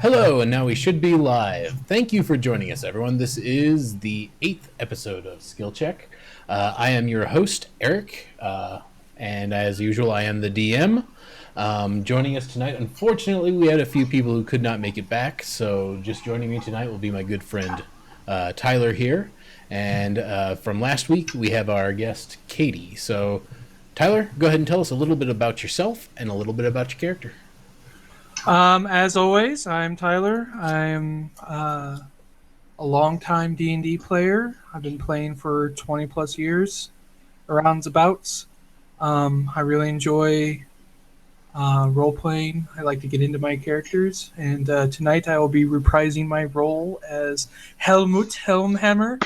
Hello, and now we should be live. Thank you for joining us, everyone. This is the 8th episode of Skill Check. I am your host, Eric, and as usual, I am the DM. Joining us tonight, unfortunately, we had a few people who could not make it back, so just joining me tonight will be my good friend, Tyler here. And from last week, we have our guest, Katie. So, Tyler, go ahead and tell us a little bit about yourself and a little bit about your character. As always, I'm Tyler. I'm a longtime D&D player. I've been playing for 20 plus years, around abouts. I really enjoy role-playing. I like to get into my characters. And tonight I will be reprising my role as Helmut Helmhammer,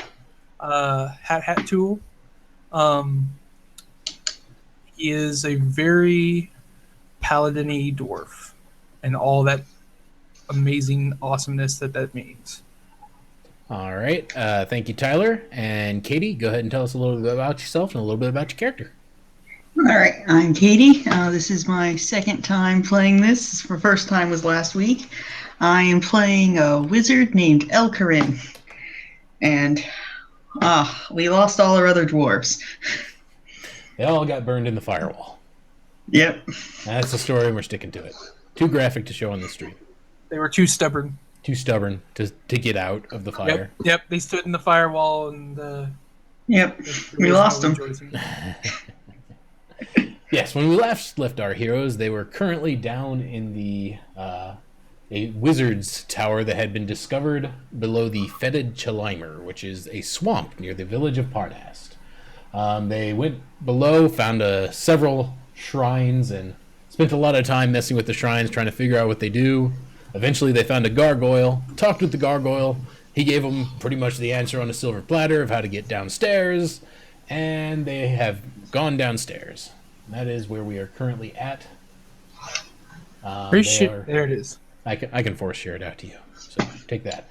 Hat Tool. He is a very paladin-y dwarf. And all that amazing awesomeness that means. All right. Thank you, Tyler. And Katie, go ahead and tell us a little bit about yourself and a little bit about your character. All right. I'm Katie. This is my second time playing this. My first time was last week. I am playing a wizard named Elkarin. And we lost all our other dwarves. They all got burned in the firewall. Yep. That's the story, and we're sticking to it. Too graphic to show on the stream. They were too stubborn. Too stubborn to get out of the fire. Yep. They stood in the firewall and. Yep. We lost them. Yes, when we left our heroes, they were currently down in the a wizard's tower that had been discovered below the Fetid Chalimer, which is a swamp near the village of Parnast. They went below, found several shrines, and spent a lot of time messing with the shrines, trying to figure out what they do. Eventually, they found a gargoyle, talked with the gargoyle. He gave them pretty much the answer on a silver platter of how to get downstairs, and they have gone downstairs. That is where we are currently at. There it is. I can force share it out to you, so take that.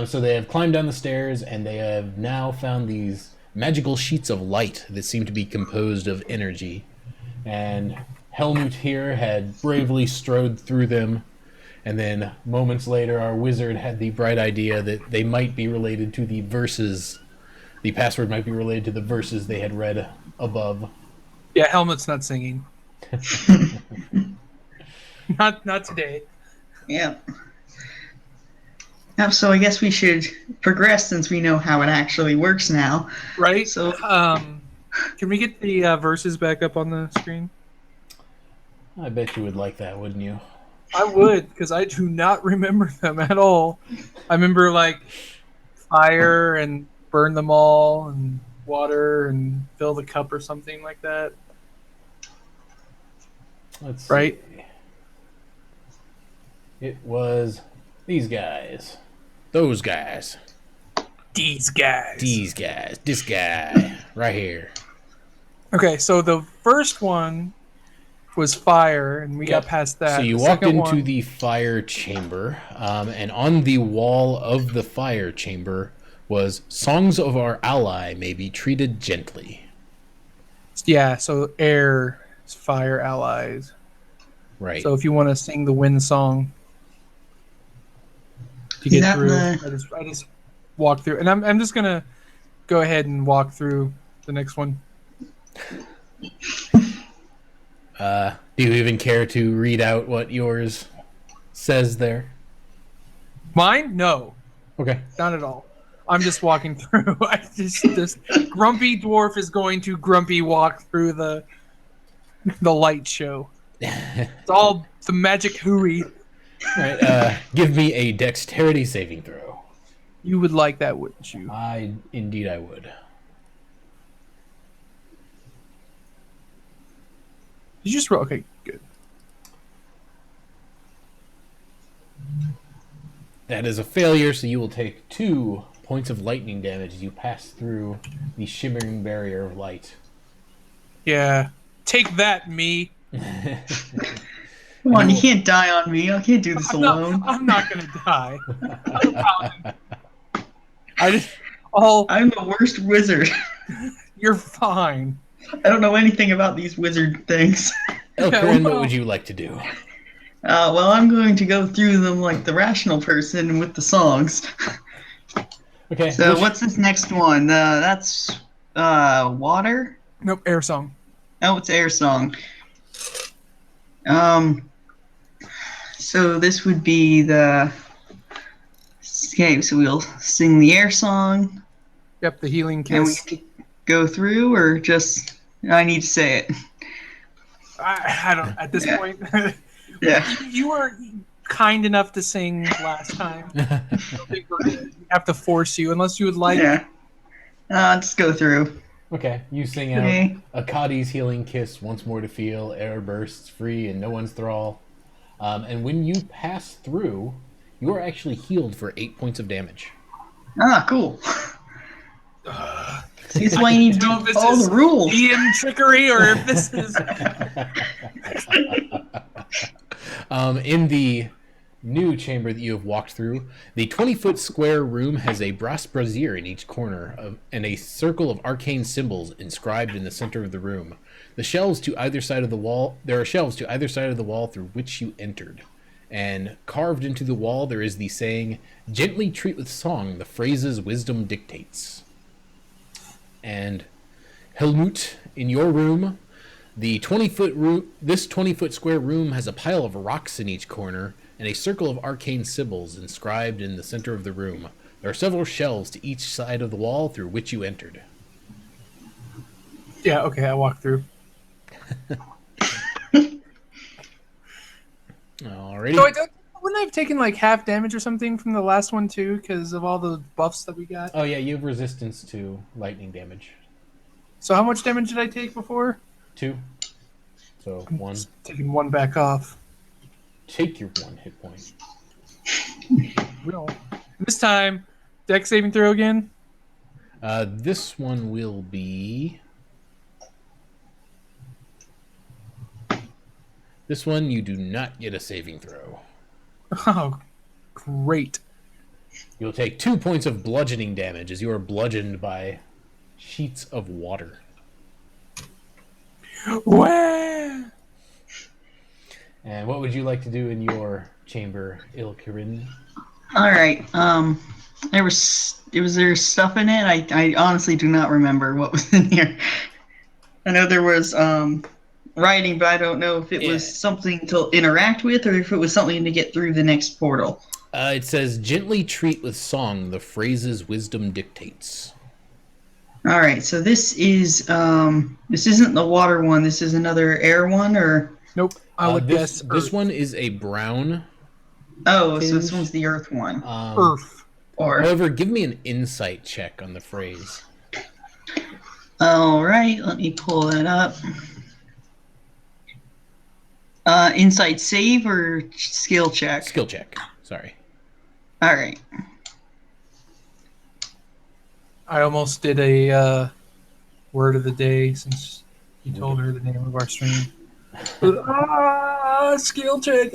So they have climbed down the stairs, and they have now found these magical sheets of light that seem to be composed of energy. And Helmut here had bravely strode through them, and then moments later our wizard had the bright idea that they might be related to the verses. The password might be related to the verses they had read above. Yeah, Helmut's not singing. Not today. Yep. So I guess we should progress since we know how it actually works now. Right? So, can we get the verses back up on the screen? I bet you would like that, wouldn't you? I would, because I do not remember them at all. I remember, like, fire and burn them all, and water and fill the cup or something like that. Let's see. Right? It was these guys. Those guys. These guys. These guys. This guy. Right here. Okay, so the first one was fire, and we got past that. So you walked into the fire chamber, and on the wall of the fire chamber was "Songs of our ally may be treated gently." Yeah, so air, fire allies. Right. So if you want to sing the wind song to get through, I just walk through, and I'm just gonna go ahead and walk through the next one. Do you even care to read out what yours says there? Mine? No. Okay. Not at all. I'm just walking through. This grumpy dwarf is going to grumpy walk through the light show. It's all the magic hooey. All right. Give me a dexterity saving throw. You would like that, wouldn't you? Indeed I would. You just roll. Okay, good. That is a failure, so you will take 2 points of lightning damage as you pass through the shimmering barrier of light. Yeah. Take that, me. come on, you can't die on me. I can't do this alone. I'm not going to die. I'm the worst wizard. You're fine. I don't know anything about these wizard things. Elkarin, what would you like to do? Well, I'm going to go through them like the rational person with the songs. Okay. So what's this next one? That's water. Nope, air song. Oh, it's air song. Um, so this would be the. Okay, so we'll sing the air song, Yep, the healing and we kiss. get to go through, or just I need to say it. I don't. At this Yeah. point, Yeah. you were kind enough to sing last time. I don't think we're gonna have to force you unless you would like. Yeah. Just go through. Okay, you sing out Okay. Akkadi's healing kiss, once more to feel, air bursts free in no one's thrall. And when you pass through, you are actually healed for 8 points of damage. Cool. See, that's why you need to know if this follow is the rules. DM trickery or if this is. In the new chamber that you have walked through, the 20-foot square room has a brass brazier in each corner and a circle of arcane symbols inscribed in the center of the room. The shelves to either side of the wall. There are shelves to either side of the wall through which you entered. And carved into the wall there is the saying, "Gently treat with song the phrases wisdom dictates." And Helmut, in your room, this 20-foot square room has a pile of rocks in each corner and a circle of arcane symbols inscribed in the center of the room. There are several shelves to each side of the wall through which you entered. Yeah. Okay, I walked through. Alrighty. So wouldn't I have taken like half damage or something from the last one too, because of all the buffs that we got? Oh yeah, you have resistance to lightning damage. So how much damage did I take before? 2. So 1. Taking one back off. Take your 1 hit point. Will. This time, dex saving throw again. This one will be... This one, you do not get a saving throw. Oh, great. You'll take 2 points of bludgeoning damage as you are bludgeoned by sheets of water. Wah! And what would you like to do in your chamber, Ilkirin? All right. Was there stuff in it? I honestly do not remember what was in here. I know there was writing, but I don't know if it was something to interact with or if it was something to get through the next portal. It says, "Gently treat with song the phrases wisdom dictates." All right. So this isn't the water one. This is another air one, or Nope. I would guess this Earth. one is a brown. so this one's the earth one. Earth. Or However, give me an insight check on the phrase. all right. Let me pull that up. Insight save or skill check? Skill check. Sorry. All right. I almost did a word of the day since you told her the name of our stream. Skill check.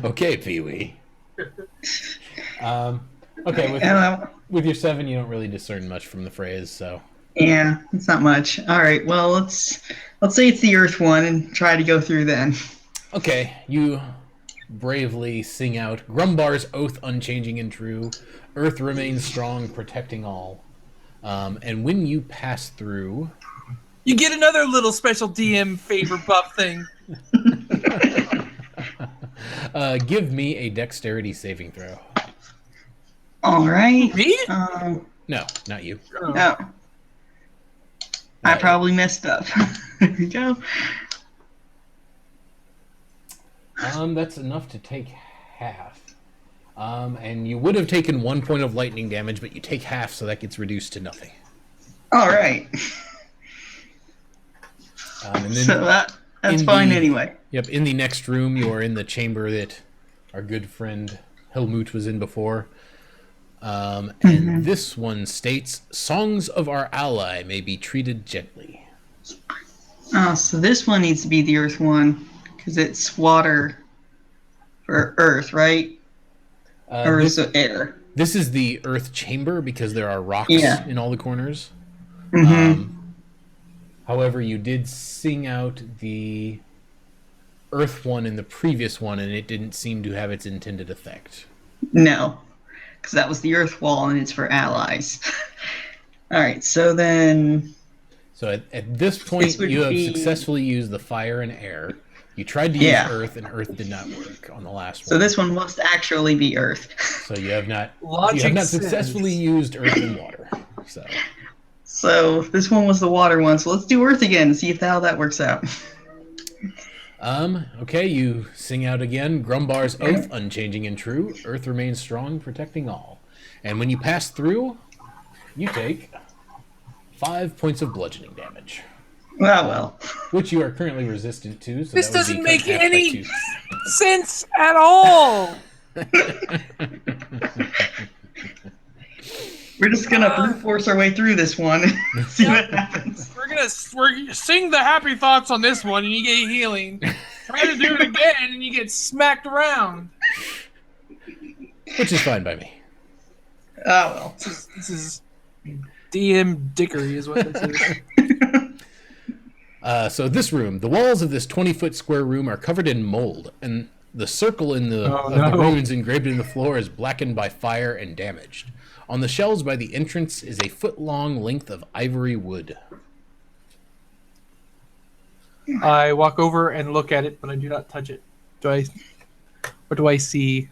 Okay, Pee-wee. Okay, with your 7, you don't really discern much from the phrase, so... Yeah, it's not much. All right, well, let's say it's the Earth one and try to go through then. Okay, you bravely sing out, "Grumbar's oath unchanging and true, Earth remains strong, protecting all." And when you pass through... You get another little special DM favor buff thing. Give me a dexterity saving throw. All right. Me? No, not you. Oh. I probably messed up. There we go. That's enough to take half. And you would have taken 1 point of lightning damage, but you take half, so that gets reduced to nothing. All right. And then So that's fine anyway. Yep, in the next room, you are in the chamber that our good friend Helmut was in before. And this one states, "Songs of our ally may be treated gently." Oh, so this one needs to be the Earth one because it's water for Earth, right? Or is it air? This is the Earth chamber because there are rocks in all the corners. Mm-hmm. However, you did sing out the earth one in the previous one, and it didn't seem to have its intended effect. No, because that was the Earth Wall, and it's for allies. All right, so then... So at this point, would you have be- successfully used the fire and air. You tried to use Yeah. earth, and earth did not work on the last So one. this one must actually be Earth. So you have not Logic says- successfully used earth and water. So this one was the water one, so let's do Earth again and see how that works out. Okay, you sing out again. Grumbar's oath, unchanging and true. Earth remains strong, protecting all. And when you pass through, you take 5 points of bludgeoning damage, Well. which you are currently resistant to. So This that would be doesn't cut make in half by any 2. sense at all. We're just gonna brute force our way through this one and see what happens. We're sing the happy thoughts on this one, and you get healing. Try to do it again, and you get smacked around. Which is fine by me. Oh well. This is DM dickery, is what this is. So this room, the walls of this 20-foot square room are covered in mold, and the circle in the runes engraved in the floor is blackened by fire and damaged. On the shelves by the entrance is a foot-long length of ivory wood. I walk over and look at it, but I do not touch it. What do I see?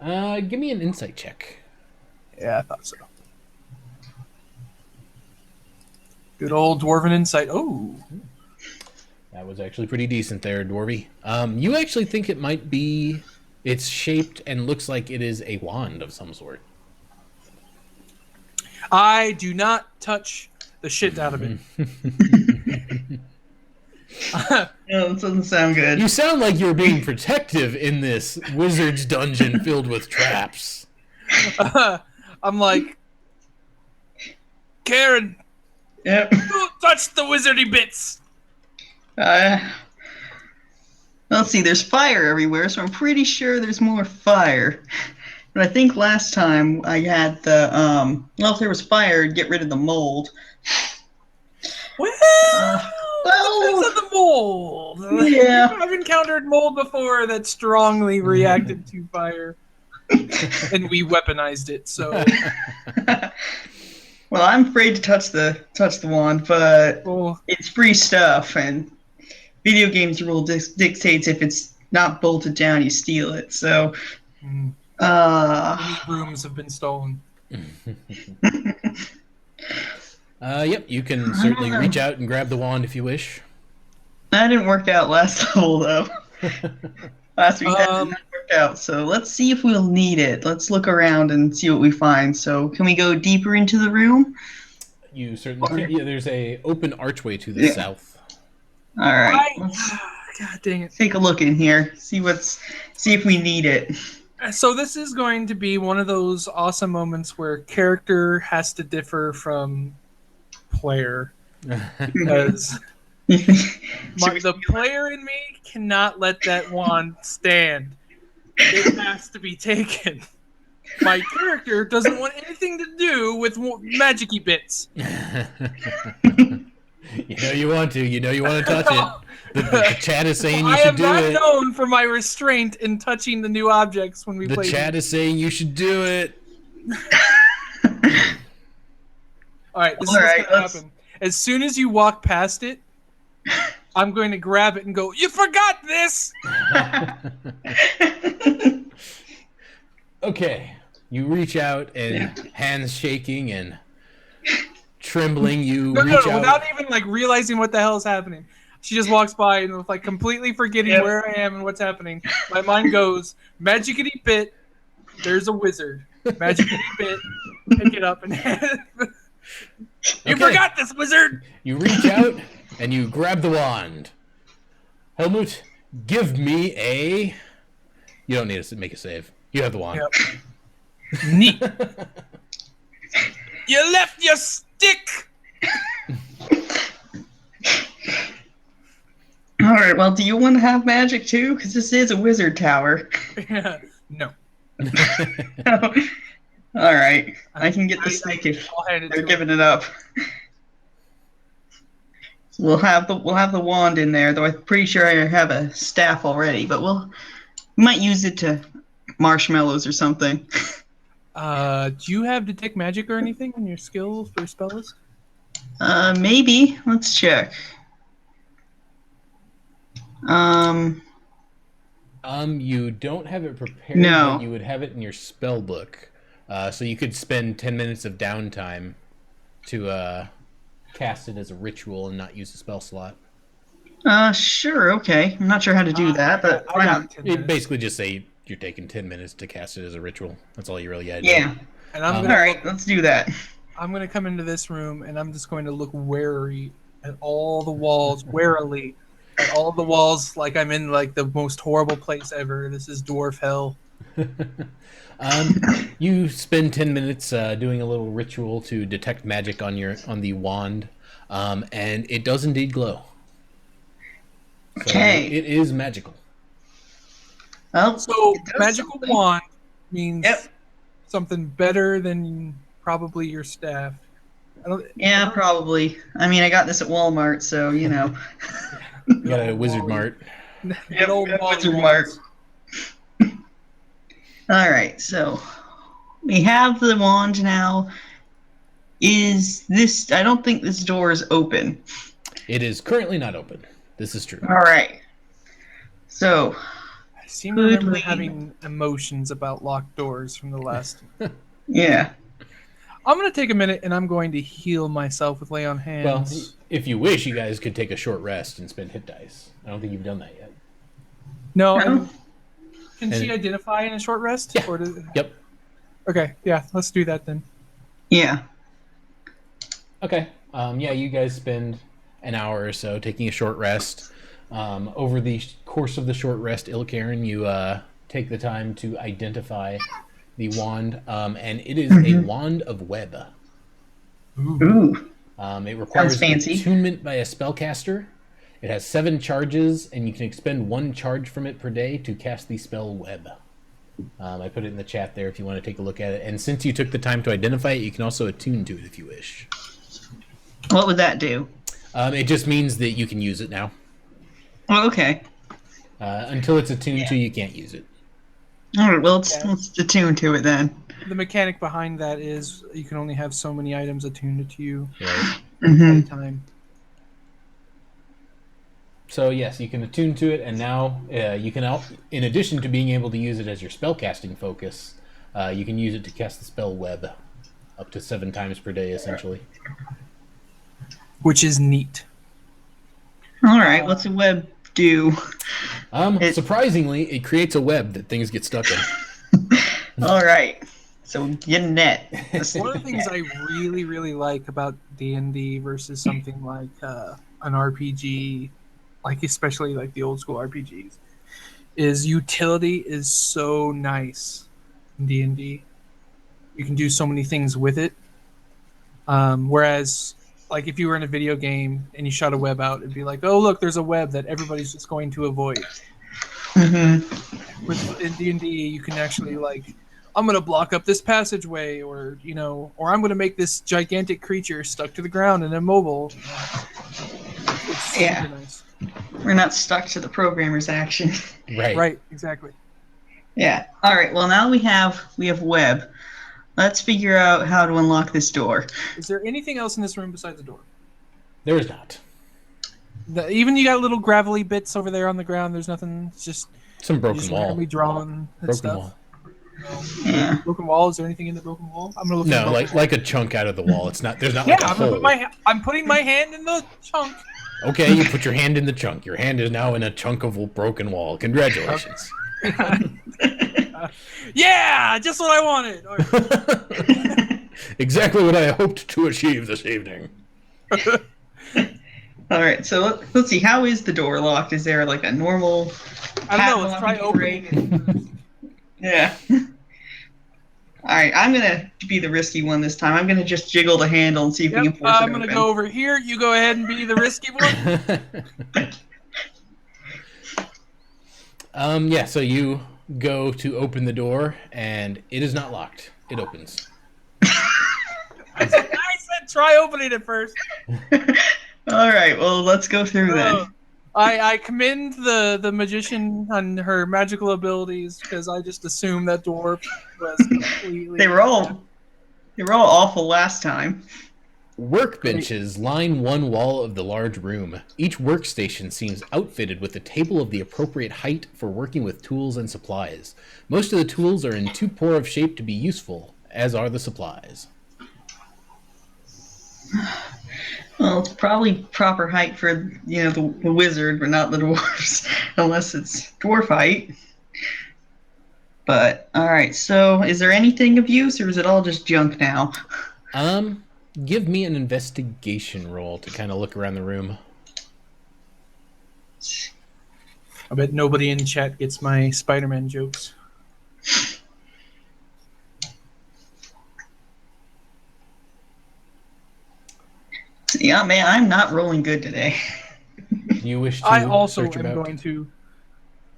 Give me an insight check. Yeah, I thought so. Good old dwarven insight. Oh, That was actually pretty decent there, Dwarvy. You actually think it might be... It's shaped and looks like it is a wand of some sort. I do not touch the shit out of it. No, this doesn't sound good. You sound like you're being protective in this wizard's dungeon filled with traps. I'm like, Karen, Yep. don't touch the wizardy bits. Let's see, there's fire everywhere, so I'm pretty sure there's more fire. But I think last time I had the, well, if there was fire, it'd get rid of the mold. Well, well- depends on the mold. Yeah. I've encountered mold before that strongly reacted to fire, and we weaponized it. So, Well, I'm afraid to touch the wand, but oh, it's free stuff, and video games rule dictates if it's not bolted down, you steal it. So, many rooms have been stolen. Yep, you can certainly reach out and grab the wand if you wish. that didn't work out last level though. Last week that did not work out. So let's see if we'll need it. Let's look around and see what we find. So can we go deeper into the room? You certainly can. Yeah, there's a open archway to the south. All right. Let's God dang it. take a look in here. See if we need it. So this is going to be one of those awesome moments where character has to differ from player, because the player in me cannot let that wand stand. It has to be taken. My character doesn't want anything to do with magic-y bits. You know you want to. You know you want to touch it. The chat is saying you I should am do not it. known for my restraint in touching the new objects when we The play. chat is saying you should do it. All right, this All is right, what's going to let's- happen. As soon as you walk past it, I'm going to grab it and go, "You forgot this!" Okay. You reach out and hands shaking and trembling, you No, reach out. without even like realizing what the hell is happening. She just walks by and with like completely forgetting Yep. where I am and what's happening. My mind goes, "Magicity bit, there's a wizard. Magicity bit, pick it up and You Okay. forgot this, wizard!" You reach out and you grab the wand. Helmut, give me a... You don't need to make a save. You have the wand. Yep. Neat. You left your stick. All right. Well, do you want to have magic too? Because this is a wizard tower. No. All right. I can get the stick if I'll hand it they're to giving it up. We'll have the wand in there, though I'm pretty sure I have a staff already, but we might use it to marshmallows or something. Do you have detect magic or anything in your skills for spells? Maybe. Let's check. You don't have it prepared, No. but you would have it in your spell book. So you could spend 10 minutes of downtime to cast it as a ritual and not use the spell slot. Sure, okay. I'm not sure how to do that, but I got 10 It minutes. basically just say you're taking 10 minutes to cast it as a ritual. That's all you really got to do. Yeah. And I'm All gonna right, let's do that. I'm gonna come into this room and I'm just going to look wary at all the walls, warily at all the walls, like I'm in like the most horrible place ever. This is dwarf hell. You spend 10 minutes doing a little ritual to detect magic on the wand, and it does indeed glow. So Okay. it is magical. Well, So it does magical something. wand means Yep. something better than probably your staff. Yeah, probably. I mean, I got this at Walmart, so you know. You got a wizard Wally. mart. Good old Yep, Wally Wizard wands. All right, so we have the wand now. Is this? I don't think this door is open. It is currently not open. This is true. All right. So, I seem to remember having emotions about locked doors from the last. yeah. I'm going to take a minute and I'm going to heal myself with lay on Well, hands. if you wish, you guys could take a short rest and spend hit dice. I don't think you've done that yet. No, No? can she And- identify in a short rest? Yeah. Or does... Yep. Okay, yeah, let's do that then. Yeah. Okay. Yeah, you guys spend an hour or so taking a short rest. Over the course of the short rest, Ilkarin, you take the time to identify the wand, and it is a wand of web. Ooh. It requires fancy. attunement by a spellcaster. It has 7 charges, and you can expend 1 charge from it per day to cast the spell web. I put it in the chat there if you want to take a look at it. And since you took the time to identify it, you can also attune to it if you wish. What would that do? It just means that you can use it now. Oh, okay. Until it's attuned to, you can't use it. All right. Well, let's attune to it then. The mechanic behind that is you can only have so many items attuned to you Right? at a time. So yes, you can attune to it, and now you can, in addition to being able to use it as your spellcasting focus, you can use it to cast the spell web up to 7 times per day, essentially. Which is neat. All right. What's a web do? Surprisingly, it creates a web that things get stuck in. All right. So get a net. One of the things I really, really like about D&D versus something like an RPG, like especially like the old school RPGs, is utility is so nice in D&D. You can do so many things with it. Whereas, like if you were in a video game and you shot a web out, it'd be like, oh look, there's a web that everybody's just going to avoid. With in D&D, you can actually like, I'm gonna block up this passageway, or or I'm gonna make this gigantic creature stuck to the ground and immobile. It's Yeah. super nice. We're not stuck to the programmer's action. Right, exactly. Yeah. All right. Well, now we have web. Let's figure out how to unlock this door. Is there anything else in this room besides the door? There is not. Even you got little gravelly bits over there on the ground. There's nothing. It's just Some broken just wall. randomly drawn and Broken stuff. wall. Yeah. Broken wall. Is there anything in the broken wall? I'm gonna look. No, in the like a chunk out of the wall. It's not. There's not yeah, like a hole. I'm putting my hand in the chunk. Okay, you put your hand in the chunk. Your hand is now in a chunk of broken wall. Congratulations. Yeah, just what I wanted. All right. Exactly what I hoped to achieve this evening. All right. So let's see. How is the door locked? Is there like a normal? I don't know. Let's padlock try you can break? opening it. Yeah. All right. I'm gonna be the risky one this time. I'm gonna just jiggle the handle and see if we can Yep, force it I'm gonna open. go over here. You go ahead and be the risky one. Yeah, so you go to open the door, and it is not locked. It opens. I said try opening it first. All All right, well, let's go through then. I commend the magician on her magical abilities because I just assumed that dwarf was completely. They were all awful last time. Workbenches line one wall of the large room. Each workstation seems outfitted with a table of the appropriate height for working with tools and supplies. Most of the tools are in too poor of shape to be useful, as are the supplies. Well, it's probably proper height for the wizard, but not the dwarves, unless it's dwarf height. But all right, so is there anything of use, or is it all just junk now? Give me an investigation roll to kind of look around the room. I bet nobody in chat gets my Spider-Man jokes. Yeah, man, I'm not rolling good today. Do you wish to I also search am about? going to.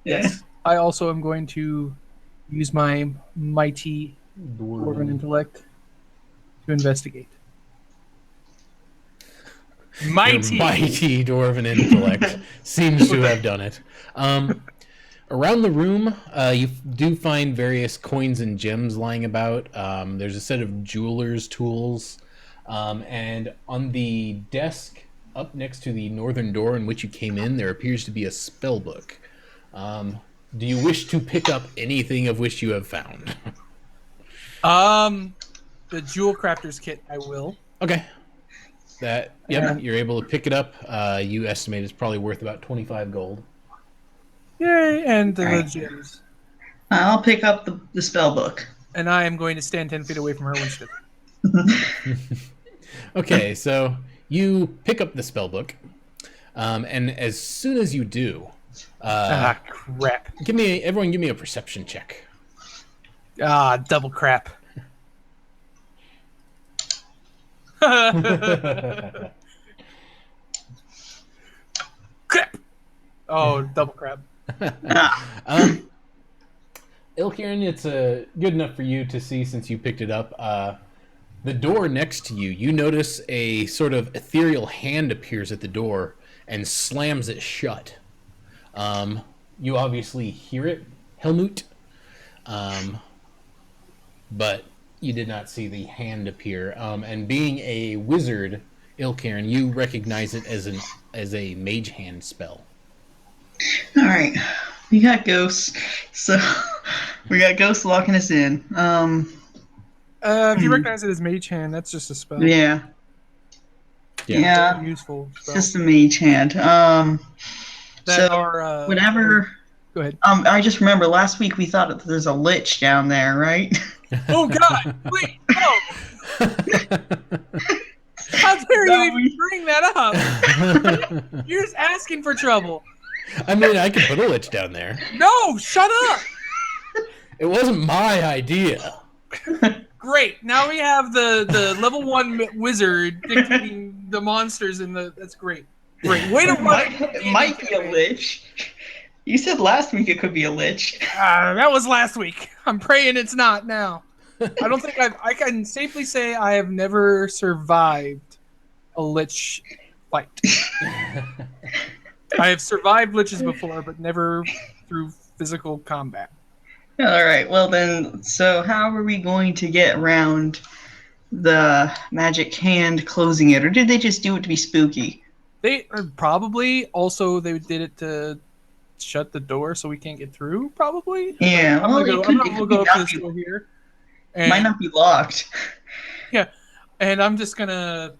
Yes, I also am going to use my mighty dwarven intellect to investigate. Your Mighty. mighty dwarven intellect seems to have done it. Around the room, you do find various coins and gems lying about. There's a set of jeweler's tools. And on the desk up next to the northern door in which you came in, there appears to be a spell book. Do you wish to pick up anything of which you have found? The jewel crafter's kit, I will. Okay. You're able to pick it up. You estimate it's probably worth about 25 gold. Yay, and the Right. gems. I'll pick up the spell book. And I am going to stand 10 feet away from her when she does. Okay, so you pick up the spell book, and as soon as you do, crap. everyone give me a perception check. Double crap. Crap. Oh, double crap. Ilkieran, it's good enough for you to see since you picked it up. The door next to you, you notice a sort of ethereal hand appears at the door and slams it shut. You obviously hear it, Helmut, but you did not see the hand appear. And being a wizard, Ilkieran, you recognize it as a mage hand spell. All right, we got ghosts, so we got ghosts locking us in. If you recognize it as mage hand, that's just a spell. Yeah. Useful spell. Just a mage hand. Whatever. Go ahead. I just remember last week we thought that there's a lich down there, right? Oh God! Please, no! How dare you even bring that up? You're just asking for trouble. I mean, I could put a lich down there. No, shut up! It wasn't my idea. Great. Now we have the level 1 wizard dictating the monsters in the. That's great. Great. Way to It might be a lich. You said last week it could be a lich. That was last week. I'm praying it's not now. I don't think I can safely say I have never survived a lich fight. I have survived liches before, but never through physical combat. All right. Well then, so how are we going to get around the magic hand closing it, or did they just do it to be spooky? They probably also they did it to shut the door so we can't get through. Probably. Yeah. I'm gonna go up to this door here. And, might not be locked. Yeah, and I'm just gonna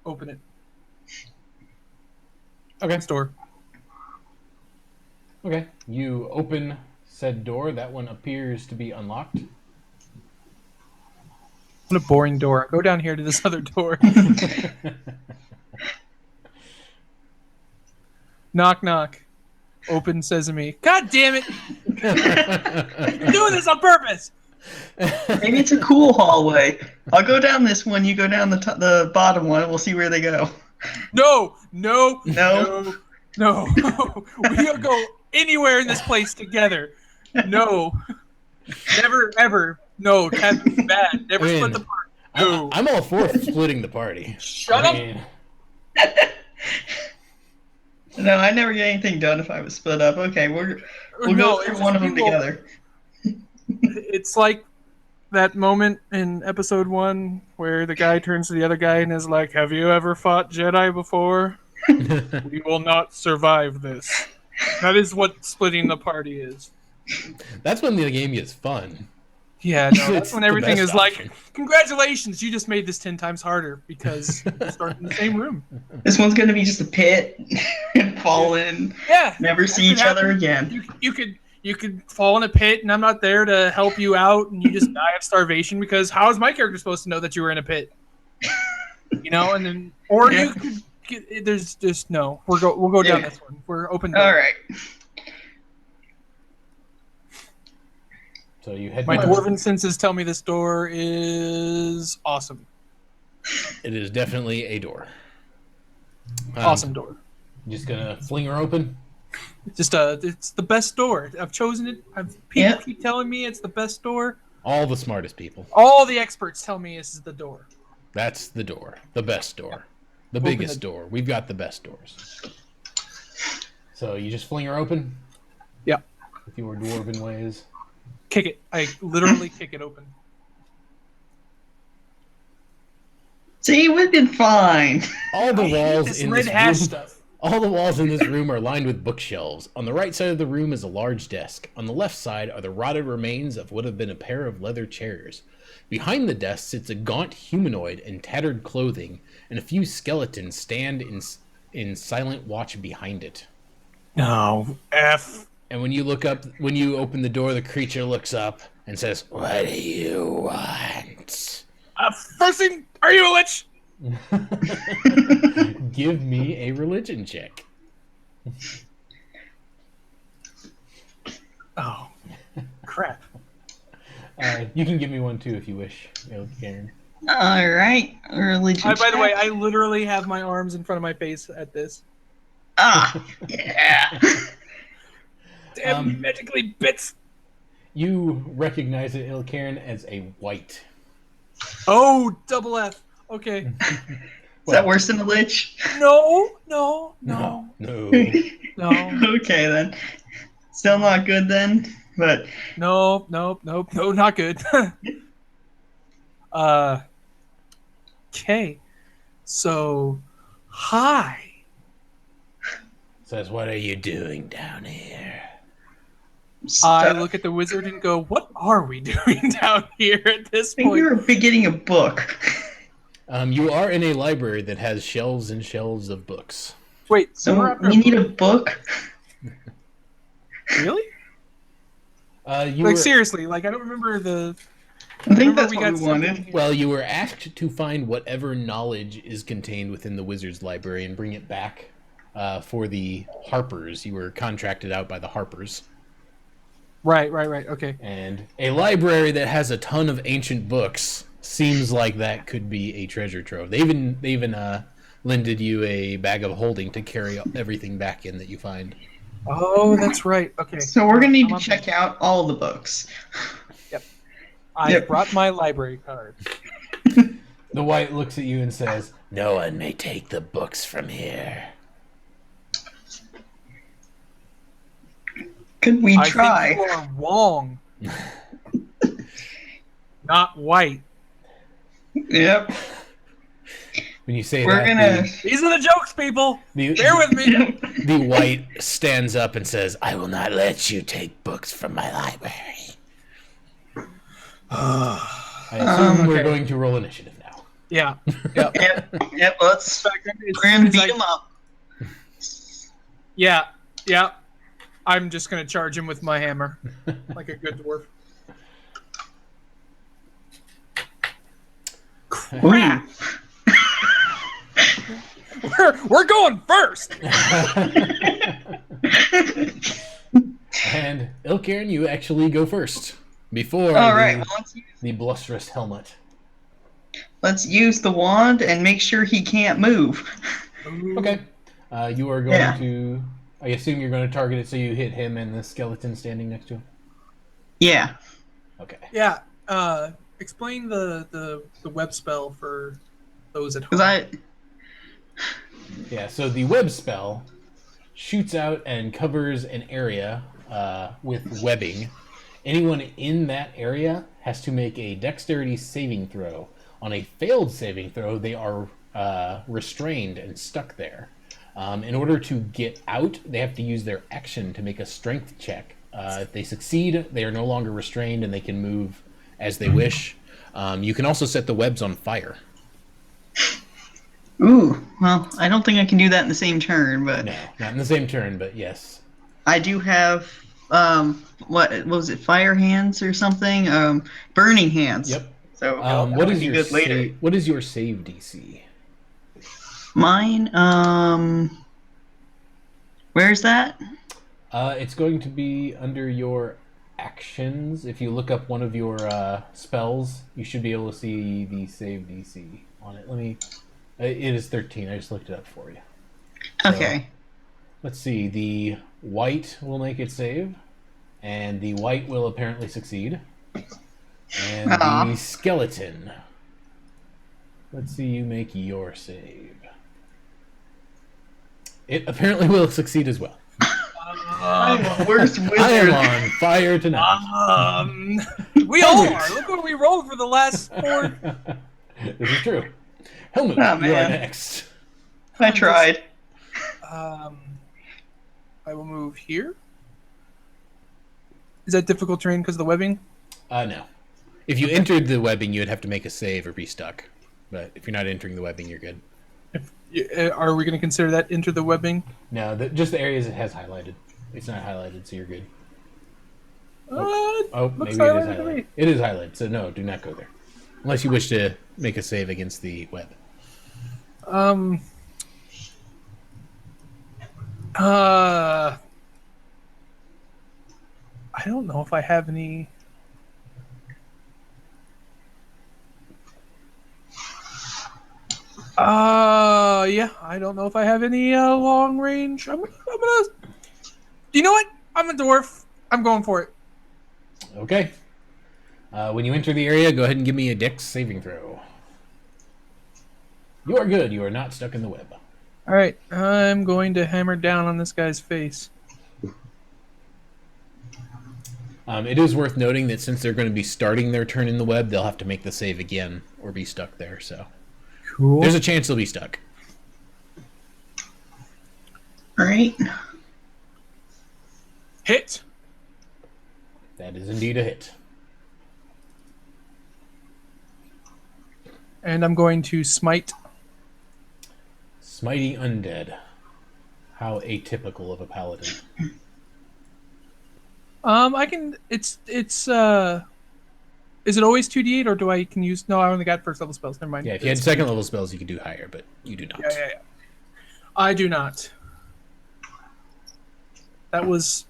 open it. Okay. This door. Okay. You open said door. That one appears to be unlocked. What a boring door. Go down here to this other door. Knock, knock. Open sesame. God damn it! You're doing this on purpose! Maybe it's a cool hallway. I'll go down this one. You go down the bottom one, and we'll see where they go. No! No? We'll go anywhere in this place together. No. Never, ever. No, that's bad. Never split the party. No. I'm all for splitting the party. Shut up. No, I never get anything done if I was split up. Okay, we'll go through one of them together. It's like that moment in episode 1 where the guy turns to the other guy and is like, "Have you ever fought Jedi before? We will not survive this." That is what splitting the party is. That's when the game gets fun. Yeah, no, It's that's when the everything best is like, option. "Congratulations, you just made this 10 times harder because you start in the same room." This one's gonna be just a pit and fall in. Yeah, Never that see could each other happen. again. You could fall in a pit and I'm not there to help you out and you just die of starvation because how is my character supposed to know that you were in a pit? You know, and then or Yeah. you could get, there's just no. We'll go down Yeah. this one. We're open door. All right. So you head. My down. dwarven senses tell me this door is awesome. It is definitely a door. Awesome door. Just gonna fling her open. Just it's the best door. I've chosen it. People keep telling me it's the best door. All the smartest people. All the experts tell me this is the door. That's the door. The best door. The Open biggest door. We've got the best doors. So you just fling her open? Yeah. With your dwarven ways. Kick it. I literally kick it open. See, we've been fine. All the I hate walls this in red this hash room. stuff. All the walls in this room are lined with bookshelves. On the right side of the room is a large desk. On the left side are the rotted remains of what have been a pair of leather chairs. Behind the desk sits a gaunt humanoid in tattered clothing, and a few skeletons stand in silent watch behind it. No, F. And when you open the door, the creature looks up and says, "What do you want?" First thing, are you a lich? Give me a religion check. Oh, crap. You can give me one too if you wish, Karen. All right, religion. By the way, check. I literally have my arms in front of my face at this. Yeah. Damn magically bits. You recognize it, Ilkaren, as a white. Oh, double F. Okay. Is that worse than a lich? No. No. Okay then. Still not good then, but No, not good. Okay. So, hi. Says, "What are you doing down here?" I look at the wizard and go, "What are we doing down here at this I think we point?" were beginning a book. You are in a library that has shelves and shelves of books. Wait, we're So after we need a book. really? Seriously, I don't remember the. I think Remember that's what we something wanted. here. Well, you were asked to find whatever knowledge is contained within the wizard's library and bring it back for the Harpers. You were contracted out by the Harpers. Right. Okay. And a library that has a ton of ancient books seems like that could be a treasure trove. They even lended you a bag of holding to carry everything back in that you find. Oh, that's right. Okay. So we're gonna need to check out all the books. I brought my library card. The white looks at you and says, "No one may take the books from here." Could we try? I think you are wrong. Not white. Yep. When you say We're that, gonna. These are the jokes, people. the, Bear with me. the white stands up and says, "I will not let you take books from my library." I assume we're going to roll initiative now. Yeah. Yep. Let's. We're gonna beat him up. Yeah. I'm just gonna charge him with my hammer, like a good dwarf. Ooh. We're going first. And Ilkaren, you actually go first before All right. Well, the blusterous helmet. let's use the wand and make sure he can't move. Okay. You are going to. I assume you're going to target it so you hit him and the skeleton standing next to him. Yeah. Okay. Yeah. Explain the web spell for those at home. Because Yeah, so the web spell shoots out and covers an area with webbing. Anyone in that area has to make a dexterity saving throw. On a failed saving throw, they are restrained and stuck there. In order to get out, they have to use their action to make a strength check. If they succeed, they are no longer restrained and they can move as they wish. You can also set the webs on fire. Ooh, well, I don't think I can do that in the same turn, but No, not in the same turn, but yes. I do have what was it, fire hands or something? Burning hands. Yep. So What that is would be your good later. what is your save DC? Mine, where's that? It's going to be under your actions. If you look up one of your spells, you should be able to see the save DC on it. Let me. It is 13. I just looked it up for you. So, Okay. let's see. The white will make it save, and the white will apparently succeed. And the skeleton. Let's see you make your save. It apparently will succeed as well. I'm the worst wizard. I am on fire tonight. We all are. Look what we rolled for the last 4. This is true. Helmut, Oh, you are man. next. I tried. I will move here. Is that difficult terrain because of the webbing? No. If you entered the webbing, you would have to make a save or be stuck. But if you're not entering the webbing, you're good. Are we going to consider that enter the webbing? No, just the areas it has highlighted. It's not highlighted, so you're good. Looks Maybe it is highlighted to me. highlighted. It is highlighted, so no, do not go there. Unless you wish to make a save against the web. I don't know if I have any. Yeah, I don't know if I have any long range. I'm gonna. You know what? I'm a dwarf. I'm going for it. Okay. When you enter the area, go ahead and give me a dex saving throw. You are good. You are not stuck in the web. All right, I'm going to hammer down on this guy's face. It is worth noting that since they're going to be starting their turn in the web, they'll have to make the save again or be stuck there. So Cool. there's a chance they'll be stuck. All right. Hit. That is indeed a hit. And I'm going to smite. Smiting undead. How atypical of a paladin. I can. It's. Is it always 2d8 or do I can use? No, I only got first level spells. Never mind. Yeah, if you had second level spells, you could do higher, but you do not. Yeah. I do not. That was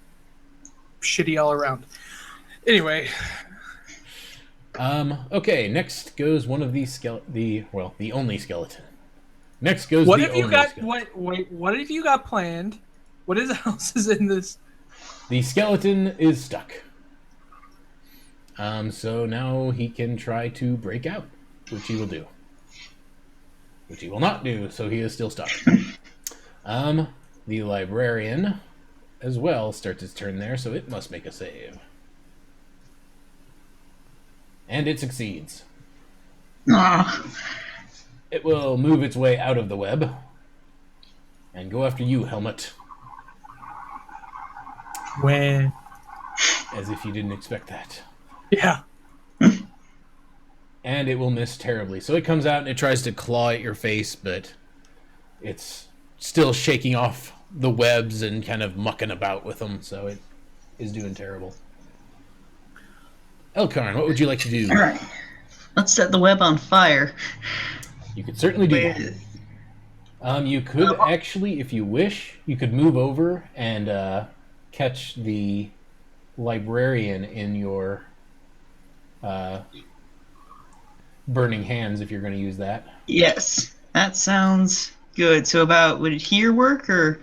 shitty all around. Anyway. Okay, next goes one of these the only skeleton. Next goes What the have you only got? skeleton. What have you got planned? What else is in this? The skeleton is stuck. So now he can try to break out, which he will do. Which he will not do, so he is still stuck. The librarian as well starts its turn there, so it must make a save. And it succeeds. Ah. It will move its way out of the web and go after you, Helmut. When? As if you didn't expect that. Yeah. And it will miss terribly. So it comes out and it tries to claw at your face, but it's still shaking off the webs and kind of mucking about with them, so it is doing terrible. Elkarn, what would you like to do? All right. Let's set the web on fire. You could certainly do that. You could actually, if you wish, you could move over and catch the librarian in your burning hands if you're going to use that. Yes, that sounds good. So would it here work or?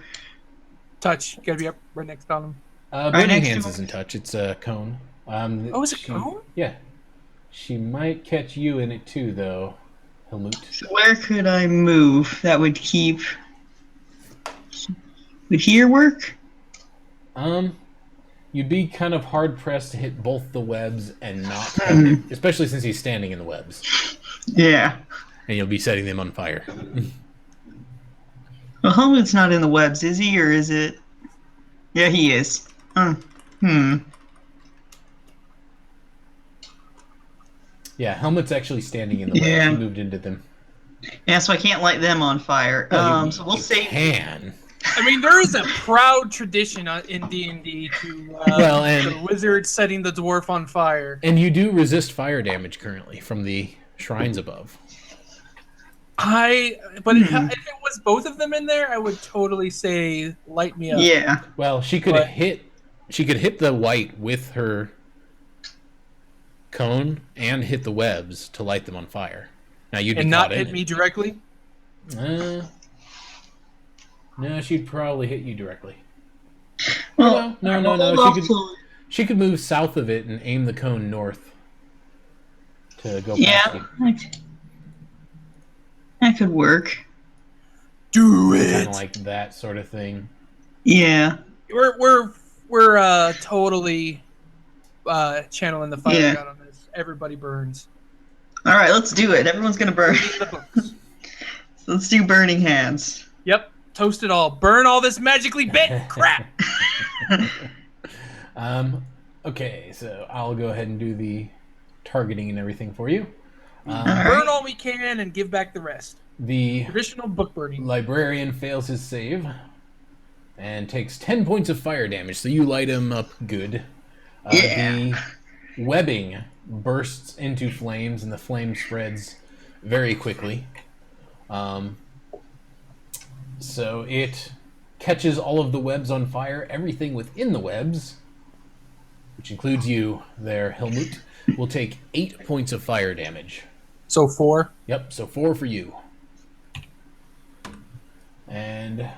Touch. You gotta be up right next on him. Burning next hands to isn't touch, it's a cone. Is it cone? Yeah. She might catch you in it too, though, Helmut. So where could I move that would keep Would here work? You'd be kind of hard pressed to hit both the webs and not hit Hmm. him, especially since he's standing in the webs, Yeah. and you'll be setting them on fire. Well, Helmut's not in the webs, is he, or is it? Yeah, he is. Hmm. Yeah, Helmut's actually standing in the webs. Yeah. He moved into them. Yeah, so I can't light them on fire. Well, So we'll you save. can. I mean, there is a proud tradition in D&D to the wizard setting the dwarf on fire. And you do resist fire damage currently from the shrines above. But if it was both of them in there, I would totally say light me up. Yeah. Well, she could hit the white with her cone and hit the webs to light them on fire. Now you'd be And caught not in hit it. me directly? No, she'd probably hit you directly. Well, No. She could move south of it and aim the cone north to go past you. That could work. Do Kind it. of like that sort of thing. Yeah. We're totally channeling the fire god on this. Everybody burns. All right, let's do it. Everyone's gonna burn. Read the books. So let's do burning hands. Yep. Toast it all. Burn all this magically bit crap. Okay, so I'll go ahead and do the targeting and everything for you. Burn all we can and give back the rest. The Traditional book burning. librarian fails his save and takes 10 points of fire damage, so you light him up good. The webbing bursts into flames, and the flame spreads very quickly. So it catches all of the webs on fire. Everything within the webs, which includes you there, Helmut, will take 8 points of fire damage. So 4. Yep, so 4 for you. And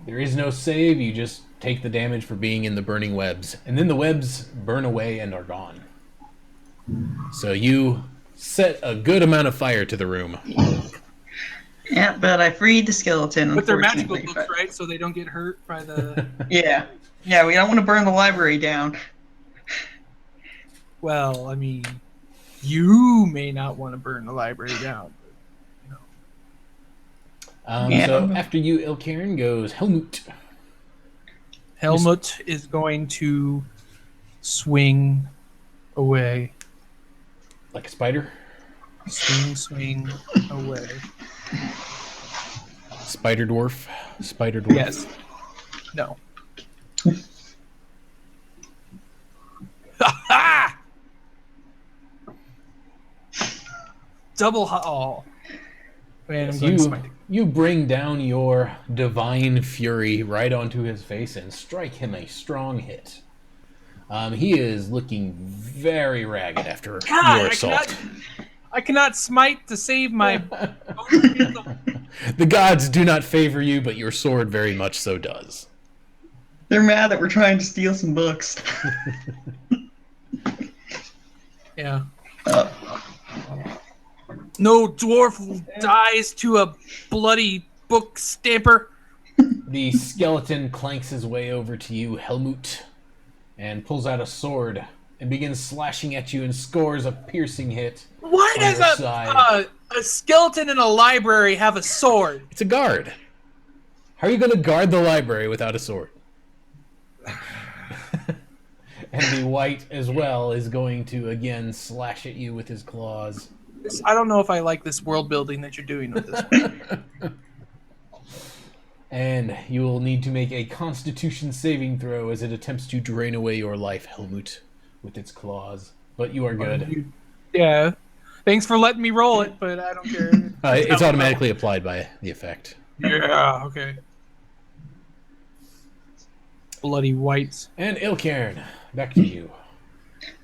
there is no save, you just take the damage for being in the burning webs. And then the webs burn away and are gone. So you set a good amount of fire to the room. Yeah, but I freed the skeleton. With their magical unfortunately, books, right? So they don't get hurt by the... Yeah. Yeah, we don't want to burn the library down. Well, I mean, you may not want to burn the library down. So after you, Ilkaren, goes Helmut. Helmut is going to swing away. Like a spider? Swing away. Spider dwarf? Spider dwarf? Yes. No. Ha! Double oh. Man, I'm going to smite. You bring down your divine fury right onto his face and strike him a strong hit. He is looking very ragged after your assault. I cannot smite to save my... The gods do not favor you, but your sword very much so does. They're mad that we're trying to steal some books. Yeah. No dwarf dies to a bloody book stamper. The skeleton clanks his way over to you, Helmut, and pulls out a sword and begins slashing at you and scores a piercing hit. Why does a skeleton in a library have a sword? It's a guard. How are you going to guard the library without a sword? And the white as well is going to again slash at you with his claws. I don't know if I like this world building that you're doing with this. And you will need to make a Constitution saving throw as it attempts to drain away your life, Helmut, with its claws. But you are good. Yeah. Thanks for letting me roll it, but I don't care. It's automatically applied by the effect. Yeah, okay. Bloody whites. And Ilkaren, back to you.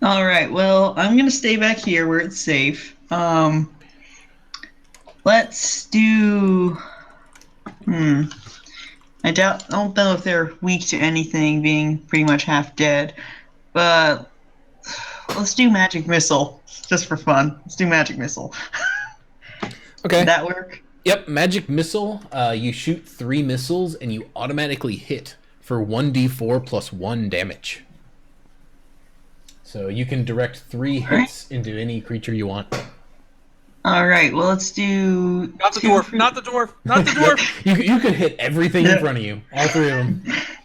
All right. Well, I'm gonna stay back here where it's safe. Let's do. I don't know if they're weak to anything, being pretty much half dead, but let's do magic missile just for fun. Let's do magic missile. Okay. Did that work? Yep, magic missile. You shoot 3 missiles and you automatically hit for 1d4 plus 1 damage. So you can direct 3 hits into any creature you want. All right. Well, let's do. Not the dwarf. Not the dwarf. Not the dwarf. You could hit everything in front of you, all 3 of them.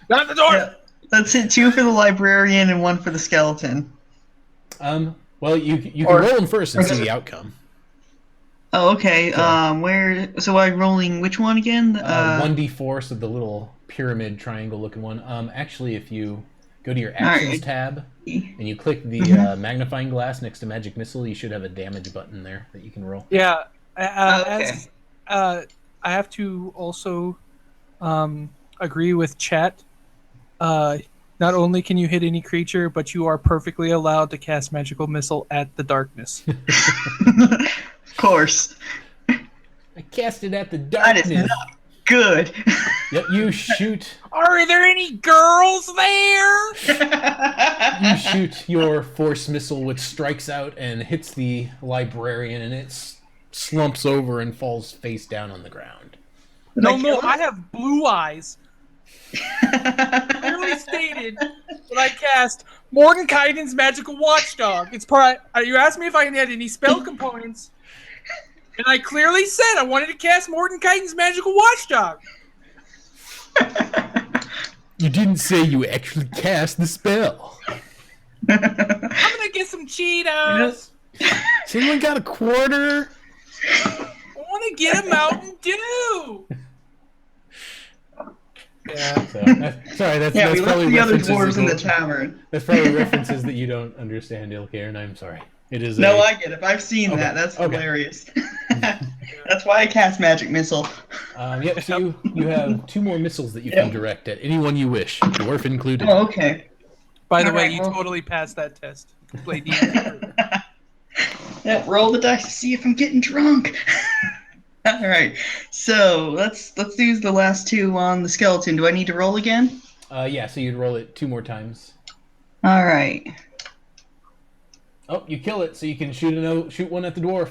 Not the dwarf. Yeah. Let's hit 2 for the librarian and 1 for the skeleton. Well, you can roll them first and see the outcome. Oh, okay. Where? So I'm rolling which one again? 1d4, so the little pyramid triangle-looking one. Actually, if you go to your Actions tab and you click the magnifying glass next to Magic Missile, you should have a damage button there that you can roll. Yeah. Okay. I have to also agree with chat. Not only can you hit any creature, but you are perfectly allowed to cast Magical Missile at the darkness. Of course. I cast it at the That darkness. is not good. Yep, you shoot. Are there any girls there? You shoot your force missile, which strikes out and hits the librarian, and it slumps over and falls face down on the ground. No, I have blue eyes. Clearly stated that I cast Mordenkainen's Magical Watchdog. It's part. You asked me if I had any spell components, and I clearly said I wanted to cast Mordenkainen's Magical Watchdog. You didn't say you actually cast the spell. I'm gonna get some Cheetos. Has anyone got a quarter? I want to get a Mountain Dew. Yeah. So, sorry, that's we left probably the other references dwarves in the that tavern. That's probably references that you don't understand, Ilkay, and I'm sorry. It is. No, I get it. I've seen that. That's hilarious. That's why I cast Magic Missile. Yep. So you have 2 more missiles that you can direct at anyone you wish, dwarf included. Oh, okay. By the way, Alright, you well- totally passed that test. You played D&D. Yeah, roll the dice to see if I'm getting drunk. All right, so let's do the last 2 on the skeleton. Do I need to roll again? Yeah. So you'd roll it 2 more times. All right. Oh, you kill it, so you can shoot one at the dwarf.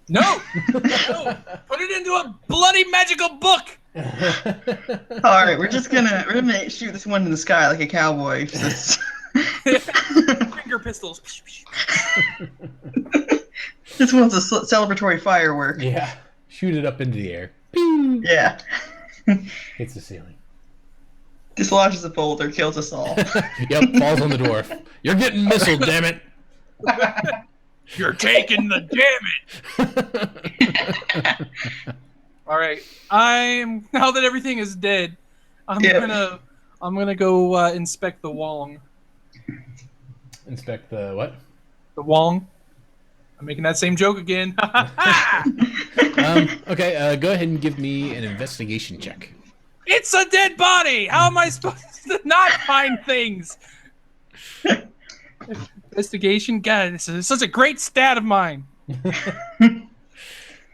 No! No! Put it into a bloody magical book! All right, we're gonna shoot this one in the sky like a cowboy. Finger pistols. This one's a celebratory firework. Yeah. Shoot it up into the air. Pew! Yeah. Hits the ceiling. Dislodges a boulder, kills us all. Yep, falls on the dwarf. You're getting missile, damn it! You're taking the damage! Alright. Now that everything is dead, I'm gonna go inspect the Wong. Inspect the what? The Wong. I'm making that same joke again. Okay, go ahead and give me an investigation check. It's a dead body! How am I supposed to not find things? Investigation? God, this is such a great stat of mine.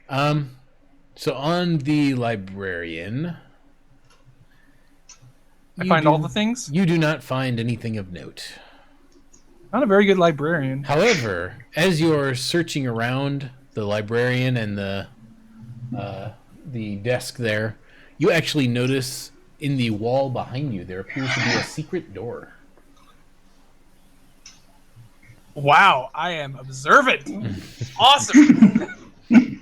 So on the librarian, I find all the things? you do not find anything of note. Not a very good librarian. However, as you're searching around the librarian and the desk there, you actually notice in the wall behind you there appears to be a secret door. Wow, I am observant. Awesome. It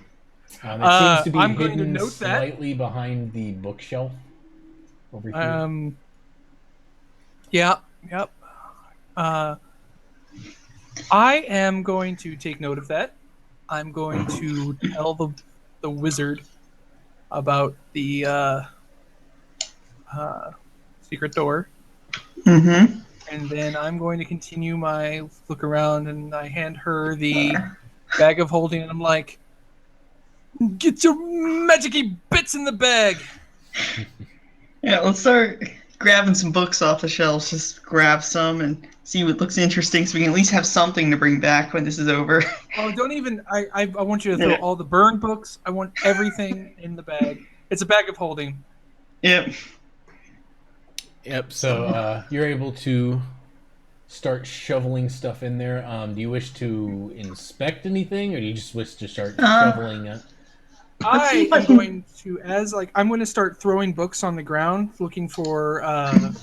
seems to be I'm going to hidden note that. slightly behind the bookshelf over here. Yep. I am going to take note of that. I'm going to tell the wizard about the secret door. Mm-hmm. And then I'm going to continue my look around, and I hand her the bag of holding, and I'm like, get your magic-y bits in the bag. Yeah, let's start grabbing some books off the shelves. Just grab some and see what looks interesting so we can at least have something to bring back when this is over. Oh, don't even... I want you to throw all the burned books. I want everything in the bag. It's a bag of holding. Yep. Yep, so you're able to start shoveling stuff in there. Do you wish to inspect anything, or do you just wish to start shoveling it? Let's see I if I am can. going to, I'm going to start throwing books on the ground, looking for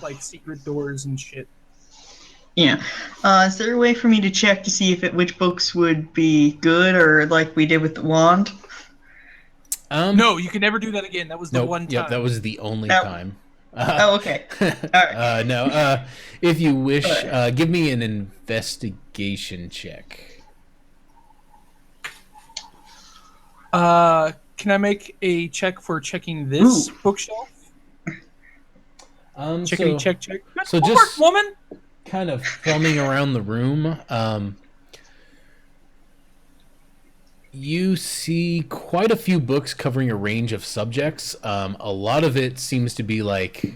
like secret doors and shit. Yeah. Is there a way for me to check to see which books would be good, or like we did with the wand? No, you can never do that again. That was the Nope. one Yep, time. that was the only No. time. Oh, okay. All right. No. If you wish, All right. give me an investigation check. Can I make a check for checking this Ooh. bookshelf? So, Checkity check. Good so work, just woman. kind of thumbing around the room, you see quite a few books covering a range of subjects. A lot of it seems to be like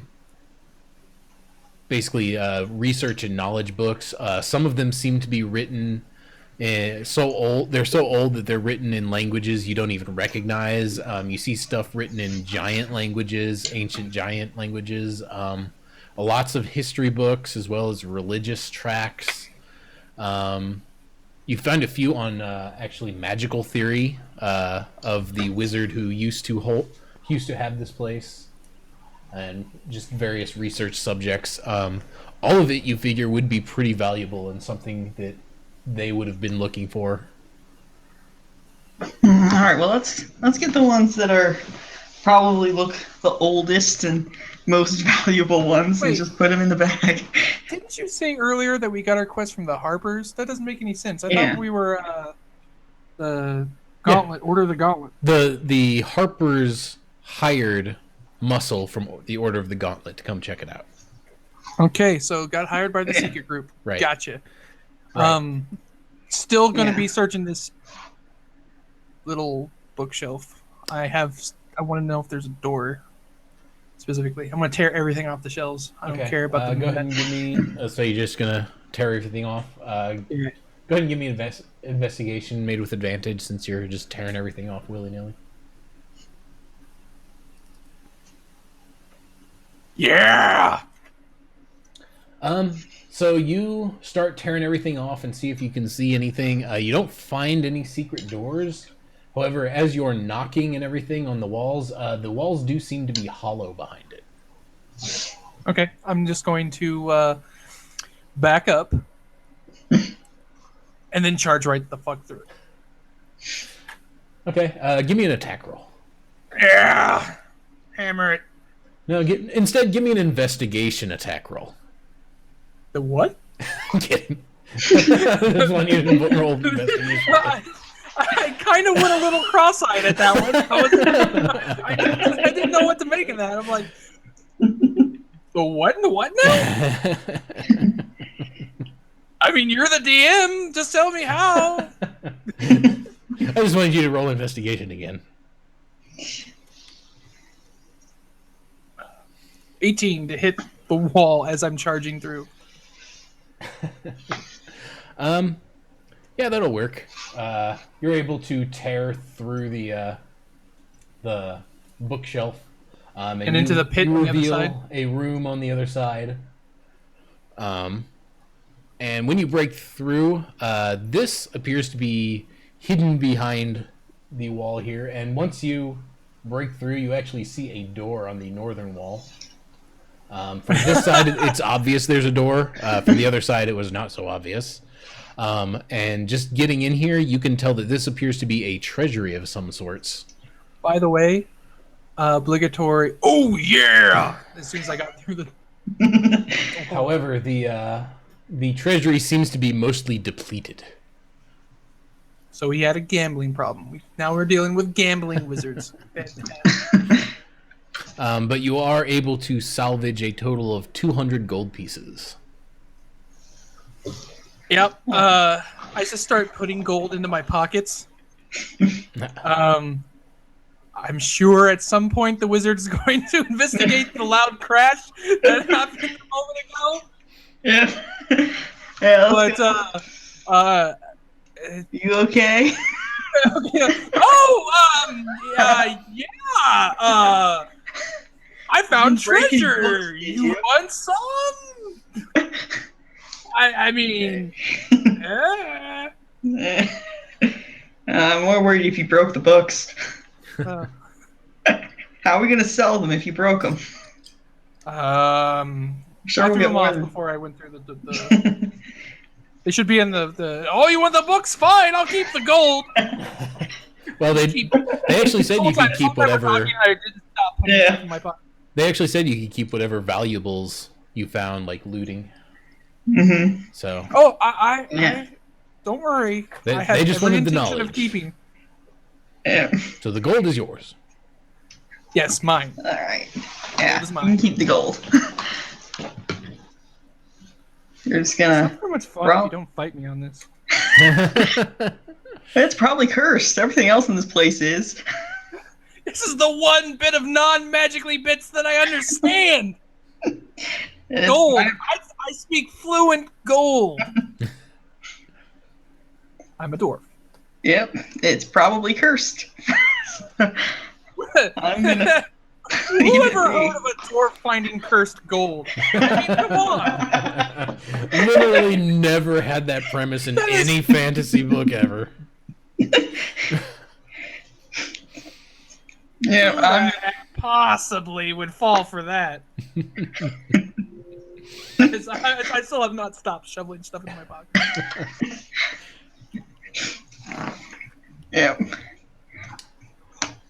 basically research and knowledge books. Some of them seem to be written so old. They're so old that they're written in languages you don't even recognize. You see stuff written in giant languages, ancient giant languages. Lots of history books as well as religious tracts. You find a few on actually magical theory of the wizard who used to have this place, and just various research subjects. All of it, you figure, would be pretty valuable and something that they would have been looking for. All right. Well, let's get the ones that are probably look the oldest and most valuable ones, and Wait. just put them in the bag. Didn't you say earlier that we got our quest from the Harpers? That doesn't make any sense. I Yeah. thought we were the Gauntlet, Order of the Gauntlet. The Harpers hired Muscle from the Order of the Gauntlet to come check it out. Okay, so got hired by the secret group. Right. Gotcha. Right. Still going to Yeah. be searching this little bookshelf. I want to know if there's a door specifically. I'm going to tear everything off the shelves. I don't care about the Go ahead and give me. So you're just gonna tear everything off. Go ahead and give me an investigation made with advantage, since you're just tearing everything off willy nilly. Yeah. So you start tearing everything off and see if you can see anything. You don't find any secret doors. However, as you're knocking and everything on the walls do seem to be hollow behind it. Okay, I'm just going to back up and then charge right the fuck through. Okay, give me an attack roll. Yeah. Hammer it. No, instead give me an investigation attack roll. The what? I'm kidding. I just want you to roll investigation. I kind of went a little cross-eyed at that one. I didn't know what to make of that. I'm like, the what and the what now? I mean, you're the DM. Just tell me how. I just wanted you to roll investigation again. 18 to hit the wall as I'm charging through. Yeah, that'll work. You're able to tear through the bookshelf, and into the pit you on the other reveal side? a room on the other side. And when you break through, this appears to be hidden behind the wall here. And once you break through, you actually see a door on the northern wall. From this side, it's obvious there's a door. From the other side, it was not so obvious. And just getting in here, you can tell that this appears to be a treasury of some sorts. By the way, obligatory. Oh yeah! As soon as I got through the. However, the treasury seems to be mostly depleted. So he had a gambling problem. Now we're dealing with gambling wizards. But you are able to salvage a total of 200 gold pieces. Yep. I just start putting gold into my pockets. I'm sure at some point the wizard's going to investigate the loud crash that happened a moment ago. Yeah. Yeah. But you okay? Yeah. I found Breaking treasure. books, did You you? want some? I mean, I'm more worried if you broke the books. Uh, How are we gonna sell them if you broke them? Sure, I we'll threw get them more off than. before I went through the They should be in the. Oh, you want the books? Fine, I'll keep the gold. Well, they actually said you could keep whatever. I didn't stop putting Yeah. stuff in my pocket. They actually said you could keep whatever valuables you found, like looting. Mm-hmm. So Oh, Yeah. don't worry. They- I had they just every wanted the intention of knowledge. keeping. Yeah. so the gold is yours. Yes, mine. All right. Yeah. is You mine. can keep the gold. You're just It's not gonna. so much fun if you don't fight me on this. It's probably cursed. Everything else in this place is. This is the one bit of non-magically bits that I understand. It's Gold. fine. I speak fluent gold. I'm a dwarf. Yep. It's probably cursed. I'm gonna. Who ever heard of a dwarf finding cursed gold? I mean, come on. Literally never had that premise in any fantasy book ever. Yeah. I possibly would fall for that. I still have not stopped shoveling stuff in my pocket. Yeah.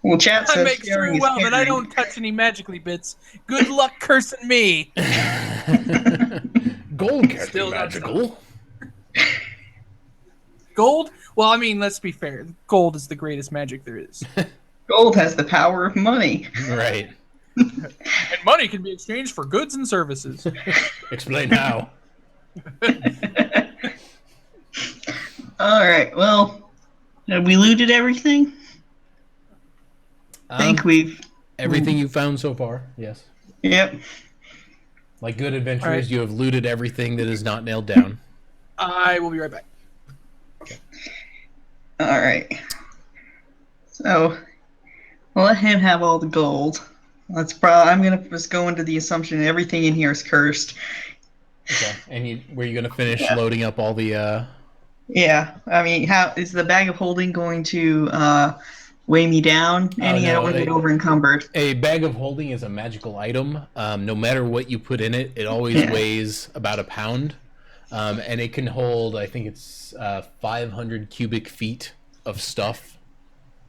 Well, chat says I make sharing sure is well that I caring. don't touch any magically bits. Good luck cursing me. Gold can't Still be not magical. Gold? Well, I mean, let's be fair. Gold is the greatest magic there is. Gold has the power of money. Right. And money can be exchanged for goods and services. Explain how. All right. Well, have we looted everything? I think we've. Everything you found so far, yes. Yep. Like good adventurers, Alright. you have looted everything that is not nailed down. I will be right back. All right. So, we'll let him have all the gold. I'm gonna just go into the assumption that everything in here is cursed. Okay. And were you going to finish Yeah. loading up all the? Yeah. I mean, how is the bag of holding going to weigh me down? Any? I don't want to get over encumbered. A bag of holding is a magical item. No matter what you put in it, it always weighs about a pound, and it can hold. I think it's 500 cubic feet of stuff.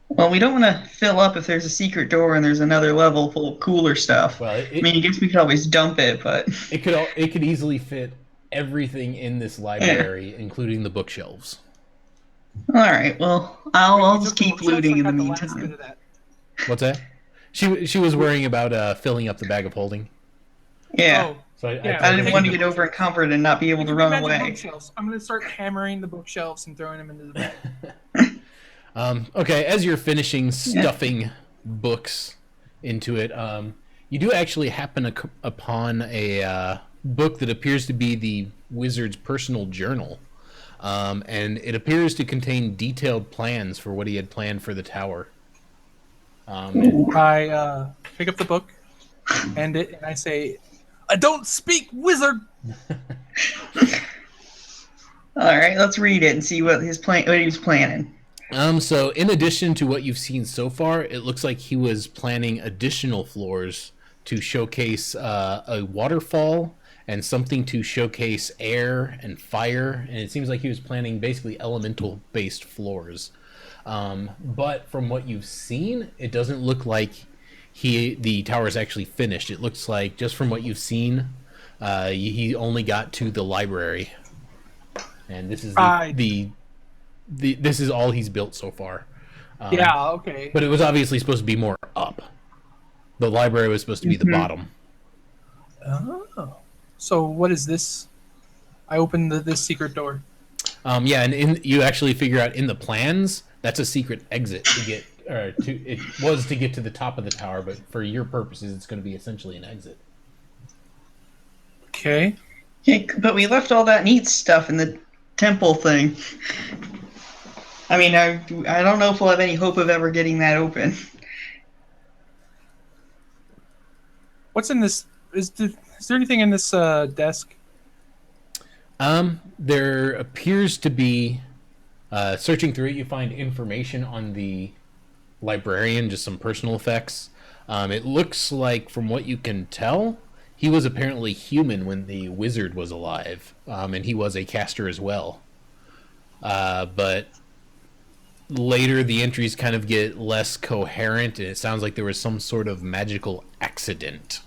Well, we don't want to fill up if there's a secret door and there's another level full of cooler stuff. Well, I mean, I guess we could always dump it, but it could easily fit everything in this library, including the bookshelves. all right. Well, I'll You just took the keep bookshelves, looting I in the got last bit meantime. of that. What's that? She was worrying about filling up the bag of holding. Yeah. Oh, So Yeah, I didn't take want to the get over encumbered and not be able you to can be run magic away. bookshelves. I'm going to start hammering the bookshelves and throwing them into the bag. Okay, as you're finishing stuffing books into it, you do actually happen upon a book that appears to be the wizard's personal journal. And it appears to contain detailed plans for what he had planned for the tower. I pick up the book, end it, and I say, I don't speak wizard! All right, let's read it and see what he was planning. So in addition to what you've seen so far, it looks like he was planning additional floors to showcase a waterfall and something to showcase air and fire. And it seems like he was planning basically elemental-based floors. But from what you've seen, it doesn't look like the tower is actually finished. It looks like, just from what you've seen, he only got to the library. And this is this is all he's built so far. Yeah, okay. But it was obviously supposed to be more up. The library was supposed to be the bottom. Oh. So what is this? I open this secret door. Yeah, and you actually figure out in the plans that's a secret exit to get, it was to get to the top of the tower, but for your purposes, it's going to be essentially an exit. Okay. Yeah, but we left all that neat stuff in the temple thing. I mean, I don't know if we'll have any hope of ever getting that open. What's in this? Is there anything in this desk? There appears to be, searching through it, you find information on the librarian, just some personal effects. It looks like, from what you can tell, he was apparently human when the wizard was alive, and he was a caster as well. But later the entries kind of get less coherent, and it sounds like there was some sort of magical accident.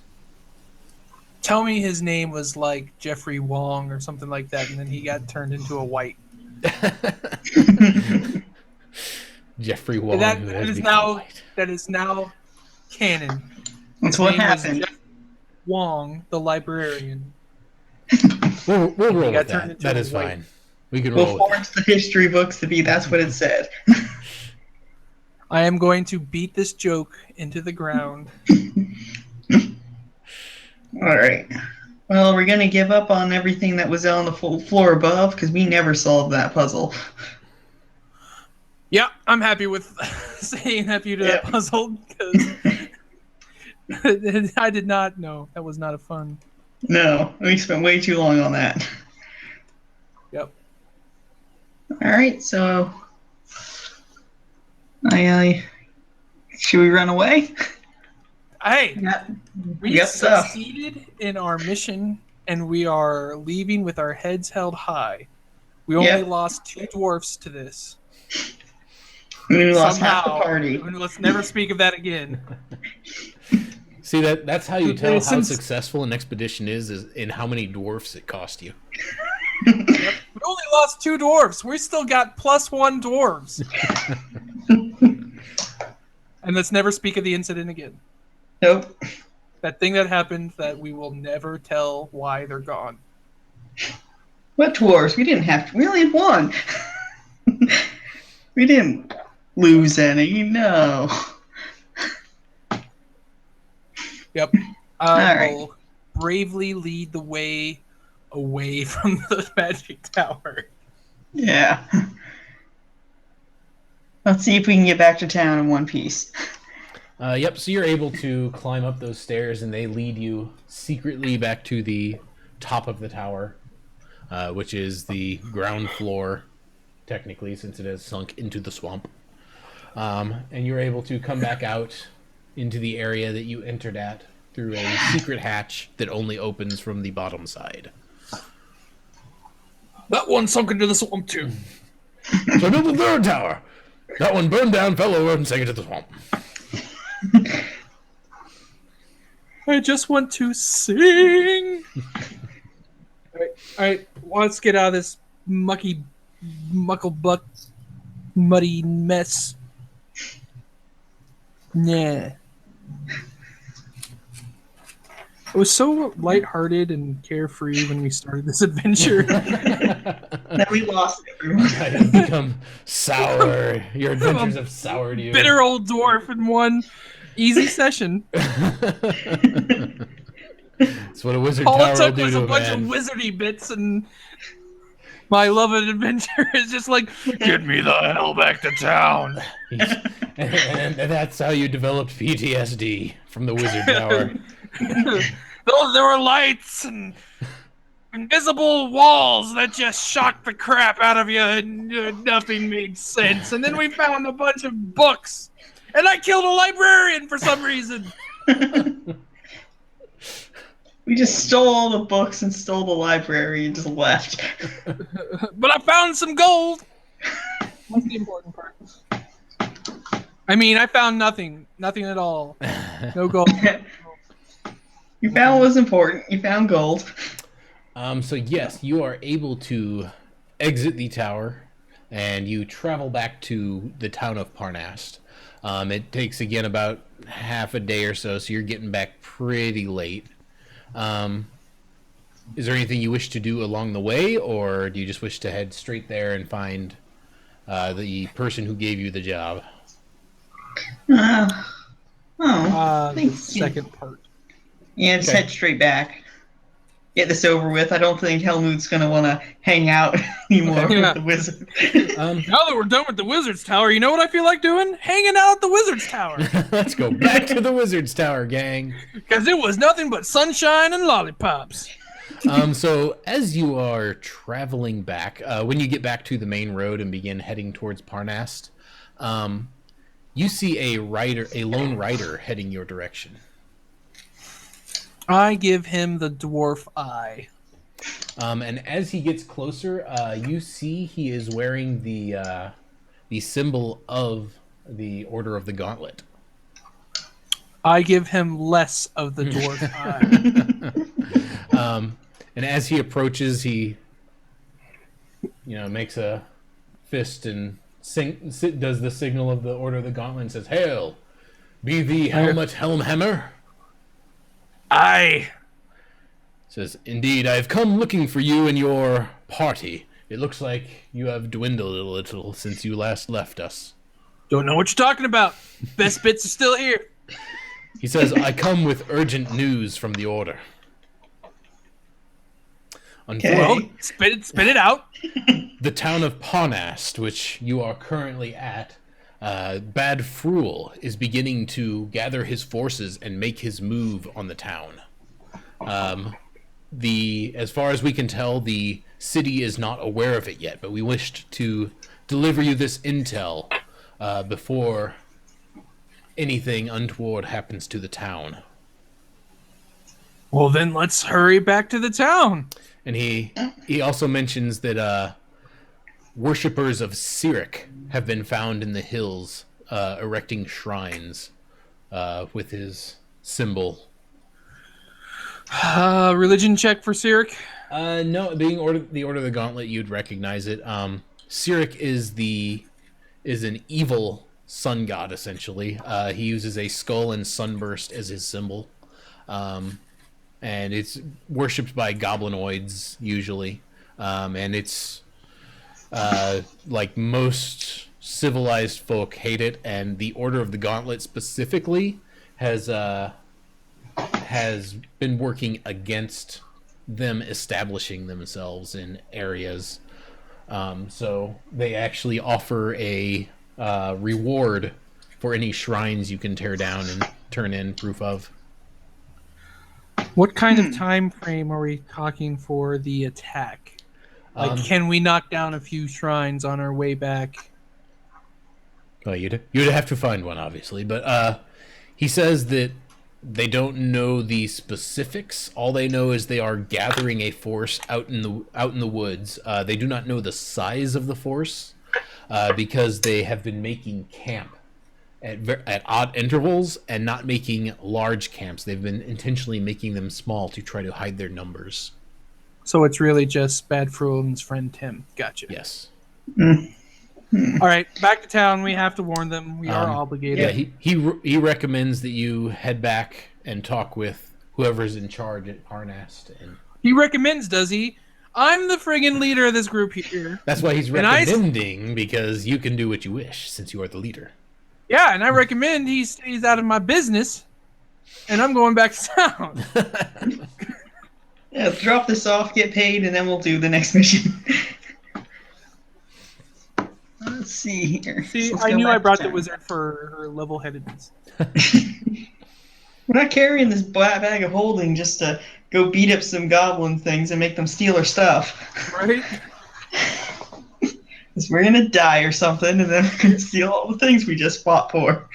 Tell me his name was like Jeffrey Wong or something like that, and then he got turned into a white. Jeffrey Wong, That, who that has is become now white. that is now canon. That's His what name was happened. Jeff Wong, the librarian. We'll roll got with turned that. into That a is white. fine. We can We'll roll with force the history books to be that's what it said. I am going to beat this joke into the ground. All right. Well, we're going to give up on everything that was on the floor above because we never solved that puzzle. Yeah, I'm happy with saying happy to that Yeah. puzzle because I did not know. That was not a fun. No, we spent way too long on that. Yep. All right, so should we run away? Hey, Yeah, we got stuff. succeeded in our mission, and we are leaving with our heads held high. We only Yep. lost 2 dwarfs to this. We lost half the Somehow. party. Let's never speak of that again. See, that's how you tell how Since- successful an expedition is in how many dwarfs it cost you. Yep. We only lost 2 dwarves. We still got +1 dwarves. And let's never speak of the incident again. Nope. That thing that happened that we will never tell why they're gone. What dwarves? We didn't have to. We only had one. We didn't lose any. No. Yep. All right. Will bravely lead the way away from the magic tower. Yeah. Let's see if we can get back to town in one piece. Yep, so you're able to climb up those stairs, and they lead you secretly back to the top of the tower, which is the ground floor, technically, since it has sunk into the swamp. And you're able to come back out into the area that you entered at through a secret hatch that only opens from the bottom side. That one sunk into the swamp too. So I built the third tower. That one burned down, fell over, and sank into the swamp. I just want to sing. All right. Let's get out of this muckle butt, muddy mess. Nah. It was so lighthearted and carefree when we started this adventure. Then we lost everyone. I have become sour. Your adventures have soured you. Bitter old dwarf in one easy session. That's what a wizard All tower it will took do was to a a bunch of man. wizardy bits, and my love of adventure is just like, get me the hell back to town. And that's how you developed PTSD from the wizard tower. There were lights and invisible walls that just shocked the crap out of you, and nothing made sense. And then we found a bunch of books, and I killed a librarian for some reason. We just stole all the books and stole the library and just left. But I found some gold. That's the important part. I mean, I found nothing at all. No gold. You found what was important. You found gold. So yes, you are able to exit the tower, and you travel back to the town of Parnast. It takes again about half a day or so, so you're getting back pretty late. Is there anything you wish to do along the way, or do you just wish to head straight there and find the person who gave you the job? I The think second part. Yeah, just Okay. head straight back. Get this over with. I don't think Helmut's going to want to hang out anymore Okay. with the wizard. Now that we're done with the Wizard's Tower, you know what I feel like doing? Hanging out at the Wizard's Tower. Let's go back to the wizard's tower, gang. Because it was nothing but sunshine and lollipops. So as you are traveling back, when you get back to the main road and begin heading towards Parnast, You see a lone rider heading your direction. I give him the dwarf eye. And as he gets closer, you see he is wearing the symbol of the Order of the Gauntlet. I give him less of the dwarf eye. And as he approaches, he, makes a fist and does the signal of the Order of the Gauntlet and says, "Hail, be the helmet Helmhammer." Aye. Says, "Indeed, I have come looking for you and your party. It looks like you have dwindled a little since you last left us." Don't know what you're talking about. Best bits are still here. He says, "I come with urgent news from the Order." Well, spit it out. The town of Parnast, which you are currently at, Bad Fruel is beginning to gather his forces and make his move on the town. As far as we can tell, the city is not aware of it yet, but we wished to deliver you this intel before anything untoward happens to the town. Well, then let's hurry back to the town. And he also mentions that worshippers of Cyric have been found in the hills erecting shrines with his symbol. Religion check for Cyric? No, being the Order of the Gauntlet, you'd recognize it. Cyric is an evil sun god, essentially. He uses a skull and sunburst as his symbol. And it's worshipped by goblinoids, usually. And it's, like most civilized folk hate it, and the Order of the Gauntlet specifically has been working against them establishing themselves in areas. So they actually offer a reward for any shrines you can tear down and turn in proof of. What kind of time frame are we talking for the attack? Like, can we knock down a few shrines on our way back? Well, you'd have to find one, obviously, but he says that they don't know the specifics. All they know is they are gathering a force out in the woods. They do not know the size of the force because they have been making camp at odd intervals and not making large camps. They've been intentionally making them small to try to hide their numbers. So it's really just Bad Fruel and his friend Tim. Gotcha. Yes. All right, back to town. We have to warn them. We are obligated. Yeah, he recommends that you head back and talk with whoever's in charge at Parnast. And he recommends, does he? I'm the friggin' leader of this group here. that's why he's recommending, because you can do what you wish since you are the leader. Yeah, and I recommend he stays out of my business, and I'm going back to town. Yeah, drop this off, get paid, and then we'll do the next mission. Let's see here. See, I knew I brought the wizard for her level-headedness. We're not carrying this bag of holding just to go beat up some goblin things and make them steal our stuff. Right? Because we're going to die or something, and then we're going to steal all the things we just fought for.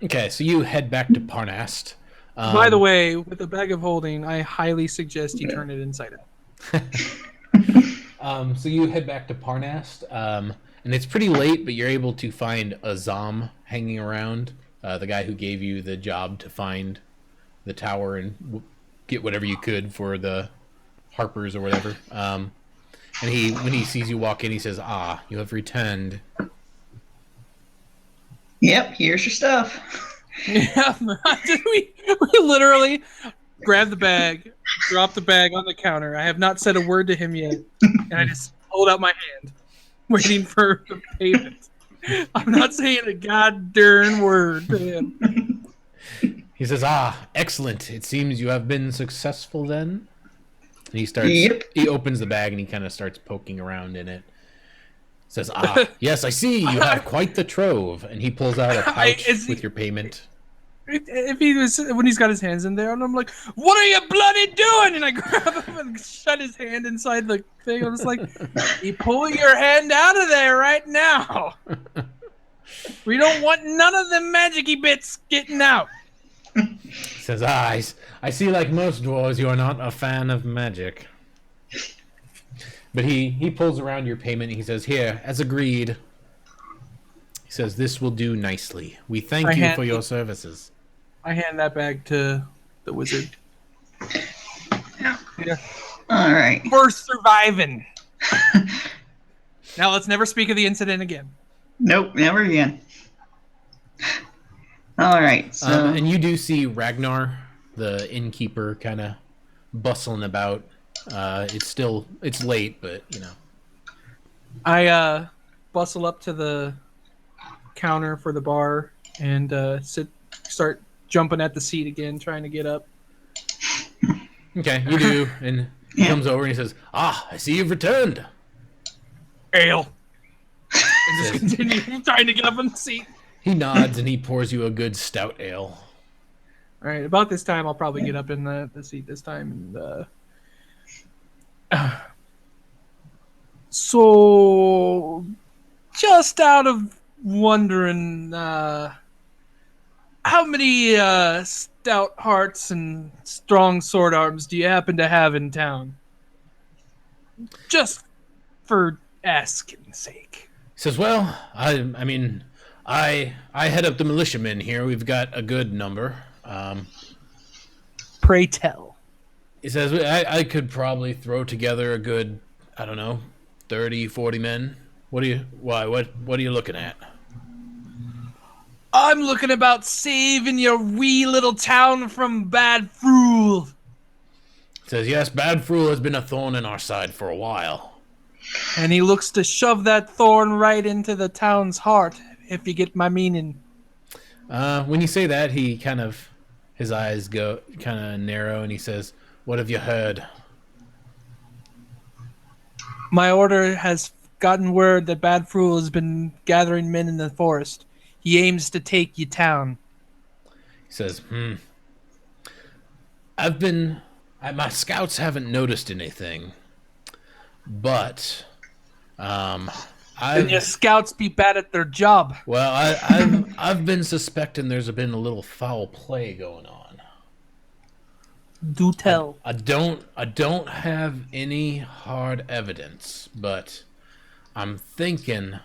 Okay, so you head back to Parnast. By the way, with the bag of holding, I highly suggest you turn it inside out. So you head back to Parnast, and it's pretty late, but you're able to find Azam hanging around, the guy who gave you the job to find the tower and get whatever you could for the Harpers or whatever. And when he sees you walk in, he says, "Ah, you have returned." Yep, here's your stuff. Yeah, we literally grab the bag, drop the bag on the counter. I have not said a word to him yet, and I just hold out my hand, waiting for the payment. I'm not saying a goddamn word to him. He says, "Ah, excellent. It seems you have been successful then." And he starts. Yep. He opens the bag and he kind of starts poking around in it. Says, "Ah, yes, I see. You have quite the trove." And he pulls out a pouch with your payment. If he was when he's got his hands in there, and I'm like, "What are you bloody doing?" And I grab him and shut his hand inside the thing. I'm just like, "You pull your hand out of there right now." We don't want none of them magic-y bits getting out. He says, I see like most dwarves you are not a fan of magic. But he pulls around your payment and he says, here, as agreed. He says, this will do nicely. We thank you for your services. I hand that bag to the wizard. Yeah. All right. For surviving. Now let's never speak of the incident again. Nope, never again. All right. So. And you do see Ragnar, the innkeeper, kind of bustling about. It's late, but you know. I bustle up to the counter for the bar and start jumping at the seat again, trying to get up. Okay, you do, and he comes over and he says, I see you've returned. Ale. And just continue trying to get up on the seat. He nods and he pours you a good stout ale. All right, about this time, I'll probably get up in the seat this time. And so, just out of wondering, how many stout hearts and strong sword arms do you happen to have in town? Just for asking's sake. He says, well, I mean, I head up the militiamen here. We've got a good number. Pray tell. He says, I could probably throw together a good, I don't know, 30, 40 men. What are you looking at? I'm looking about saving your wee little town from Bad Fool. He says, yes, Bad Fool has been a thorn in our side for a while. And he looks to shove that thorn right into the town's heart, if you get my meaning. When you say that, his eyes go kind of narrow, and he says, what have you heard? My order has gotten word that Bad Fool has been gathering men in the forest. He aims to take your town. He says, my scouts haven't noticed anything, but, and your scouts be bad at their job. Well, I've been suspecting there's been a little foul play going on. Do tell. I don't have any hard evidence, but I'm thinking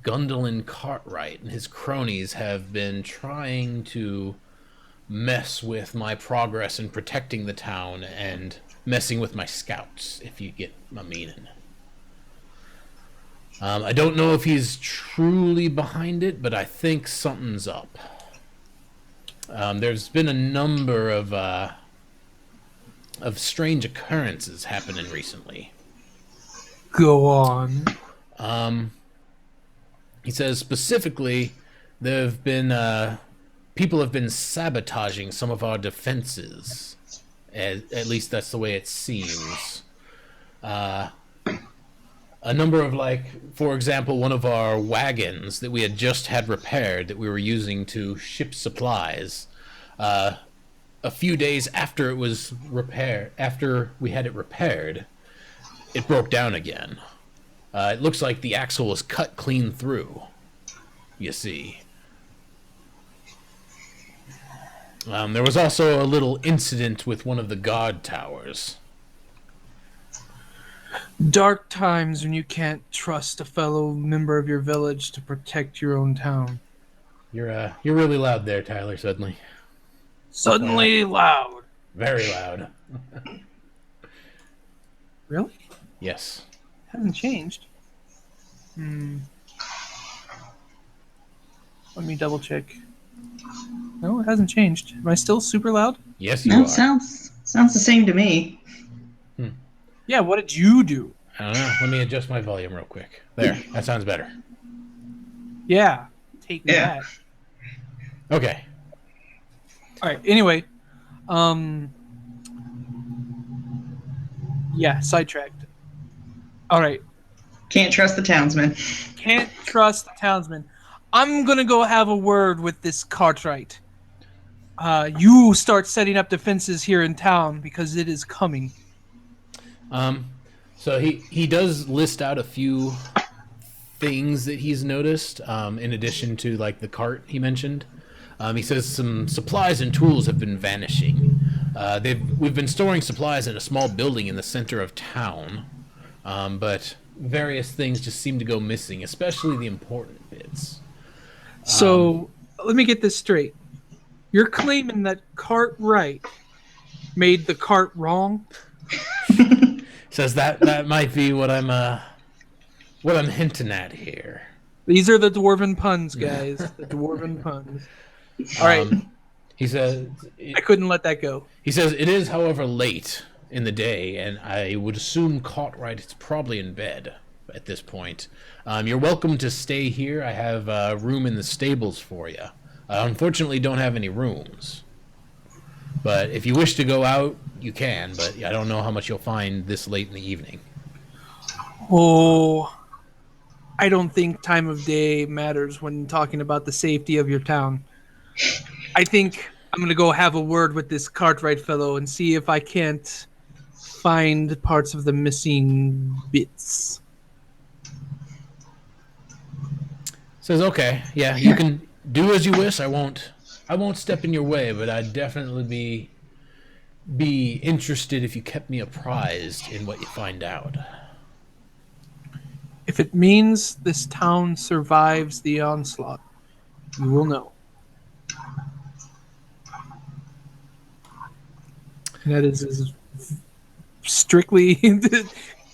Gundolin Cartwright and his cronies have been trying to mess with my progress in protecting the town and messing with my scouts, if you get my meaning. I don't know if he's truly behind it, but I think something's up. There's been a number of strange occurrences happening recently. Go on. He says specifically there have been people have been sabotaging some of our defenses. At least that's the way it seems. A number of, for example, one of our wagons that we had just had repaired that we were using to ship supplies. A few days after after we had it repaired, it broke down again. It looks like the axle was cut clean through, you see. There was also a little incident with one of the guard towers. Dark times when you can't trust a fellow member of your village to protect your own town. You're really loud there, Tyler, suddenly. Suddenly loud. Very loud. Really? Yes. Hasn't changed. Let me double check. No, it hasn't changed. Am I still super loud? Yes, you are. Sounds the same to me. Yeah, what did you do? I don't know. Let me adjust my volume real quick. There, that sounds better. Yeah, take that. Okay. All right. Anyway, yeah, sidetracked. All right. Can't trust the townsmen. Can't trust the townsmen. I'm gonna go have a word with this Cartwright. You start setting up defenses here in town because it is coming. So he does list out a few things that he's noticed, in addition to like the cart he mentioned. He says some supplies and tools have been vanishing. We've been storing supplies in a small building in the center of town, but various things just seem to go missing, especially the important bits. So let me get this straight. You're claiming that Cartwright made the cart wrong? Says that might be what I'm hinting at here. These are the dwarven puns, guys. The dwarven puns. All right. He says I couldn't let that go. He says it is, however, late in the day, and I would assume Cartwright is probably in bed at this point. You're welcome to stay here. I have room in the stables for you. I unfortunately don't have any rooms. But if you wish to go out, you can, but I don't know how much you'll find this late in the evening. Oh, I don't think time of day matters when talking about the safety of your town. I think I'm going to go have a word with this Cartwright fellow and see if I can't find parts of the missing bits. Says, okay, yeah, you can do as you wish. I won't step in your way, but I'd definitely be interested if you kept me apprised in what you find out. If it means this town survives the onslaught, you will know. And that is as strictly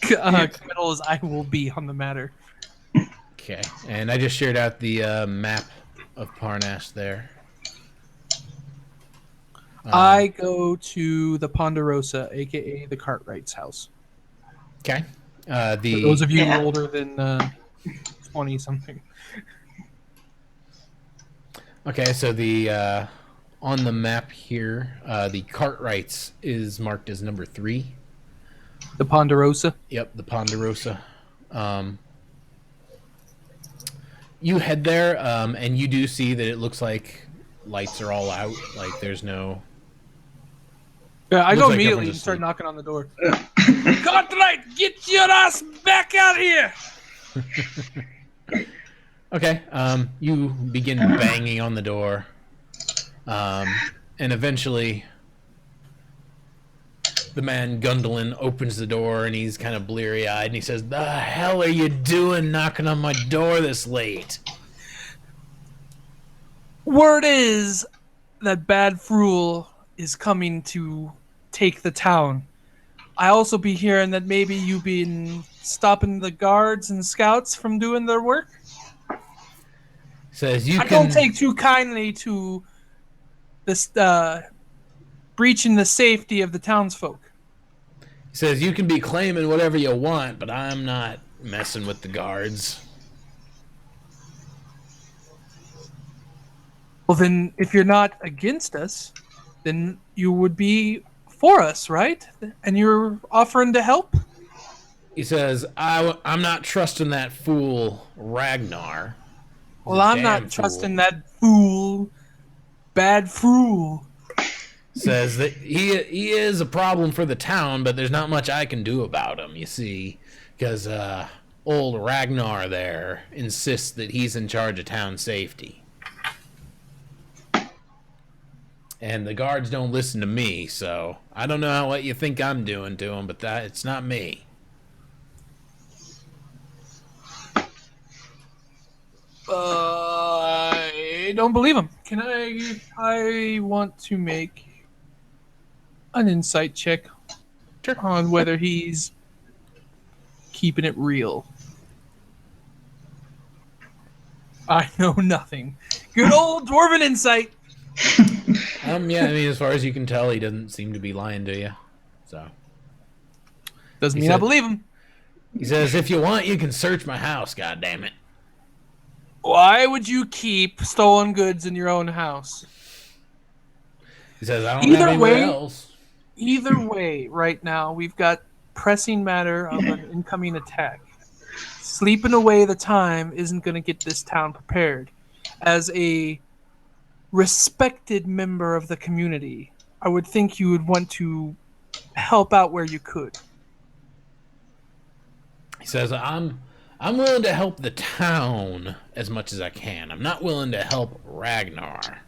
committal as I will be on the matter. Okay, and I just shared out the map of Parnass there. I go to the Ponderosa, a.k.a. the Cartwright's house. Okay. For those of you older than 20-something. Okay, so the on the map here, the Cartwrights is marked as number 3. The Ponderosa? Yep, the Ponderosa. You head there, and you do see that it looks like lights are all out. Like there's no... Yeah, I Looks go like immediately and everyone's start asleep. knocking on the door. Cartwright, get your ass back out here! Okay, you begin banging on the door, and eventually the man Gundolin opens the door, and he's kind of bleary-eyed, and he says, "The hell are you doing knocking on my door this late?" Word is that Bad Fool is coming to take the town. I also be hearing that maybe you've been stopping the guards and scouts from doing their work. Says you I can don't take too kindly to this breaching the safety of the townsfolk. says you can be claiming whatever you want, but I'm not messing with the guards. Well, then, if you're not against us, then you would be for us, right? And you're offering to help? He says, I'm not trusting that fool Ragnar. He's Well, a I'm damn not fool. trusting that fool, Bad Fool. Says that he is a problem for the town, but there's not much I can do about him, you see, because old Ragnar there insists that he's in charge of town safety. And the guards don't listen to me, so I don't know what you think I'm doing to him, but it's not me. I don't believe him. Can I want to make an insight check on whether he's keeping it real. I know nothing. Good old dwarven insight. Yeah, I mean, as far as you can tell, he doesn't seem to be lying to you. So Doesn't He mean I said- believe him. he says, if you want, you can search my house, goddammit. Why would you keep stolen goods in your own house? He says, I don't Either have anywhere way- else. Either way, right now, we've got pressing matter of an incoming attack. Sleeping away the time isn't going to get this town prepared. As a respected member of the community, I would think you would want to help out where you could. He says, I'm I'm willing to help the town as much as I can. I'm not willing to help Ragnar.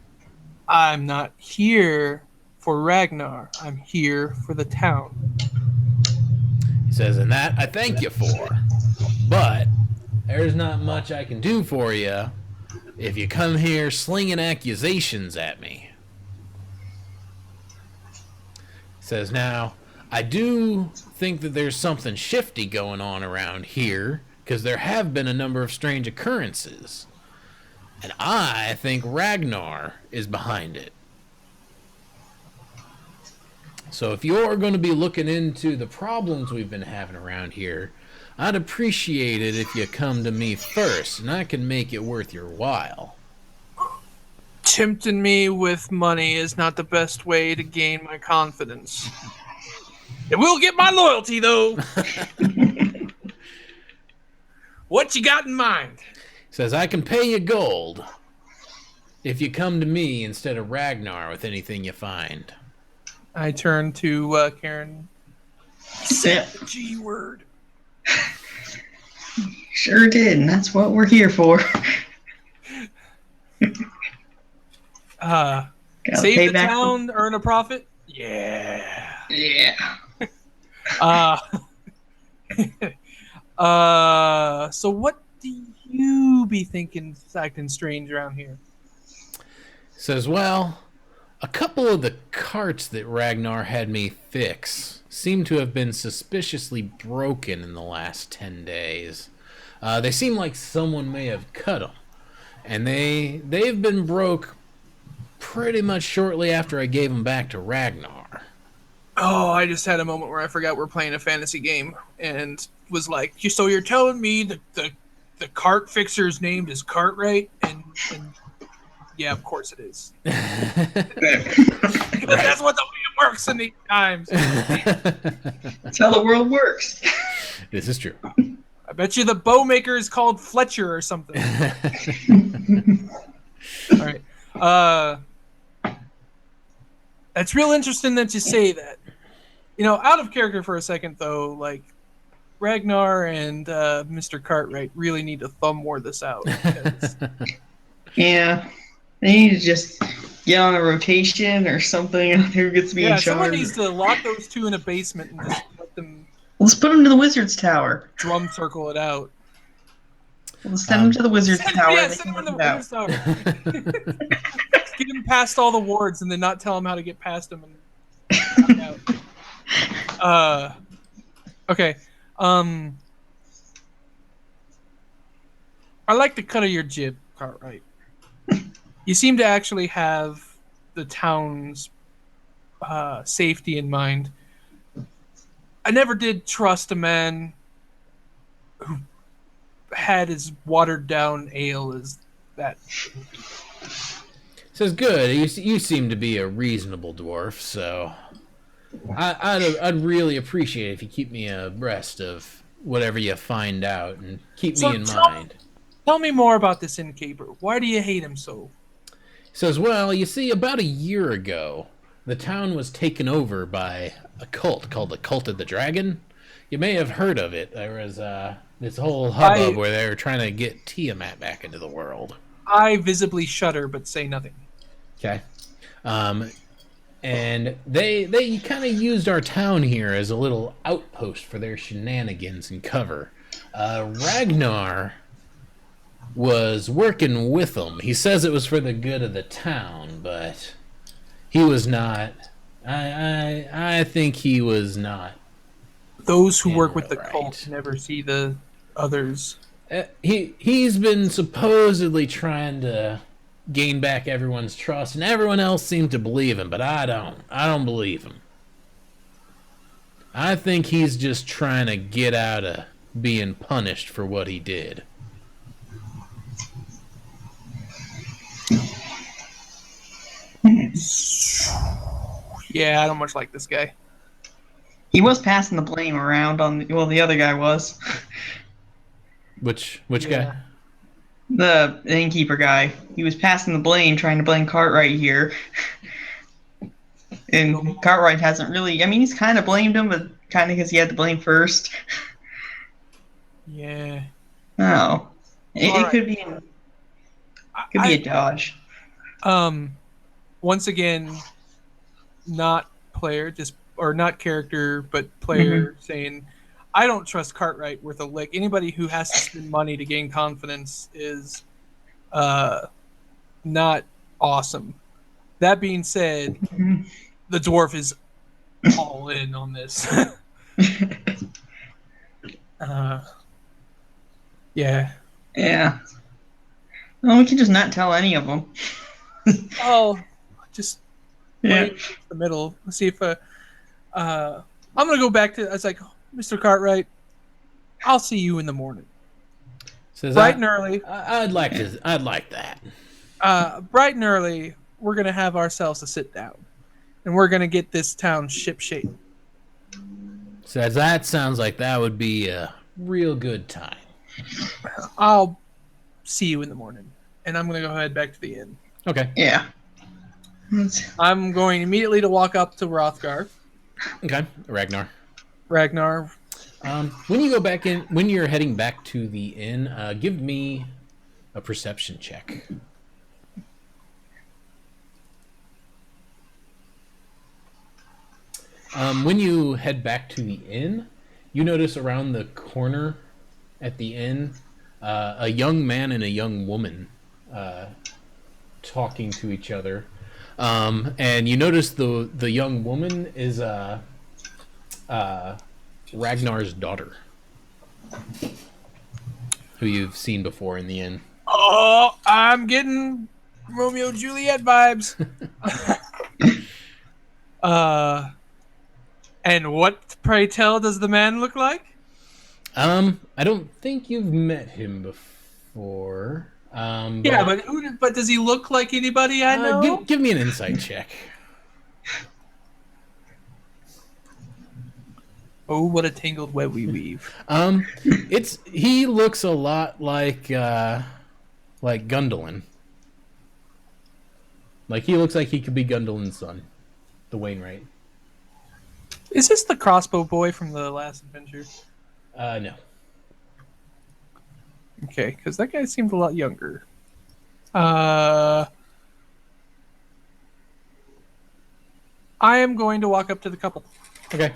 I'm not here for Ragnar. I'm here for the town. He says, and that I thank you for. But there's not much I can do for you if you come here slinging accusations at me. He says, now, I do think that there's something shifty going on around here, because there have been a number of strange occurrences. And I think Ragnar is behind it. So if you're going to be looking into the problems we've been having around here, I'd appreciate it if you come to me first, and I can make it worth your while. Tempting me with money is not the best way to gain my confidence. It will get my loyalty, though. What you got in mind? Says, I can pay you gold if you come to me instead of Ragnar with anything you find. I turn to Karen. Yeah. The G word. Sure did, and that's what we're here for. Save the town, earn a profit? Yeah. Yeah. So what do you be thinking is acting strange around here? Says, well, a couple of the carts that Ragnar had me fix seem to have been suspiciously broken in the last 10 days. They seem like someone may have cut them. And they've been broke pretty much shortly after I gave them back to Ragnar. Oh, I just had a moment where I forgot we're playing a fantasy game and was like, so you're telling me that the cart fixer's named is Cartwright? And yeah, of course it is. That's what the way it works in these times. That's how the world works. This is true. I bet you the bow maker is called Fletcher or something. All right. It's real interesting that you say that. You know, out of character for a second, though, like, Ragnar and Mr. Cartwright really need to thumb war this out. Yeah. They need to just get on a rotation or something. Who gets to be in charge? Someone needs to lock those two in a basement and just let them Let's put them to the Wizard's Tower. drum circle it out. We'll send them to the Wizard's Tower. Yeah, they send can them to the work it Wizard's Tower. Get them past all the wards and then not tell them how to get past them and knock out. Okay. I like the cut of your jib, Cartwright. You seem to actually have the town's safety in mind. I never did trust a man who had as watered down ale as that. Says, good. You seem to be a reasonable dwarf, so I'd really appreciate it if you keep me abreast of whatever you find out and keep me in mind. Tell me more about this innkeeper. Why do you hate him so? Says, well, you see, about a year ago, the town was taken over by a cult called the Cult of the Dragon. You may have heard of it. There was this whole hubbub where they were trying to get Tiamat back into the world. I visibly shudder, but say nothing. Okay. And they kind of used our town here as a little outpost for their shenanigans and cover. Ragnar was working with them. He says it was for the good of the town, but he was not. I think he was not. Those who work with the cult never see the others. He's been supposedly trying to gain back everyone's trust, and everyone else seemed to believe him, but I don't believe him. I think he's just trying to get out of being punished for what he did. Yeah, I don't much like this guy. He was passing the blame around on the other guy was. Which guy? The innkeeper guy. He was passing the blame, trying to blame Cartwright here. And Cartwright hasn't really, I mean, he's kind of blamed him, but kind of because he had to blame first. Yeah. Oh, it, All it right. could be a dodge. Once again, not player, just or not character, but Hmm. player saying, "I don't trust Cartwright worth a lick. Anybody who has to spend money to gain confidence is uh, not awesome." That being said, the dwarf is all in on this. uh, yeah. Yeah. Well, we can just not tell any of them. Oh, just play Yeah. it against the middle. Let's see if I'm gonna go back to. I was like, Mr. Cartwright, I'll see you in the morning, Says bright and early. I'd like to. I'd like that. Bright and early. We're gonna have ourselves a sit down, and we're gonna get this town ship shape. Says that sounds like that would be a real good time. I'll see you in the morning, and I'm gonna go ahead back to the inn. Okay. Yeah. I'm going immediately to walk up to Rothgar. Okay. Ragnar. Ragnar. When you go back in, when you're heading back to the inn, give me a perception check. When you head back to the inn, you notice around the corner at the inn a young man and a young woman talking to each other. And you notice the young woman is Ragnar's daughter, who you've seen before in the inn. Oh, I'm getting Romeo and Juliet vibes. And what, pray tell, does the man look like? I don't think you've met him before. Yeah, but does he look like anybody I know? Give me an insight check. Oh, what a tangled web we weave. He looks a lot like Gundolin. Like he looks like he could be Gundolin's son, the Wainwright. Is this the crossbow boy from the last adventure? No. Okay, because that guy seemed a lot younger. I am going to walk up to the couple. Okay.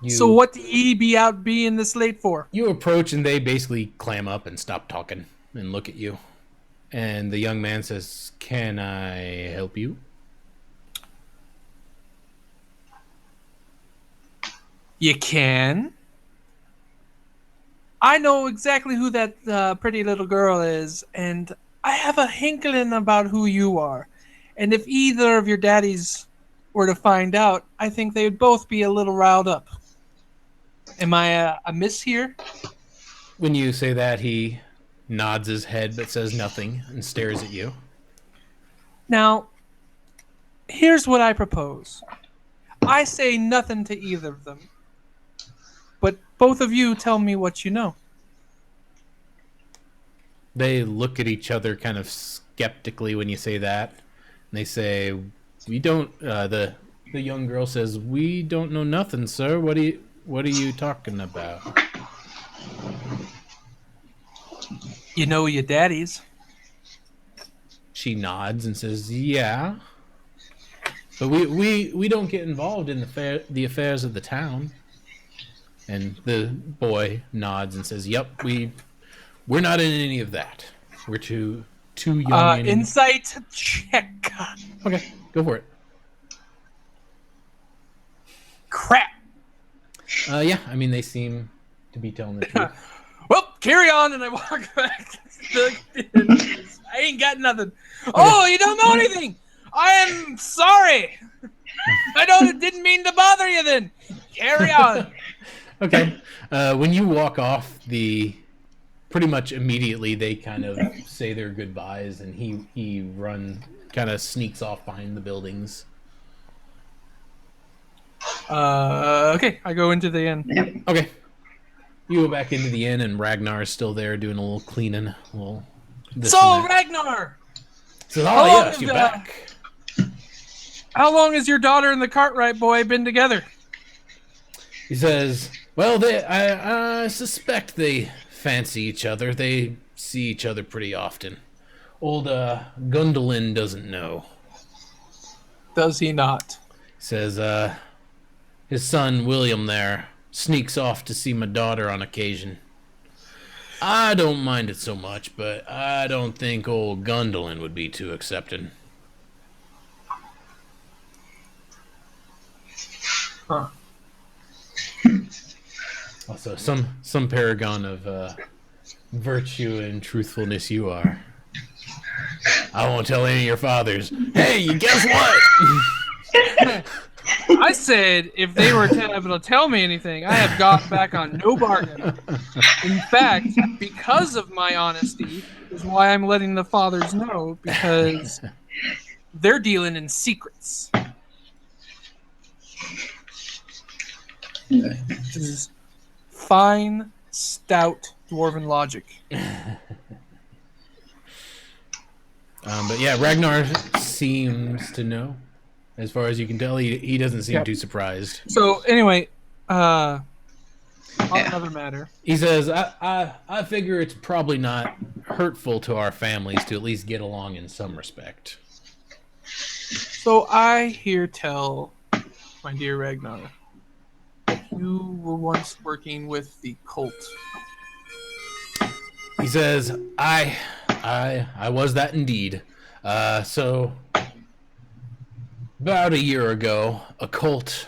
So what do ye be out being this late for? You approach and they basically clam up and stop talking and look at you. And the young man says, "Can I help you?" You can. I know exactly who that pretty little girl is, and I have a hinkling about who you are. And if either of your daddies were to find out, I think they'd both be a little riled up. Am I amiss here? When you say that, he nods his head but says nothing and stares at you. Now, here's what I propose. I say nothing to either of them, but both of you tell me what you know. They look at each other kind of skeptically when you say that. And they say, "We don't." The young girl says, "We don't know nothing, sir. What are you talking about?" You know your daddies. She nods and says, "Yeah, but we don't get involved in the affairs of the town." And the boy nods and says, "Yep, we're not in any of that. We're too young." Insight check. Okay, go for it. Crap. Yeah, I mean they seem to be telling the truth. Well, carry on, and I walk back. I ain't got nothing. Oh, you don't know anything. I am sorry. I didn't mean to bother you. Then carry on. Okay. When you walk off, pretty much immediately they kind of say their goodbyes, and he kind of sneaks off behind the buildings. Okay, I go into the inn. Okay. You go back into the inn, and Ragnar's still there doing a little cleaning. So, Ragnar! Says, "Oh, yes, you're back." How long has your daughter and the Cartwright boy been together? He says, Well, I suspect they fancy each other. They see each other pretty often. Old Gundolin doesn't know. Does he not? Says his son William there sneaks off to see my daughter on occasion. I don't mind it so much, but I don't think old Gundolin would be too accepting. Huh. Also, some paragon of virtue and truthfulness you are. I won't tell any of your fathers. Hey, you guess what? I said if they were able to tell me anything, I have got back on no bargain. In fact, because of my honesty, is why I'm letting the fathers know, because they're dealing in secrets. This is fine, stout dwarven logic. But yeah, Ragnar seems to know. As far as you can tell, he doesn't seem too surprised. So anyway, on another matter, he says, I figure it's probably not hurtful to our families to at least get along in some respect. So I hear tell, my dear Ragnar, that you were once working with the cult. He says, I was that indeed. So about a year ago, a cult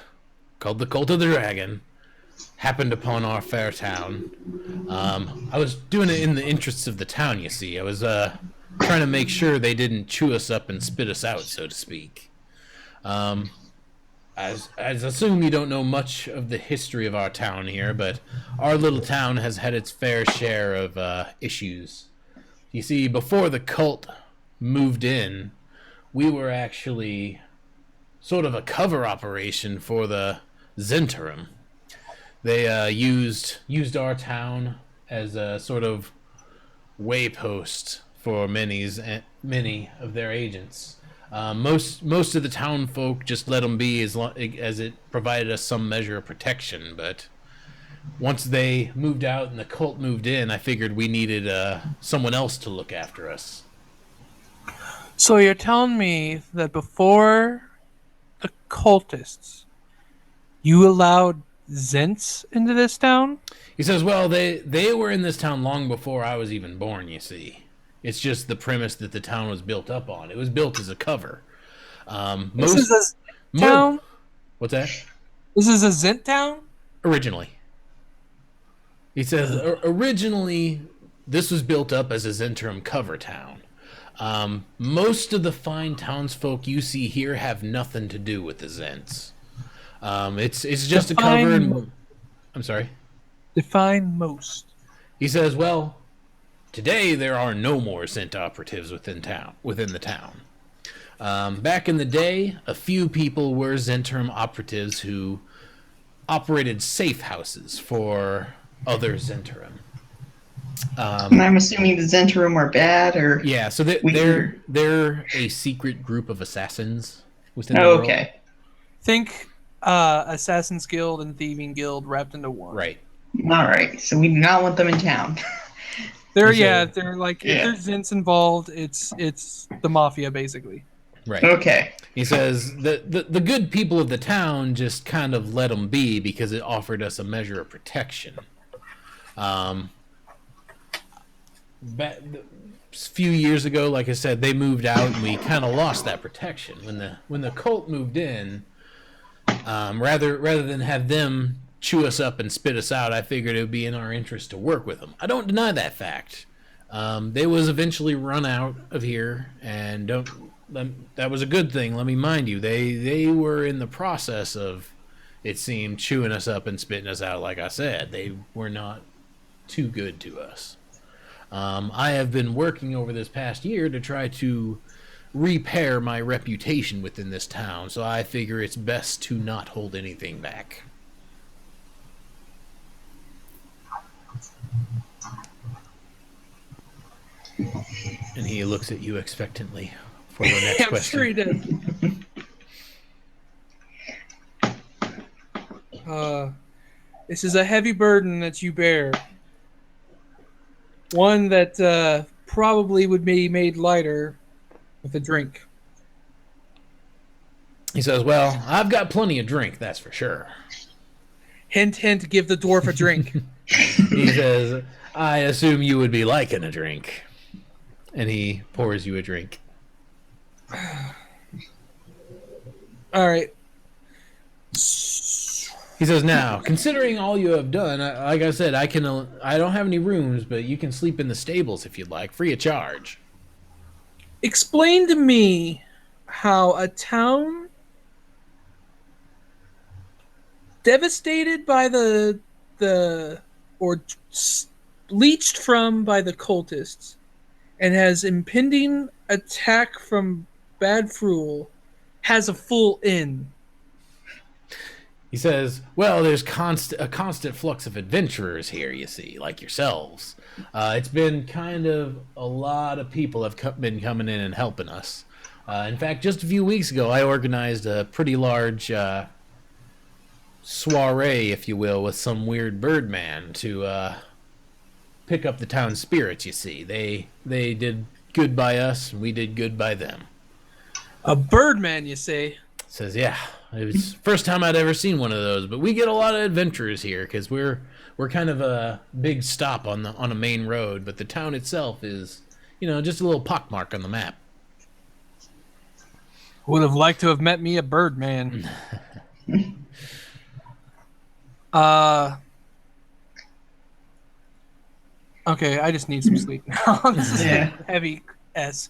called the Cult of the Dragon happened upon our fair town. I was doing it in the interests of the town, you see. I was trying to make sure they didn't chew us up and spit us out, so to speak. As assume you don't know much of the history of our town here, but our little town has had its fair share of issues. You see, before the cult moved in, we were actually sort of a cover operation for the Zentarum. They used our town as a sort of waypost for many of their agents. Most of the town folk just let them be as it provided us some measure of protection. But once they moved out and the cult moved in, I figured we needed someone else to look after us. So you're telling me that before the cultists, you allowed Zents into this town? He says, well, they were in this town long before I was even born, you see. It's just the premise that the town was built up on. It was built as a cover. This is a town? What's that? This is a Zent town? Originally. He says, originally, this was built up as a Zentarum cover town. Most of the fine townsfolk you see here have nothing to do with the Zents. It's just a cover. I'm sorry? Define most. He says, well, today there are no more Zent operatives within the town. Back in the day, a few people were Zentarum operatives who operated safe houses for other Zentarum. And I'm assuming the Zentarum are bad, or yeah. So they're a secret group of assassins within the world. Okay. Think Assassin's Guild and Thieving Guild wrapped into one. Right. All right. So we do not want them in town. They're like if there's Zents involved, it's the mafia basically. Right. Okay. He says the good people of the town just kind of let them be because it offered us a measure of protection. A few years ago, like I said, they moved out and we kind of lost that protection. When the cult moved in, rather than have them chew us up and spit us out, I figured it would be in our interest to work with them. I don't deny that fact. They was eventually run out of here, and that was a good thing. Let me mind you, they were in the process of, it seemed, chewing us up and spitting us out. Like I said, they were not too good to us. I have been working over this past year to try to repair my reputation within this town, so I figure it's best to not hold anything back. And he looks at you expectantly for the next question. I'm sure he did. This is a heavy burden that you bear. One that probably would be made lighter with a drink. He says, well, I've got plenty of drink, that's for sure. Hint, hint, give the dwarf a drink. He says, I assume you would be liking a drink. And he pours you a drink. All right. He says, now, considering all you have done, like I said, I don't have any rooms, but you can sleep in the stables if you'd like, free of charge. Explain to me how a town devastated by leached from by the cultists and has impending attack from Bad Fruel has a full inn. He says, well, there's a constant flux of adventurers here, you see, like yourselves. It's been kind of a lot of people have been coming in and helping us. In fact, just a few weeks ago, I organized a pretty large soiree, if you will, with some weird birdman to pick up the town spirits, you see. They did good by us, and we did good by them. A birdman, you say? Says, yeah, it was the first time I'd ever seen one of those, but we get a lot of adventurers here because we're kind of a big stop on a main road, but the town itself is, just a little pockmark on the map. Would have liked to have met me a birdman. Okay, I just need some sleep now. This is a heavy S.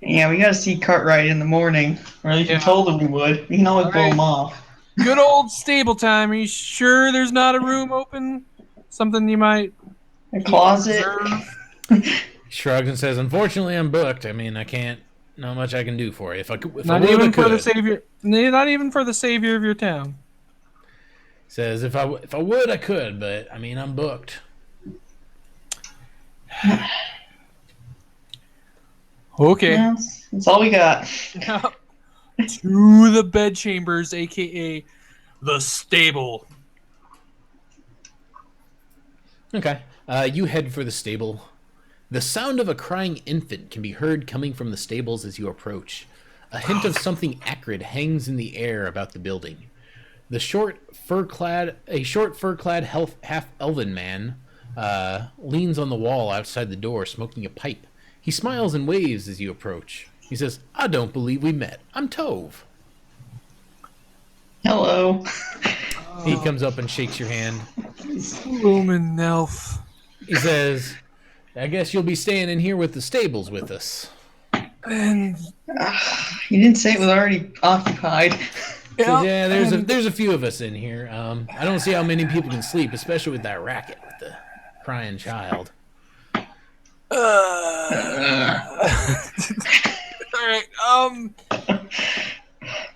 Yeah, we gotta see Cartwright in the morning. Or at least we told him we would. We can always blow him off. Good old stable time. Are you sure there's not a room open? Something you might... A closet? Shrugs and says, unfortunately, I'm booked. I mean, I can't... Not much I can do for you. If not even for the savior. Not even for the savior of your town. Says, if I would, I could, but, I mean, I'm booked. Okay. Yeah, that's all we got. To the bedchambers, a.k.a. the stable. Okay. You head for the stable. The sound of a crying infant can be heard coming from the stables as you approach. A hint of something acrid hangs in the air about the building. A short fur-clad half-elven man leans on the wall outside the door, smoking a pipe. He smiles and waves as you approach. He says, I don't believe we met. I'm Tove. Hello. He comes up and shakes your hand. Lumen Nelf. He says, I guess you'll be staying in here with the stables with us. And you didn't say it was already occupied. Says, yeah, there's a few of us in here. I don't see how many people can sleep, especially with that racket with the crying child. All right.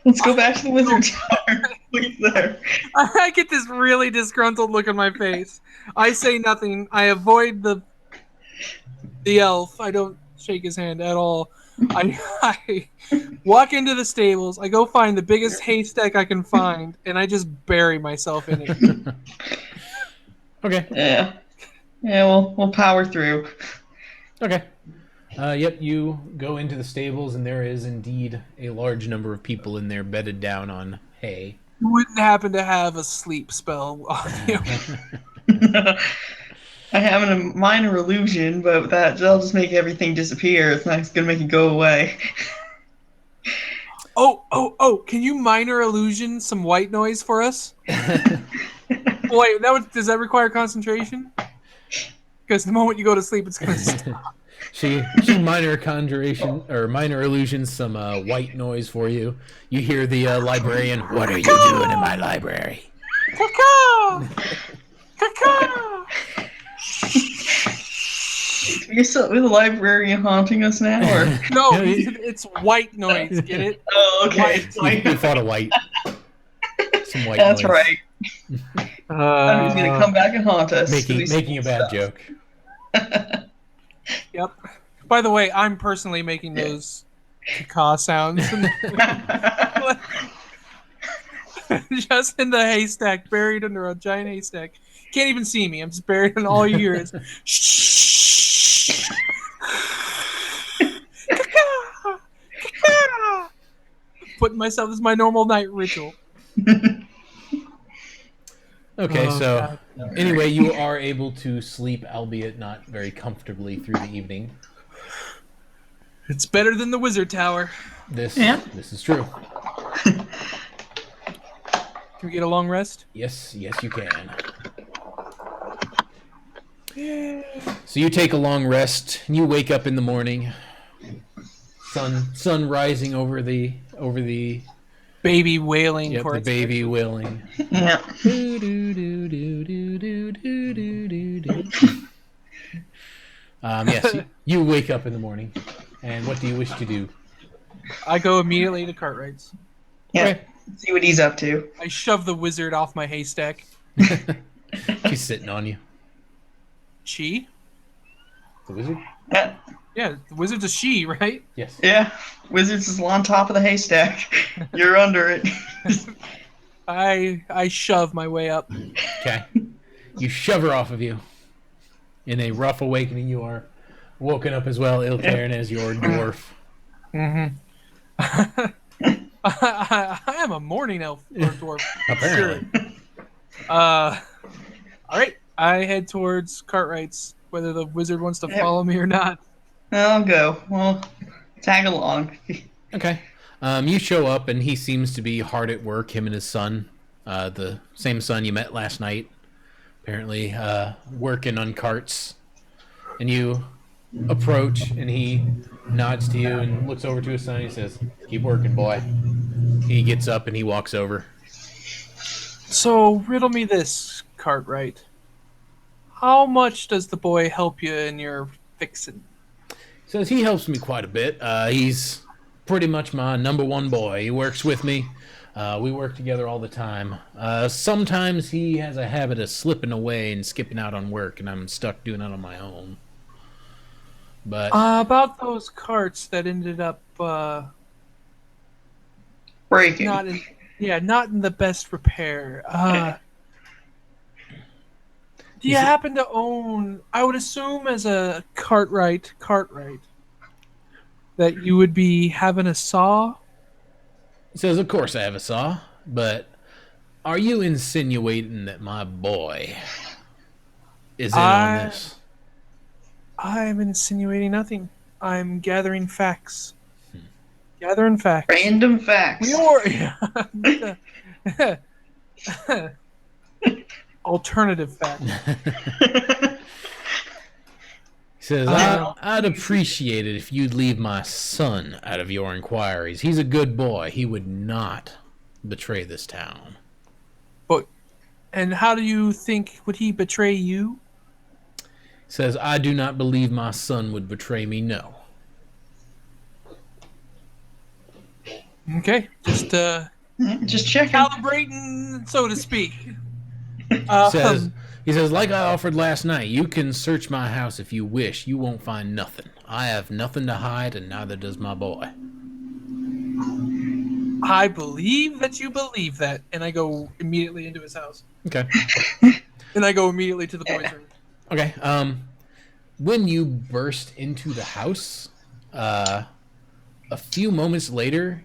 Let's go back to the wizard tower. Please, there. I get this really disgruntled look on my face. I say nothing. I avoid the elf. I don't shake his hand at all. I walk into the stables. I go find the biggest haystack I can find, and I just bury myself in it. Okay. Yeah. Yeah. We'll power through. Okay. Yep, you go into the stables, and there is indeed a large number of people in there bedded down on hay. You wouldn't happen to have a sleep spell on you. I have a minor illusion, but that'll just make everything disappear. It's not going to make it go away. Oh! Can you minor illusion some white noise for us? Wait, does that require concentration? Because the moment you go to sleep, it's going to stop. She minor conjuration or minor illusions some white noise for you. You hear the librarian. What are you doing in my library? Caca! Caca! Is the librarian haunting us now, or no? It's white noise. Get it? Oh, okay. You thought of white. Some white That's noise. right. He's gonna come back and haunt us. Making a bad joke. Yep. By the way, I'm personally making those caca sounds. just in the haystack, buried under a giant haystack. Can't even see me. I'm just buried, and all you hear is shh. Putting myself as my normal night ritual. Okay, Oh, so God. anyway, you are able to sleep, albeit not very comfortably, through the evening. It's better than the wizard tower. This is true. Can we get a long rest? Yes, you can. So you take a long rest, and you wake up in the morning. Sun rising over the Baby wailing. Yep, the baby wailing. Yeah. Yes, you wake up in the morning, and what do you wish to do? I go immediately to Cartwright's. Yeah. Okay. See what he's up to. I shove the wizard off my haystack. She's sitting on you. She? The wizard? Yeah. Yeah, the wizard's a she, right? Yes. Yeah. Wizard's is on top of the haystack. You're under it. I shove my way up. Okay. You shove her off of you. In a rough awakening, you are woken up as well, ill-caring as your dwarf. Mm-hmm. I am a morning elf or dwarf. Apparently. All right. I head towards Cartwright's, whether the wizard wants to follow me or not. I'll go. Well, tag along. Okay. You show up, and he seems to be hard at work, him and his son. The same son you met last night. Apparently working on carts. And you approach, and he nods to you and looks over to his son, and he says, "Keep working, boy." He gets up, and he walks over. So, riddle me this, Cartwright. How much does the boy help you in your fixin'? Says he helps me quite a bit. He's pretty much my number one boy. He works with me. We work together all the time. Sometimes he has a habit of slipping away and skipping out on work, and I'm stuck doing it on my own. But About those carts that ended up Breaking. not in the best repair. Do you happen to own? I would assume as a Cartwright, that you would be having a saw. he says, "Of course I have a saw, but are you insinuating that my boy is in on this?" I'm insinuating nothing. I'm gathering facts. Gathering facts. Random facts. Alternative facts. He says, I'd appreciate it if you'd leave my son out of your inquiries. He's a good boy. He would not betray this town. And how do you think would he betray you? He says, I do not believe my son would betray me, no. Okay, Just checking. calibrating, so to speak. He says, like I offered last night, you can search my house if you wish. You won't find nothing. I have nothing to hide, and neither does my boy. I believe that you believe that, and I go immediately into his house. Okay. And I go immediately to the boys' room. Okay. When you burst into the house, a few moments later,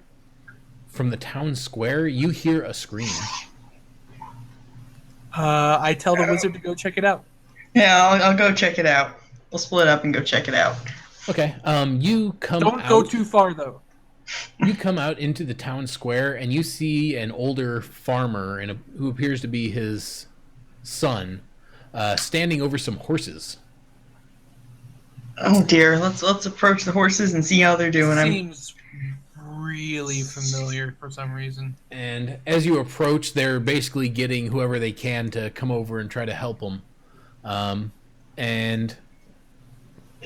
from the town square, you hear a scream. I tell the wizard to go check it out. Yeah, I'll go check it out. We'll split up and go check it out. Okay. You come Don't out. go too far, though. You come out into the town square, and you see an older farmer who appears to be his son, standing over some horses. Oh dear, let's approach the horses and see how they're doing. Seems really familiar for some reason. And as you approach, they're basically getting whoever they can to come over and try to help them. And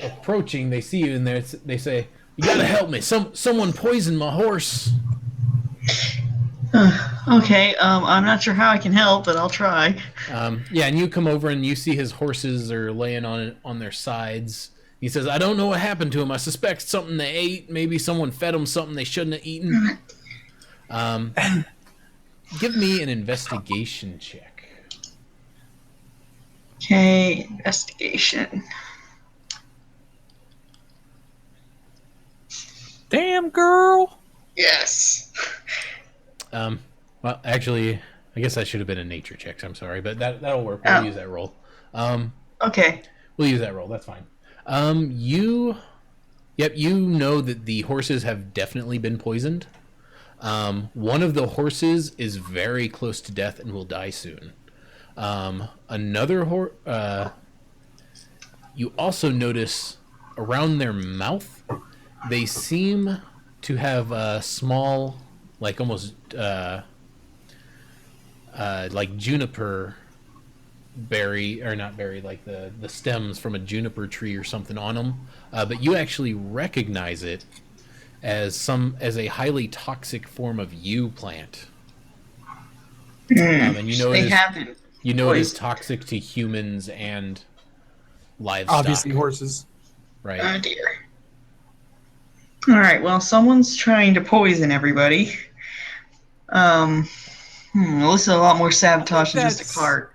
approaching, they see you, and they say, "You gotta help me! Someone poisoned my horse." Okay, I'm not sure how I can help, but I'll try. Yeah, and you come over and you see his horses are laying on their sides. He says, I don't know what happened to him. I suspect something they ate. Maybe someone fed them something they shouldn't have eaten. give me an investigation check. Okay, investigation. Damn girl. Yes. Well, actually, I guess that should have been a nature check. I'm sorry, but that'll work. We'll Oh. use that roll. Okay. We'll use that roll. That's fine. You know that the horses have definitely been poisoned. One of the horses is very close to death and will die soon. Another horse. You also notice around their mouth, they seem to have a small, like almost like juniper berry, or not berry, like the stems from a juniper tree or something on them. But you actually recognize it as a highly toxic form of yew plant. And you know They haven't. it is toxic to humans and livestock. Obviously, horses. Right. Oh dear. All right. Well, someone's trying to poison everybody. Well, this is a lot more sabotage than just a cart.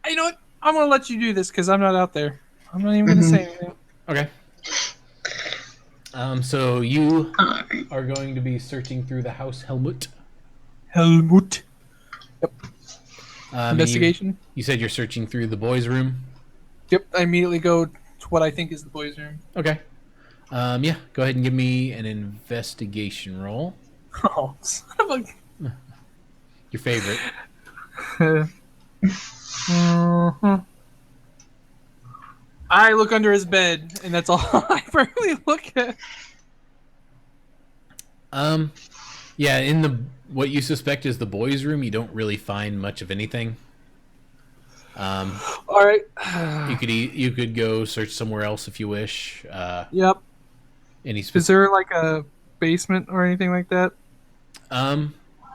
You know what? I'm gonna let you do this because I'm not out there. I'm not even gonna say anything. Okay. So you are going to be searching through the house, Helmut. Helmut. Yep. And Investigation. You said you're searching through the boys' room. Yep. I immediately go to what I think is the boys' room. Okay. Yeah. Go ahead and give me an investigation roll. Oh, son of a... Your favorite. I look under his bed, and that's all I really look at. Yeah, in what you suspect is the boys' room, you don't really find much of anything. All right. You could go search somewhere else if you wish. Yep. Is there like a basement or anything like that?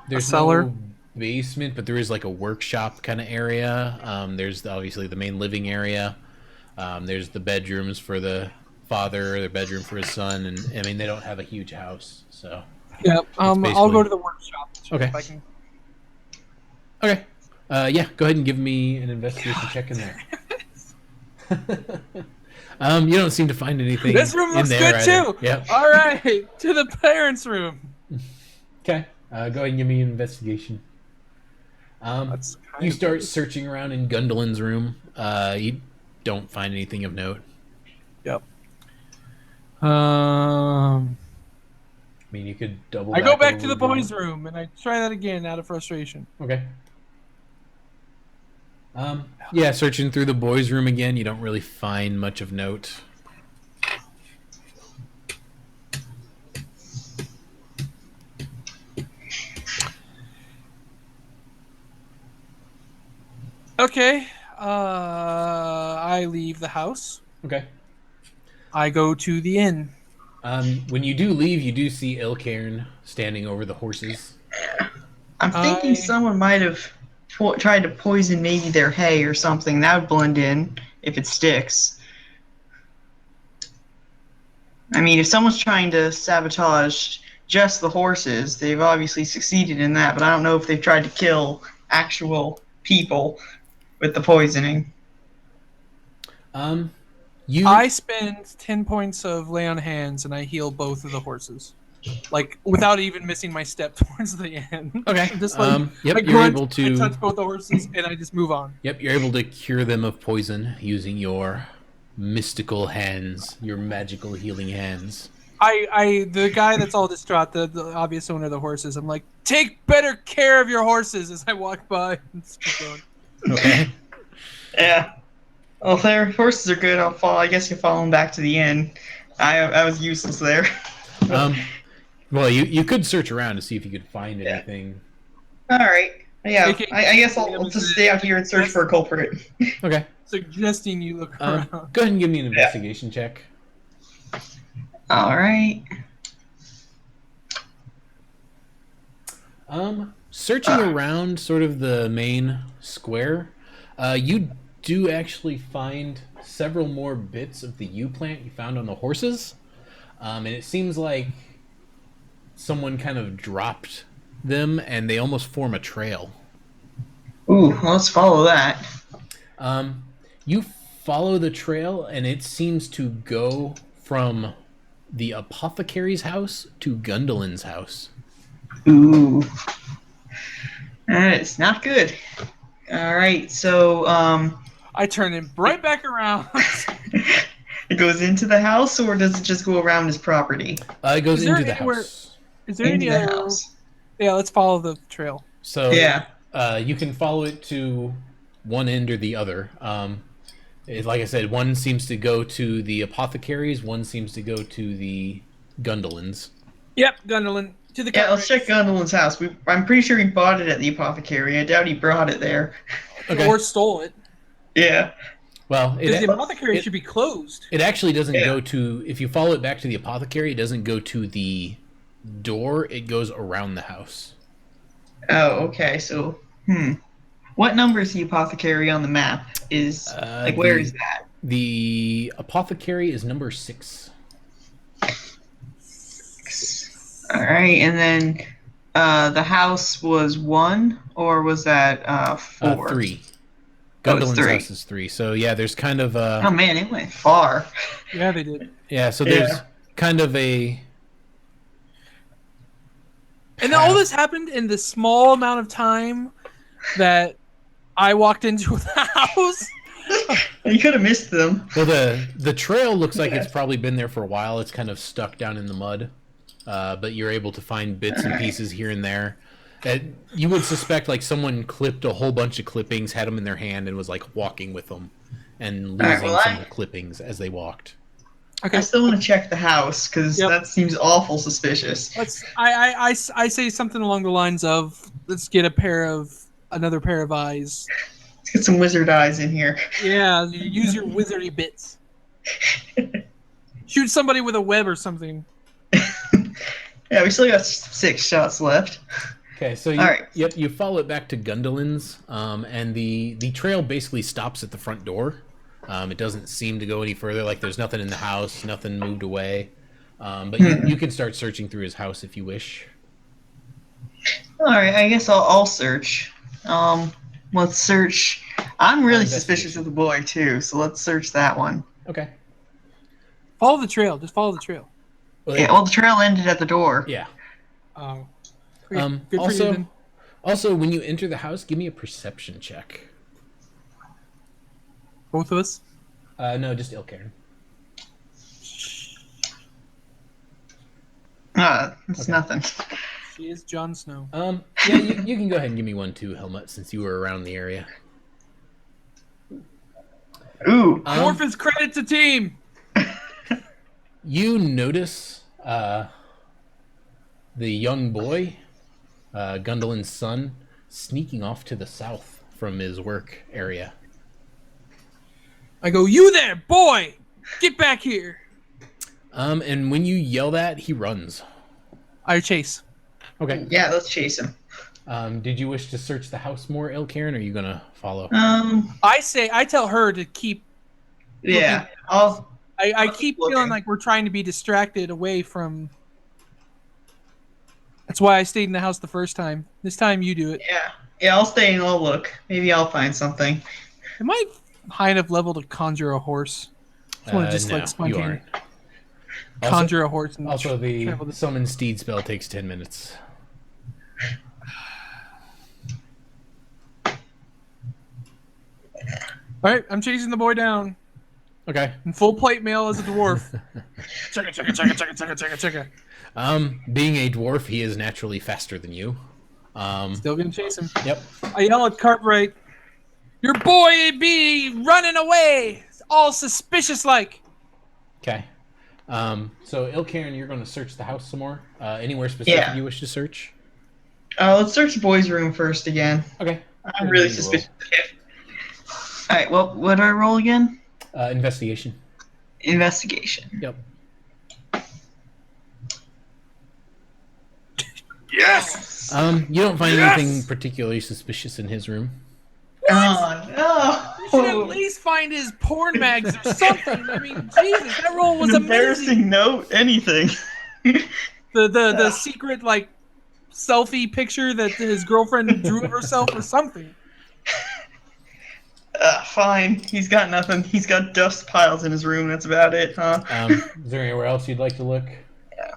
There's a cellar? no basement, but there is like a workshop kind of area. There's obviously the main living area. There's the bedrooms for the father, the bedroom for his son, and I mean they don't have a huge house, so. Yeah. I'll go to the workshop. Okay. If I can... Okay. Yeah. Go ahead and give me an investigation check in there. You don't seem to find anything. This room looks in there good either. too. Yep. All right, to the parents' room. Okay. Go ahead and give me an investigation. You start searching around in Gundelin's room. You don't find anything of note. Yep. I mean, you could double. I go back to the boys' room and I try that again out of frustration. Okay. Yeah, searching through the boys' room again, you don't really find much of note. Okay. I leave the house. Okay. I go to the inn. When you do leave, you do see Ilcairn standing over the horses. I'm thinking someone might have tried to poison maybe their hay or something. That would blend in if it sticks. I mean, if someone's trying to sabotage just the horses, they've obviously succeeded in that, but I don't know if they've tried to kill actual people with the poisoning. I spend 10 points of lay on hands and I heal both of the horses. Like, without even missing my step towards the end. Okay. Just like, yep, I you're grunt, able to... I touch both the horses and I just move on. Yep, you're able to cure them of poison using your mystical hands, your magical healing hands. The guy that's all distraught, the obvious owner of the horses, I'm like, take better care of your horses as I walk by and keep going. Okay. Yeah. Well, if their horses are good, I guess you follow them back to the inn. I was useless there. Well, you could search around to see if you could find anything. All right. Yeah. I guess I'll just stay out here and search for a culprit. Okay. Suggesting you look around. Go ahead and give me an investigation check. All right. Searching around sort of the main square, you do actually find several more bits of the yew plant you found on the horses. And it seems like someone kind of dropped them, and they almost form a trail. Ooh, let's follow that. You follow the trail, and it seems to go from the apothecary's house to Gundelin's house. Ooh. It's not good. All right, so I turn him right back around. it goes into the house, or does it just go around his property? It goes Is there into the anywhere- house. Is there Into any the other? house. Yeah, let's follow the trail. So Yeah. you can follow it to one end or the other. Like I said, one seems to go to the apothecaries, one seems to go to the Gundelins. Yep, Gundelin to the. Yeah, let's check Gundelin's house. I'm pretty sure he bought it at the apothecary. I doubt he brought it there. Okay. Or stole it. Yeah. Well, Because the apothecary should be closed. It actually doesn't go to. If you follow it back to the apothecary, it doesn't go to the door. It goes around the house. Oh, okay. So, what number is the apothecary on the map? Where is that? The apothecary is number 6. All right, and then the house was 1, or was that 4? 3. Oh, it's Gundelin's 3. house is 3. So yeah, there's kind of Oh man, it went far. Yeah, they did. yeah. So there's kind of a. And then all this happened in the small amount of time that I walked into the house. You could have missed them. Well, the trail looks like it's probably been there for a while. It's kind of stuck down in the mud, but you're able to find bits and pieces here and there. You would suspect like someone clipped a whole bunch of clippings, had them in their hand, and was like walking with them and losing some of the clippings as they walked. Okay. I still want to check the house because that seems awful suspicious. I say something along the lines of, let's get another pair of eyes. Let's get some wizard eyes in here. Yeah, use your wizardy bits. Shoot somebody with a web or something. Yeah, we still got 6 shots left. Okay, so you follow it back to Gundelin's, and the trail basically stops at the front door. It doesn't seem to go any further. Like there's nothing in the house, nothing moved away. But you can start searching through his house if you wish. All right, I guess I'll search. Let's search. I'm really suspicious of the boy too, so let's search that one. Okay. Follow the trail. Just follow the trail. Well, the trail ended at the door. Yeah. Oh. Good for you, then. Also, when you enter the house, give me a perception check. Both of us? No, just Ilcairn. It's nothing. She is Jon Snow. Yeah, you can go ahead and give me 1 too, Helmut, since you were around the area. Ooh. Dwarf is credit to team. You notice the young boy, Gundelin's son, sneaking off to the south from his work area. I go, you there, boy! Get back here! And when you yell that, he runs. I chase. Okay. Yeah, let's chase him. Did you wish to search the house more, Ilcairn, or are you gonna follow? I tell her to keep. Yeah, I keep looking. feeling like we're trying to be distracted away from. That's why I stayed in the house the first time. This time you do it. Yeah, I'll stay and I'll look. Maybe I'll find something. Am I high enough level to conjure a horse? I want to just no, like spontaneously you aren't. conjure a horse. And Also, the travel summon steed spell takes 10 minutes. All right, I'm chasing the boy down Okay. in full plate mail as a dwarf. Chugga. Being a dwarf, he is naturally faster than you. Still gonna chase him. Yep. I yell at Cartwright, "Your boy be running away, all suspicious like." Okay. So Ilcairn, you're going to search the house some more. Anywhere specific you wish to search? Let's search the boys' room first again. Okay. I'm really suspicious. All right, well, what do I roll again? Investigation. Investigation. Yep. Yes. You don't find anything particularly suspicious in his room. Oh You should at no! least find his porn mags or something. I mean, Jesus, that roll was An amazing. embarrassing note. Anything. The secret like selfie picture that his girlfriend drew of herself or something. Fine. He's got nothing. He's got dust piles in his room. That's about it, huh? Is there anywhere else you'd like to look? Yeah.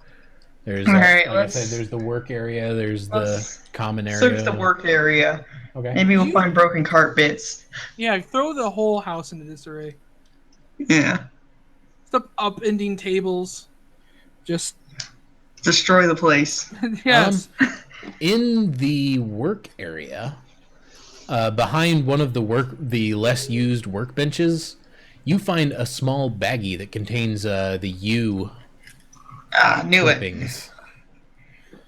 There's, All right, like I said, there's the work area. There's the let's common search area. the work area. Okay. Maybe we'll find broken cart bits. Yeah, throw the whole house into disarray. Yeah. Stop upending tables. Just Destroy the place. yes. In the work area, behind one of the less used workbenches, you find a small baggie that contains the U Knew clippings. it.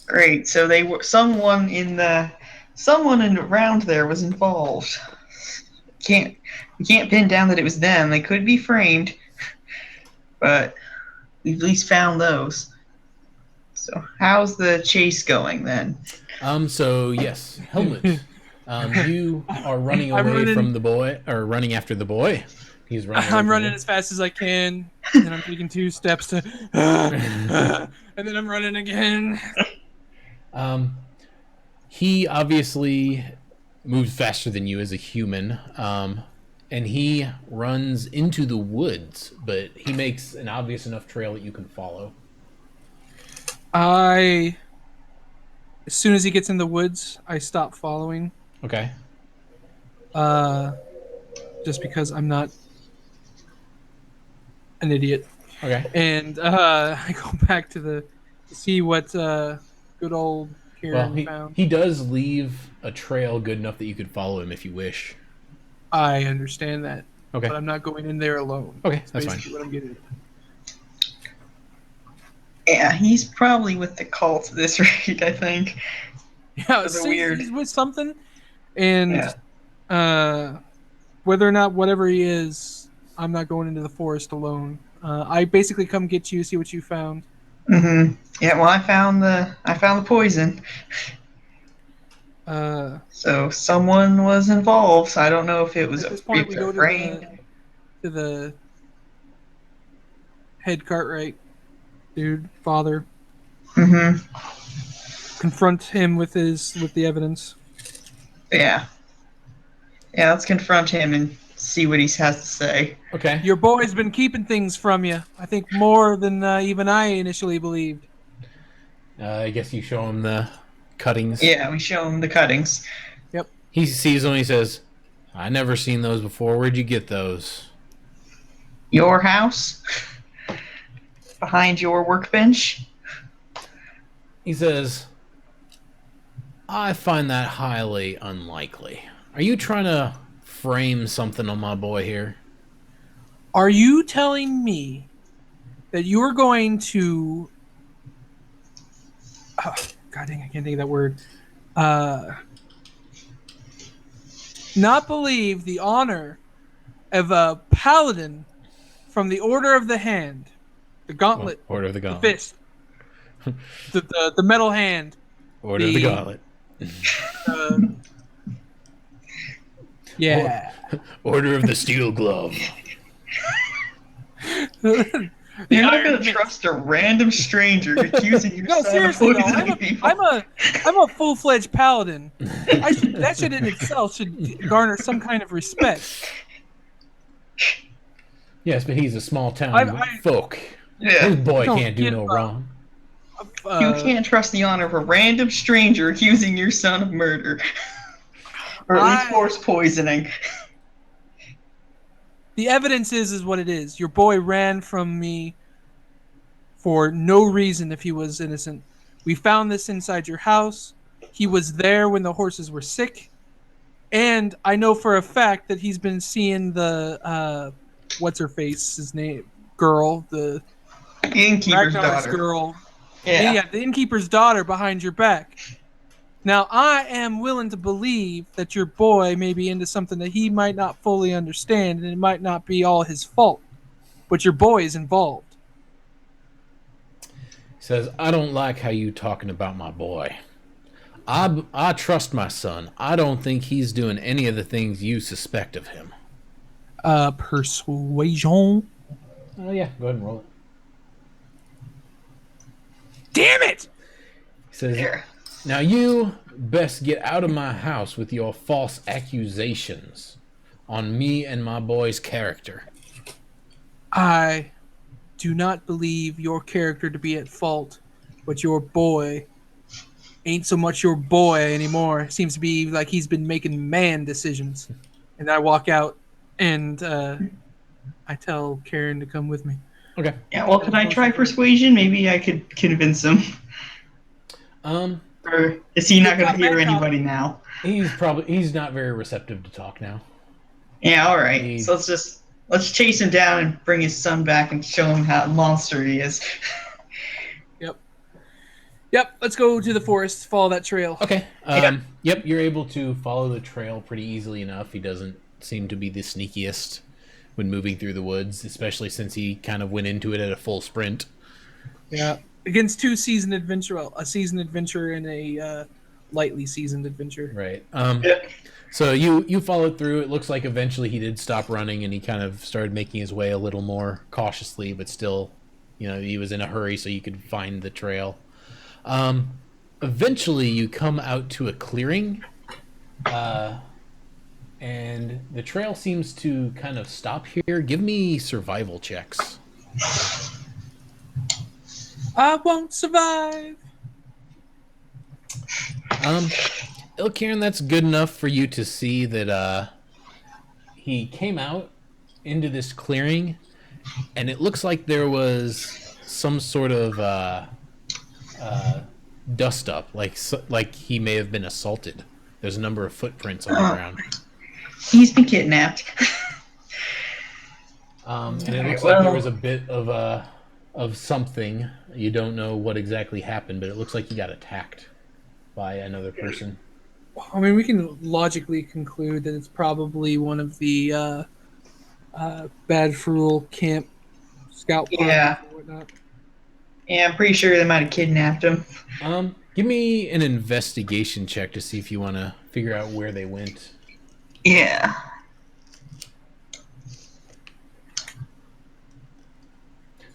Great. So they were someone in around there was involved. We can't pin down that it was them. They could be framed, but we at least found those. So how's the chase going then? So yes, Helmut, you are running away from the boy, or running after the boy. He's running. I'm running as fast as I can, and then I'm taking 2 steps to, and then I'm running again. He obviously moves faster than you as a human, and he runs into the woods, but he makes an obvious enough trail that you can follow. As soon as he gets in the woods, I stop following. Okay. Just because I'm not an idiot. Okay. And I go back to see what good old Kieran found. He does leave a trail good enough that you could follow him if you wish. I understand that. Okay. But I'm not going in there alone. Okay, that's fine. What I'm getting at. Yeah, he's probably with the cult at this rate, I think. Yeah, he's with something, and whether or not whatever he is, I'm not going into the forest alone. I basically come get you, see what you found. Mm-hmm. Yeah, well, I found the poison. So someone was involved. I don't know if it was at this point we go to the head Cartwright dude, father. Mm-hmm. Confront him with the evidence. Yeah. Yeah, let's confront him and see what he has to say. Okay. Your boy's been keeping things from you. I think more than even I initially believed. I guess you show him the cuttings. Yeah, we show him the cuttings. Yep. He sees them and he says, I never seen those before. Where'd you get those? Your house? Behind your workbench? He says, I find that highly unlikely. Are you trying to frame something on my boy here? Are you telling me that you are going to... Oh, God dang, I can't think of that word. Not believe the honor of a paladin from the Order of the Hand, the Gauntlet, Order of the Gauntlet, the fist, the metal hand, Order of the Gauntlet. Yeah. Order of the Steel Glove. You're not going to trust a random stranger accusing your No, son seriously of though, poisoning people. I'm a full-fledged paladin. That should in itself should garner some kind of respect. Yes, but he's a small town folk. Yeah. His boy can't do no wrong. You can't trust the honor of a random stranger accusing your son of murder. Or at least horse poisoning. The evidence is what it is. Your boy ran from me for no reason if he was innocent. We found this inside your house. He was there when the horses were sick. And I know for a fact that he's been seeing the, what's her face, his name, girl, the innkeeper's Ragnar's daughter. girl. Yeah, the innkeeper's daughter behind your back. Now, I am willing to believe that your boy may be into something that he might not fully understand, and it might not be all his fault. But your boy is involved. He says, I don't like how you talking about my boy. I trust my son. I don't think he's doing any of the things you suspect of him. Persuasion? Oh, yeah. Go ahead and roll it. Damn it! He says, There. "Now you best get out of my house with your false accusations on me and my boy's character." I do not believe your character to be at fault, but your boy ain't so much your boy anymore. Seems to be like he's been making man decisions. And I walk out and I tell Karen to come with me. Okay. Yeah, well, can I try persuasion? Maybe I could convince him. Or is he not going to hear anybody now? He's not very receptive to talk now. Yeah, all right. So let's chase him down and bring his son back and show him how monster he is. Yep, let's go to the forest, follow that trail. Okay. Yep, you're able to follow the trail pretty easily enough. He doesn't seem to be the sneakiest when moving through the woods, especially since he kind of went into it at a full sprint. Yeah, against a seasoned adventurer and a lightly seasoned adventurer. Right. So you followed through. It looks like eventually he did stop running and he kind of started making his way a little more cautiously, but still, he was in a hurry so you could find the trail. Eventually you come out to a clearing, and the trail seems to kind of stop here. Give me survival checks. I won't survive. Karen, that's good enough for you to see that he came out into this clearing, and it looks like there was some sort of dust up, like he may have been assaulted. There's a number of footprints on the ground. He's been kidnapped. And it looks like there was a bit of something. You don't know what exactly happened, but it looks like he got attacked by another person. I mean, we can logically conclude that it's probably one of the Bad Fool camp scout parties Yeah. or whatnot. Yeah, I'm pretty sure they might have kidnapped him. Give me an investigation check to see if you want to figure out where they went. Yeah.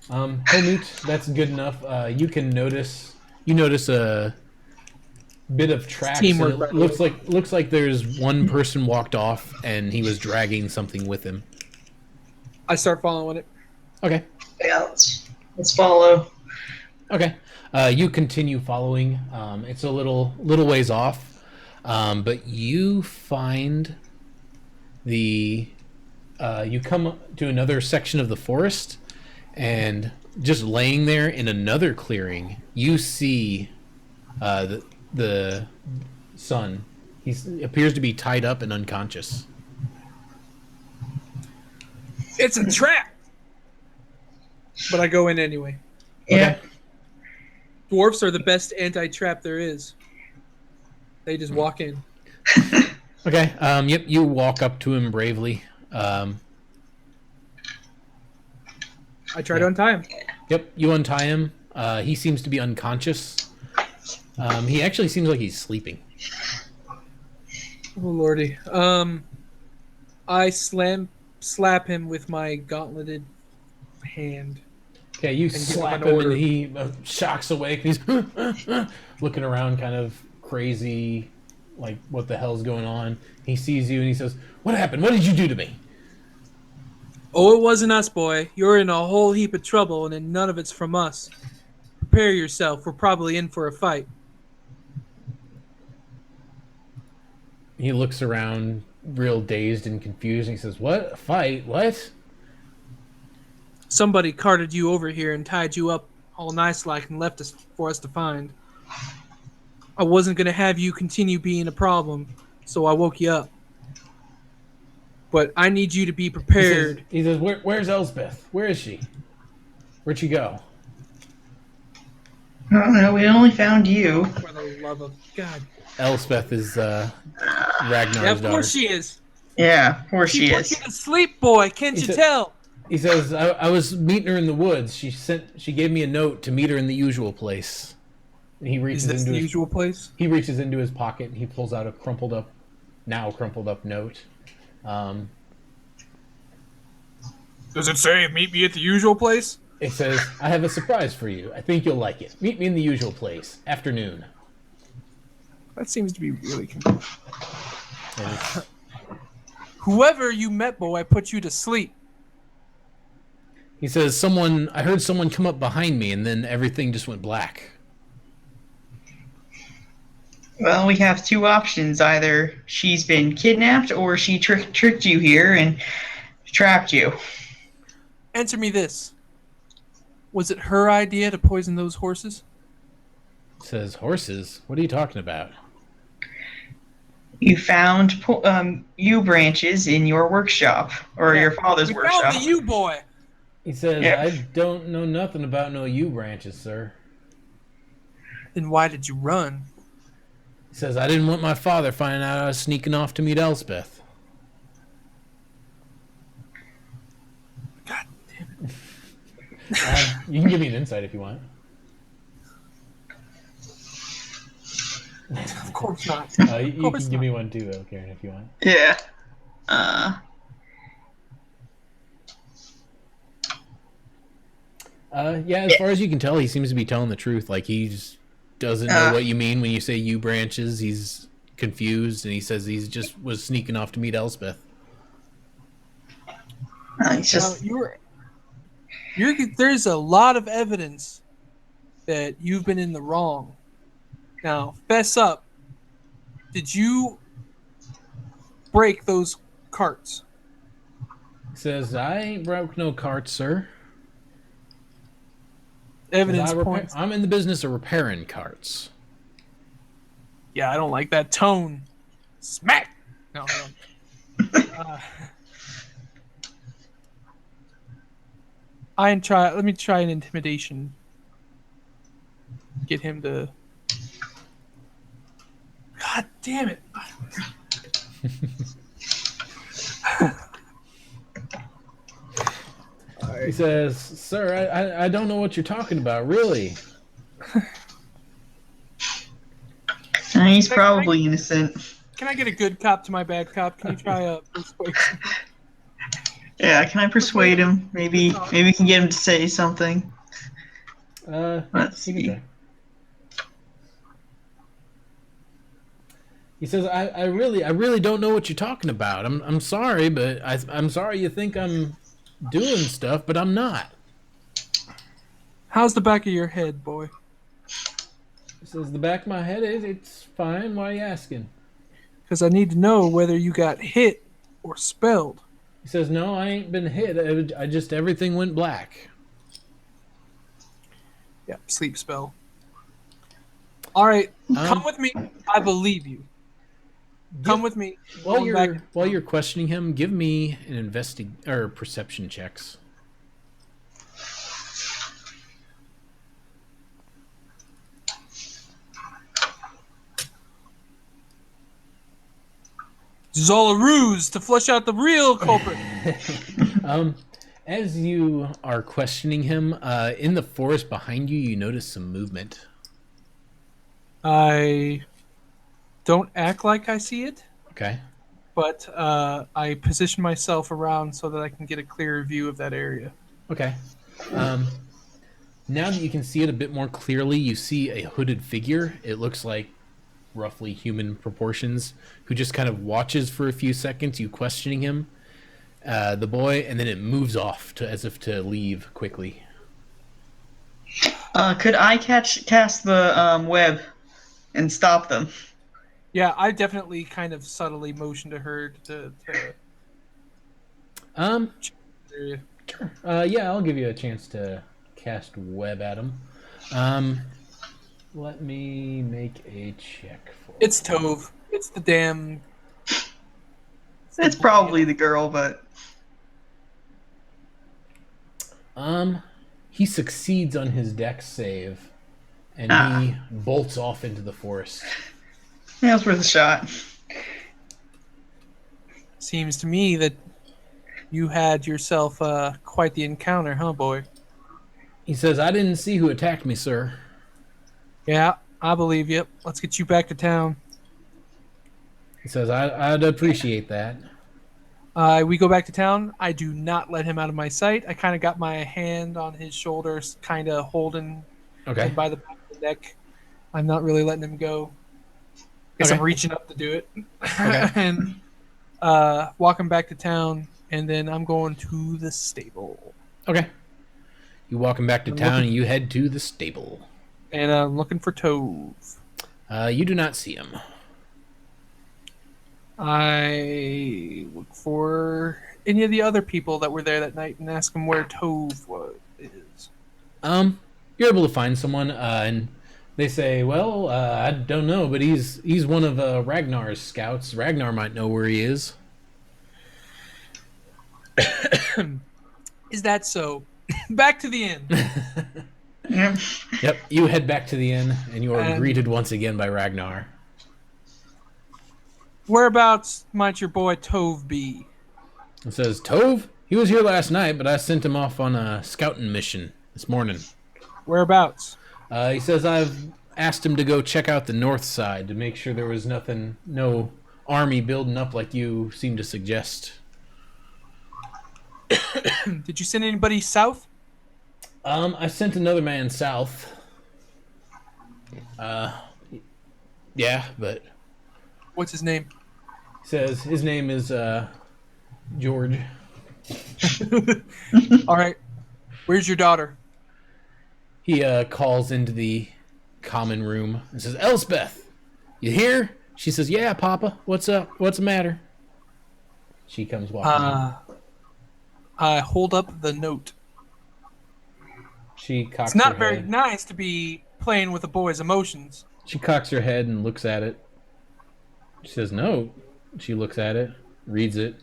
Helmut, that's good enough. You notice a bit of tracks. Teamwork, And it looks like there's one person walked off and he was dragging something with him. I start following it. Okay. Yeah, let's follow. Okay. You continue following. It's a little ways off, but you find you come to another section of the forest, and just laying there in another clearing, you see the son. He appears to be tied up and unconscious. It's a trap! But I go in anyway. Yeah. Okay. Dwarfs are the best anti-trap there is. They just walk in. Okay. Yep. You walk up to him bravely. I try to untie him. Yep. You untie him. He seems to be unconscious. He actually seems like he's sleeping. Oh lordy. I slap him with my gauntleted hand. Okay, you slap him and he shocks awake. He's looking around kind of crazy, like, what the hell's going on? He sees you and he says, "What happened? What did you do to me?" Oh, it wasn't us, boy. You're in a whole heap of trouble, and then none of it's from us. Prepare yourself. We're probably in for a fight. He looks around real dazed and confused and he says, "What? A fight? What?" Somebody carted you over here and tied you up all nice like and left us for us to find. I wasn't going to have you continue being a problem, so I woke you up. But I need you to be prepared. He says "Where's Elsbeth? Where is she? Where'd she go?" I don't know. We only found you. For the love of God. Elspeth is Ragnar's Yeah, of daughter. course she is. Yeah, of course she put is. you to sleep, boy. Can't you tell? He says, I was meeting her in the woods. She gave me a note to meet her in the usual place." And he reaches Is this into the his usual place? He reaches into his pocket and he pulls out a crumpled up note. Does it say meet me at the usual place? It says, "I have a surprise for you. I think you'll like it. Meet me in the usual place. Afternoon." That seems to be really confusing. And it's, Whoever you met, boy, I put you to sleep. he says, I heard someone come up behind me, and then everything just went black. Well, we have two options. Either she's been kidnapped or she tricked you here and trapped you. Answer me this. Was it her idea to poison those horses? He says, horses? What are you talking about? You found yew branches in your workshop, or your father's We workshop. found the you boy. He says, Yeah. I don't know nothing about no yew branches, sir. Then why did you run? He says, I didn't want my father finding out I was sneaking off to meet Elspeth. God damn it. You can give me an insight if you want. Of course not. You can give me one too, though, Karen, if you want. Yeah. Yeah, as far as you can tell, he seems to be telling the truth. Like, he just doesn't know what you mean when you say yew branches. He's confused, and he says he just was sneaking off to meet Elspeth. It's just There's a lot of evidence that you've been in the wrong. Now, fess up. Did you break those carts? He says, I ain't broke no carts, sir. Evidence points. I'm in the business of repairing carts. Yeah, I don't like that tone. Smack! No, I don't. Let me try an intimidation. Get him to. God damn it! He says, sir, I don't know what you're talking about, really. he's probably innocent. Can I get a good cop to my bad cop? Can you try a persuasion? Yeah, can I persuade him? Maybe we can get him to say something. Let's you can see. try. He says, I really don't know what you're talking about. I'm sorry, but I'm sorry you think I'm doing stuff, but I'm not. How's the back of your head, boy? He says, the back of my head it's fine. Why are you asking? Because I need to know whether you got hit or spelled. He says, no, I ain't been hit. Everything went black. Yeah, sleep spell. All right, come with me. I believe you. Come with me. While you're questioning him, give me an perception checks. This is all a ruse to flush out the real culprit. As you are questioning him, in the forest behind you, you notice some movement. I don't act like I see it, Okay. but I position myself around so that I can get a clearer view of that area. Okay. Now that you can see it a bit more clearly, you see a hooded figure. It looks like roughly human proportions, who just kind of watches for a few seconds, you questioning him, the boy, and then it moves off as if to leave quickly. Could I cast the web and stop them? Yeah, I definitely kind of subtly motion to her to Sure. Yeah, I'll give you a chance to cast web at him. Let me make a check for It's Tove. It's the damn. It's probably the girl, but he succeeds on his dex save, and he bolts off into the forest. that was worth a shot. Seems to me that you had yourself quite the encounter, huh, boy? He says, I didn't see who attacked me, sir. Yeah, I believe you. Let's get you back to town. He says, I'd appreciate that. We go back to town. I do not let him out of my sight. I kind of got my hand on his shoulders, kind of holding him by the back of the neck. I'm not really letting him go. guess Okay. I'm reaching up to do it. Okay. And walking back to town, and then I'm going to the stable. Okay. You walking back to I'm town looking- and you head to the stable. And I'm looking for Tove. You do not see him. I look for any of the other people that were there that night and ask them where Tove is. You're able to find someone, and they say, "Well, I don't know, but he's one of Ragnar's scouts. Ragnar might know where he is." Is that so? Back to the inn. Yep. Yep. You head back to the inn, and you are And- greeted once again by Ragnar. Whereabouts might your boy Tove be? It says, "Tove, he was here last night, but I sent him off on a scouting mission this morning." Whereabouts? He says I've asked him to go check out the north side to make sure there was no army building up like you seem to suggest. Did you send anybody south? I sent another man south. Yeah, but What's his name? he says his name is George. All right. Where's your daughter? He calls into the common room and says, "Elspeth, you here?" She says, "Yeah, Papa. What's up? What's the matter?" She comes walking in. I hold up the note. She cocks It's not her very head. nice to be playing with a boy's emotions. She cocks her head and looks at it. She says, "No." She looks at it, reads it.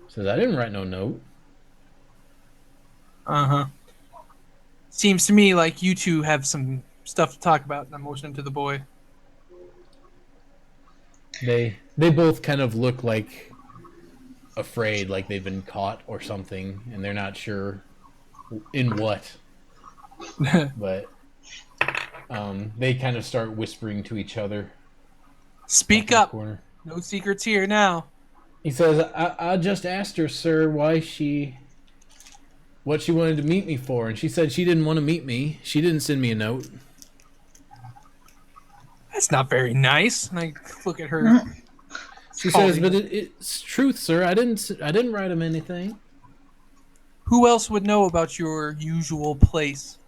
Says, "I didn't write no note." Uh-huh. Seems to me like you two have some stuff to talk about, and I'm motioning to the boy. They both kind of look like afraid, like they've been caught or something, and they're not sure in what. But they kind of start whispering to each other. Speak off in the up. corner. No secrets here now. He says, I just asked her, sir, what she wanted to meet me for, and she said she didn't want to meet me. She didn't send me a note." That's not very nice. And I look at her. She says, "But it's truth, sir. I didn't write him anything." Who else would know about your usual place?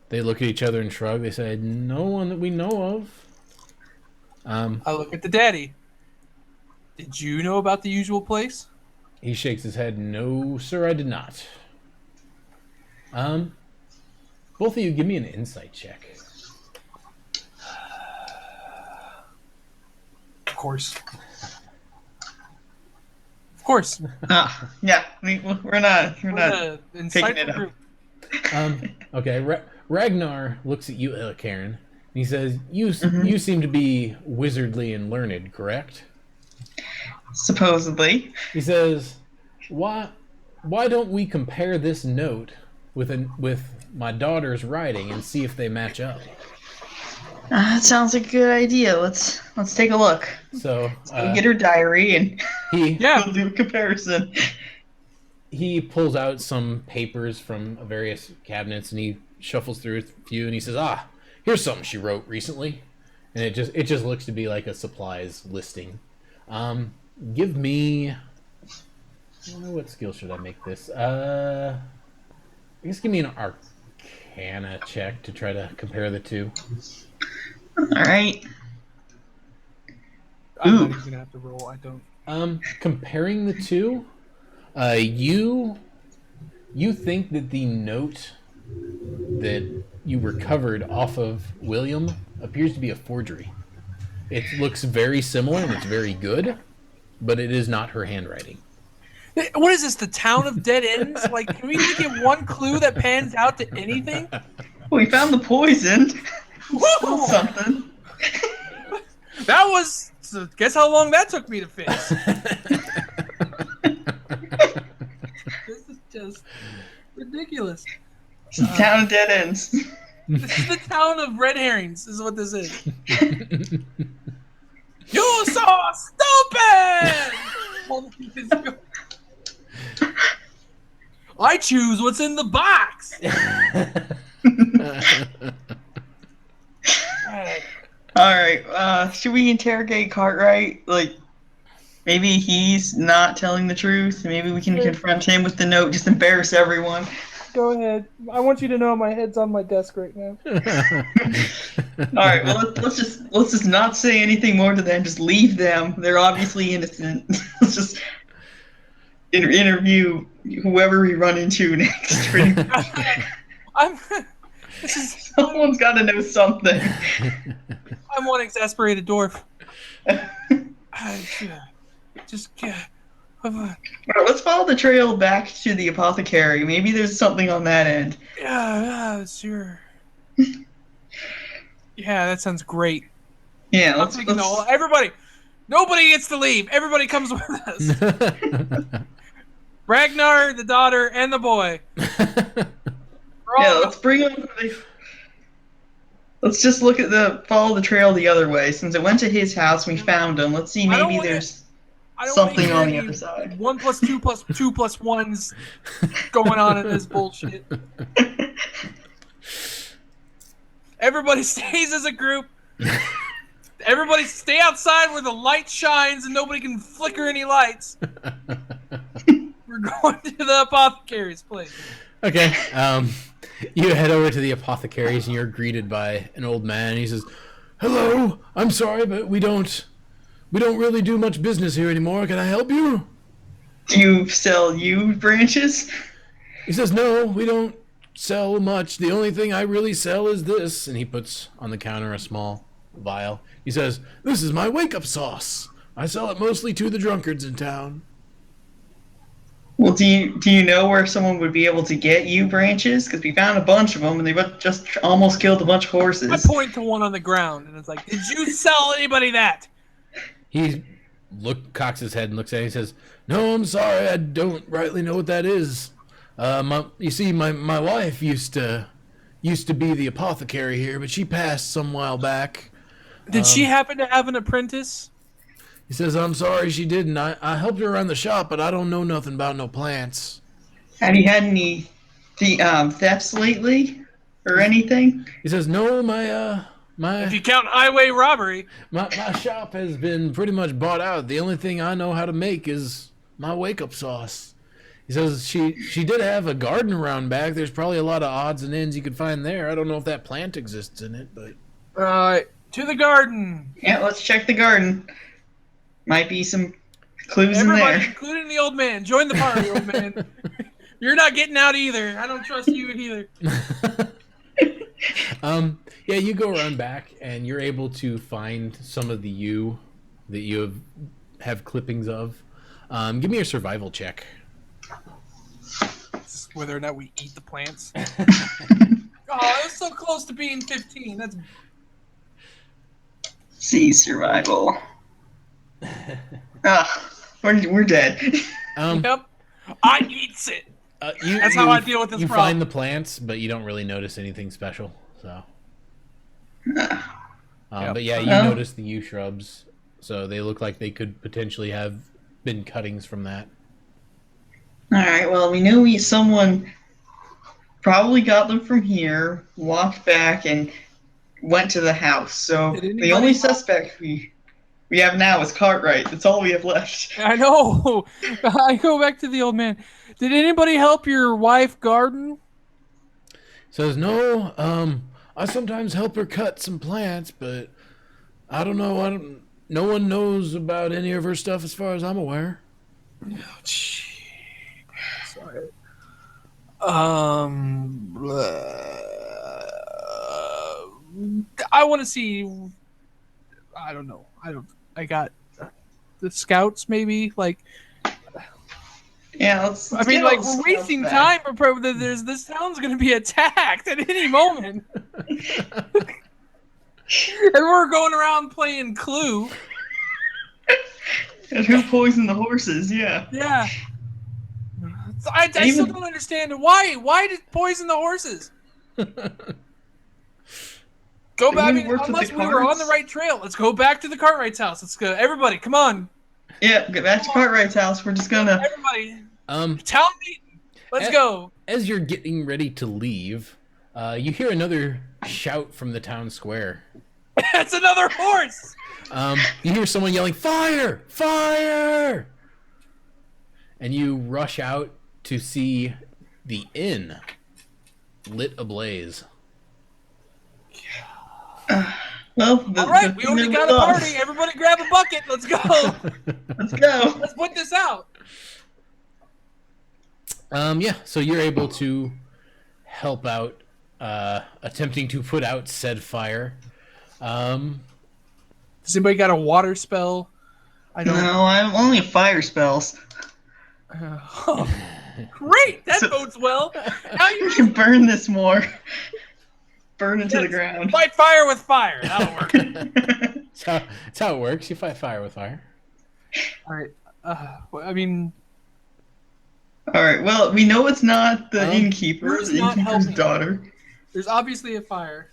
They look at each other and shrug. They say, "No one that we know of." I look at the daddy. Did you know about the usual place? He shakes his head. "No, sir, I did not." Both of you give me an insight check. Of course. Of course. Yeah, we're not We're picking the insightful it up. group. Okay, Ragnar looks at you, Karen, and he says, "You seem to be wizardly and learned, correct?" Supposedly. He says, "Why don't we compare this note with my daughter's writing and see if they match up?" That sounds like a good idea. Let's take a look. So We'll get her diary and Yeah. we'll do a comparison. he pulls out some papers from various cabinets and he shuffles through a few and he says, here's something she wrote recently. And it just looks to be like a supplies listing. Give me, what skill should I make this? I guess give me an Arcana check to try to compare the two. All right. I'm not Ooh. even gonna have to roll. I don't. Comparing the two, you think that the note that you recovered off of William appears to be a forgery. It looks very similar and it's very good, but it is not her handwriting. What is this? The town of dead ends? Like, can we even get one clue that pans out to anything? We found the poison. Still Woo! something. That was. So guess how long that took me to fix. This is just ridiculous. Town of dead ends. This is the town of red herrings. Is what this is. You so stupid! I choose what's in the box. All right. Should we interrogate Cartwright? Like, maybe he's not telling the truth. Maybe we can Sure. confront him with the note. Just embarrass everyone. Go ahead. I want you to know my head's on my desk right now. All right. Well, let's just not say anything more to them. Just leave them. They're obviously innocent. Let's just interview whoever we run into next. Pretty much. This is. Someone's got to know something. I'm one exasperated dwarf. All right, let's follow the trail back to the apothecary. Maybe there's something on that end. Yeah, sure. Yeah, that sounds great. Yeah, I'm taking the whole. Everybody, nobody gets to leave. Everybody comes with us. Ragnar, the daughter, and the boy. Let's bring them. Let's just follow the trail the other way. Since it went to his house, we found him. Let's see, maybe there's something on the other side. 1 + 2 + 2 + 1s going on in this bullshit. Everybody stays as a group. Everybody stay outside where the light shines and nobody can flicker any lights. We're going to the apothecary's place. Okay. You head over to the apothecary's and you're greeted by an old man. He says, "Hello, I'm sorry, but we don't really do much business here anymore. Can I help you?" Do you sell branches? He says, "No, we don't sell much. The only thing I really sell is this." And he puts on the counter a small vial. He says, "This is my wake-up sauce. I sell it mostly to the drunkards in town." Well, do you know where someone would be able to get branches? Because we found a bunch of them, and they just almost killed a bunch of horses. I point to one on the ground, and it's like, "Did you sell anybody that?" He cocks his head and looks at it. He says, "No, I'm sorry. I don't rightly know what that is. You see, my wife used to be the apothecary here, but she passed some while back." Did she happen to have an apprentice? He says, "I'm sorry she didn't. I helped her around the shop, but I don't know nothing about no plants." Have you had any thefts lately or anything? He says, "No, my If you count highway robbery. my shop has been pretty much bought out. The only thing I know how to make is my wake-up sauce." He says she did have a garden around back. There's probably a lot of odds and ends you could find there. I don't know if that plant exists in it, but... To the garden. Yeah, let's check the garden. Might be some clues in Everybody, there. including the old man. Join the party, old man. You're not getting out either. I don't trust you either. Yeah, you go around back, and you're able to find some of the yew that you have clippings of. Give me a survival check. This is whether or not we eat the plants. Oh, it was so close to being 15. That's... See, survival. We're dead. Yep. I eats it. That's how I deal with this you problem. find the plants, but you don't really notice anything special. So, but yeah, you notice the yew shrubs, so they look like they could potentially have been cuttings from that. All right. Well, we know someone probably got them from here, walked back, and went to the house. So the only suspect we have now is Cartwright. That's all we have left. I know. I go back to the old man. Did anybody help your wife garden? Says, "No, I sometimes help her cut some plants, but I don't know. No one knows about any of her stuff as far as I'm aware." Oh, gee. Sorry. I want to see. I don't know. I got the scouts maybe like. Yeah, let's I mean, like, we're wasting time. This town's going to be attacked at any moment. And we're going around playing Clue. And who poisoned the horses? Yeah. Yeah. I still don't understand why. Why did poison the horses? Go back. I mean, unless we were on the right trail, let's go back to the Cartwright's house. Let's go. Everybody, come on. Yeah, get back to Cartwright's house. We're just gonna. Everybody. Town meeting. Let's go. As you're getting ready to leave, you hear another shout from the town square. That's another horse. You hear someone yelling, "Fire! Fire!" And you rush out to see the inn lit ablaze. Well, All right, we already got a party. Everybody grab a bucket. Let's go. Let's go. Let's put this out. Yeah, so you're able to help out, attempting to put out said fire. Does anybody got a water spell? I don't. No, I'm only fire spells. Oh, great! That bodes well. Now You you can burn this more. Burn into the Yes. ground. fight fire with fire. That'll work. That's how it works. You fight fire with fire. All right. I mean, All right. Well, we know it's not the innkeeper, who's the not innkeeper's helping? daughter. there's obviously a fire.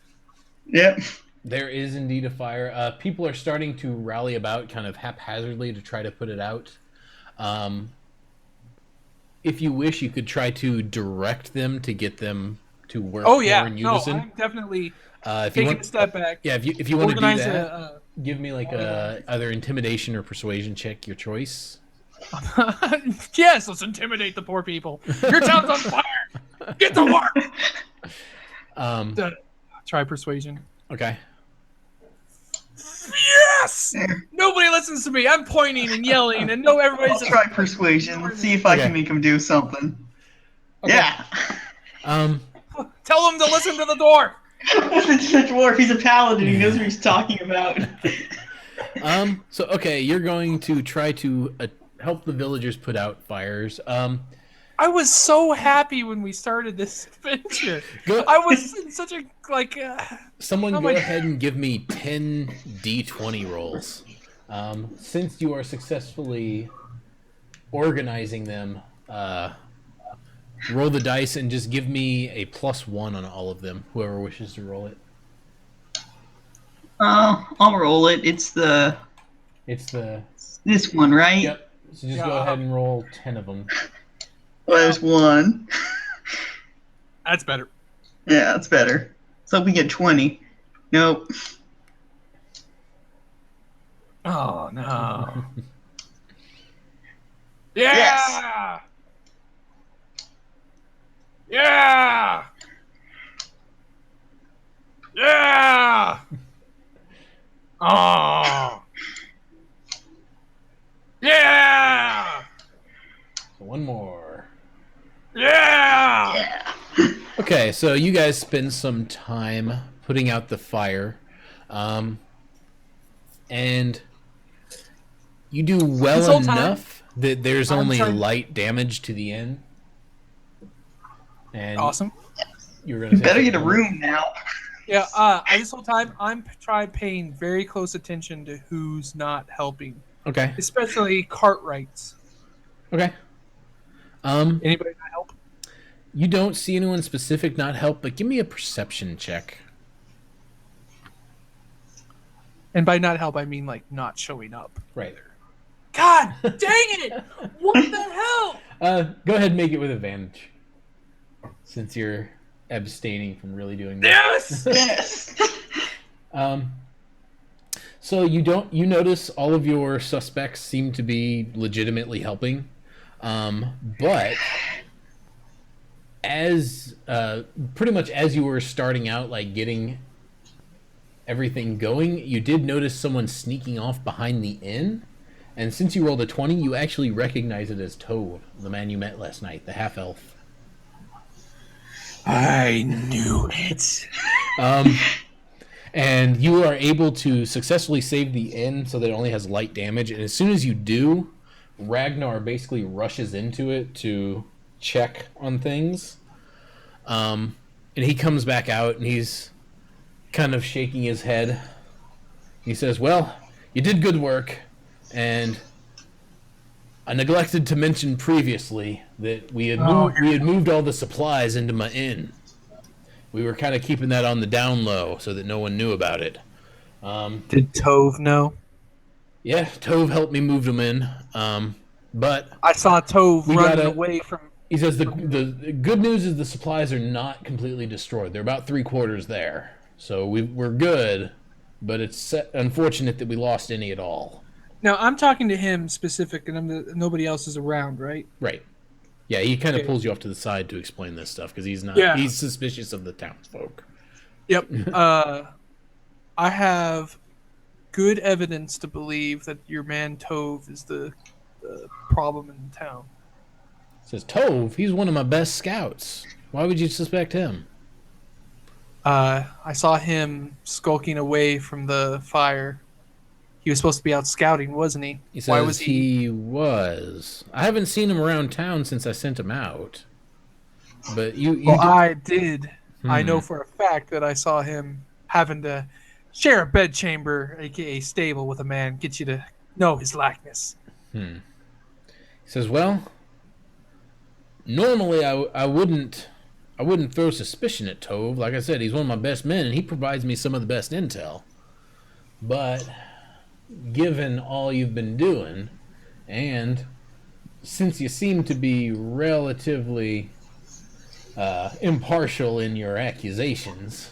Yep. There is indeed a fire. People are starting to rally about kind of haphazardly to try to put it out. If you wish, you could try to direct them to get them to work Oh yeah. more in No, unison. I'm definitely If you taking want, a step back. yeah, if you want to do Organize that, give me like either intimidation or persuasion check, your choice. Yes, let's intimidate the poor people. Your town's on fire. Get to work. Try persuasion. Okay. Yes! Nobody listens to me. I'm pointing and yelling, and no, everybody's I'll just try persuasion. Let's see if I Okay. can make him do something. Okay. Yeah. tell them to listen to the dwarf. It's a dwarf. He's a paladin. He knows what he's talking about. So okay, you're going to try to help the villagers put out fires. I was so happy when we started this adventure. Go, I was in such a someone oh go my- ahead and give me 10 d20 rolls. Since you are successfully organizing them, roll the dice and just give me a +1 on all of them. Whoever wishes to roll it. I'll roll it. It's this one, right? Yep. So just go ahead and roll 10 of them. Well, there's one. That's better. Yeah, that's better. So we get 20. Nope. Oh no. Yeah. Yes. Yeah. Yeah. Oh. Yeah. So one more. Yeah. Yeah. Okay, so you guys spend some time putting out the fire, and you do This well whole time, enough that there's I'm only trying- light damage to the inn. And Awesome. you were We gonna say better get a something. room now. Yeah. This whole time, I'm paying very close attention to who's not helping, Okay. especially Cartwrights. Okay. Anybody not help? You don't see anyone specific not help, but give me a perception check. And by not help, I mean like not showing up. Right. God dang it! What the hell? Go ahead and make it with advantage, since you're abstaining from really doing that. Yes! Yes. So you notice all of your suspects seem to be legitimately helping, but as pretty much as you were starting out, like getting everything going, you did notice someone sneaking off behind the inn, and since you rolled a 20, you actually recognize it as Tove, the man you met last night, the half-elf. I knew it. And you are able to successfully save the inn so that it only has light damage. And as soon as you do, Ragnar basically rushes into it to check on things. And he comes back out and he's kind of shaking his head. He says, "Well, you did good work. And I neglected to mention previously that we had moved all the supplies into my inn. We were kind of keeping that on the down low so that no one knew about it. Did Tove know? Yeah, Tove helped me move them in. But I saw Tove We running gotta- away from. he says the good news is the supplies are not completely destroyed. They're about 3/4 there. So we're good. but it's unfortunate that we lost any at all. Now I'm talking to him specific, and nobody else is around, right? Right. Yeah, he kind of Okay. pulls you off to the side to explain this stuff because he's not. Yeah. He's suspicious of the townsfolk. Yep. I have good evidence to believe that your man Tove is the problem in town. Says Tove, he's one of my best scouts. Why would you suspect him? I saw him skulking away from the fire. He was supposed to be out scouting, wasn't he? He says Why was he was. I haven't seen him around town since I sent him out. But you Well, do- I did. I know for a fact that I saw him having to share a bedchamber, aka stable, with a man. Get you to know his likeness. He says, well, normally I wouldn't throw suspicion at Tove. Like I said, he's one of my best men, and he provides me some of the best intel. But given all you've been doing, and since you seem to be relatively impartial in your accusations,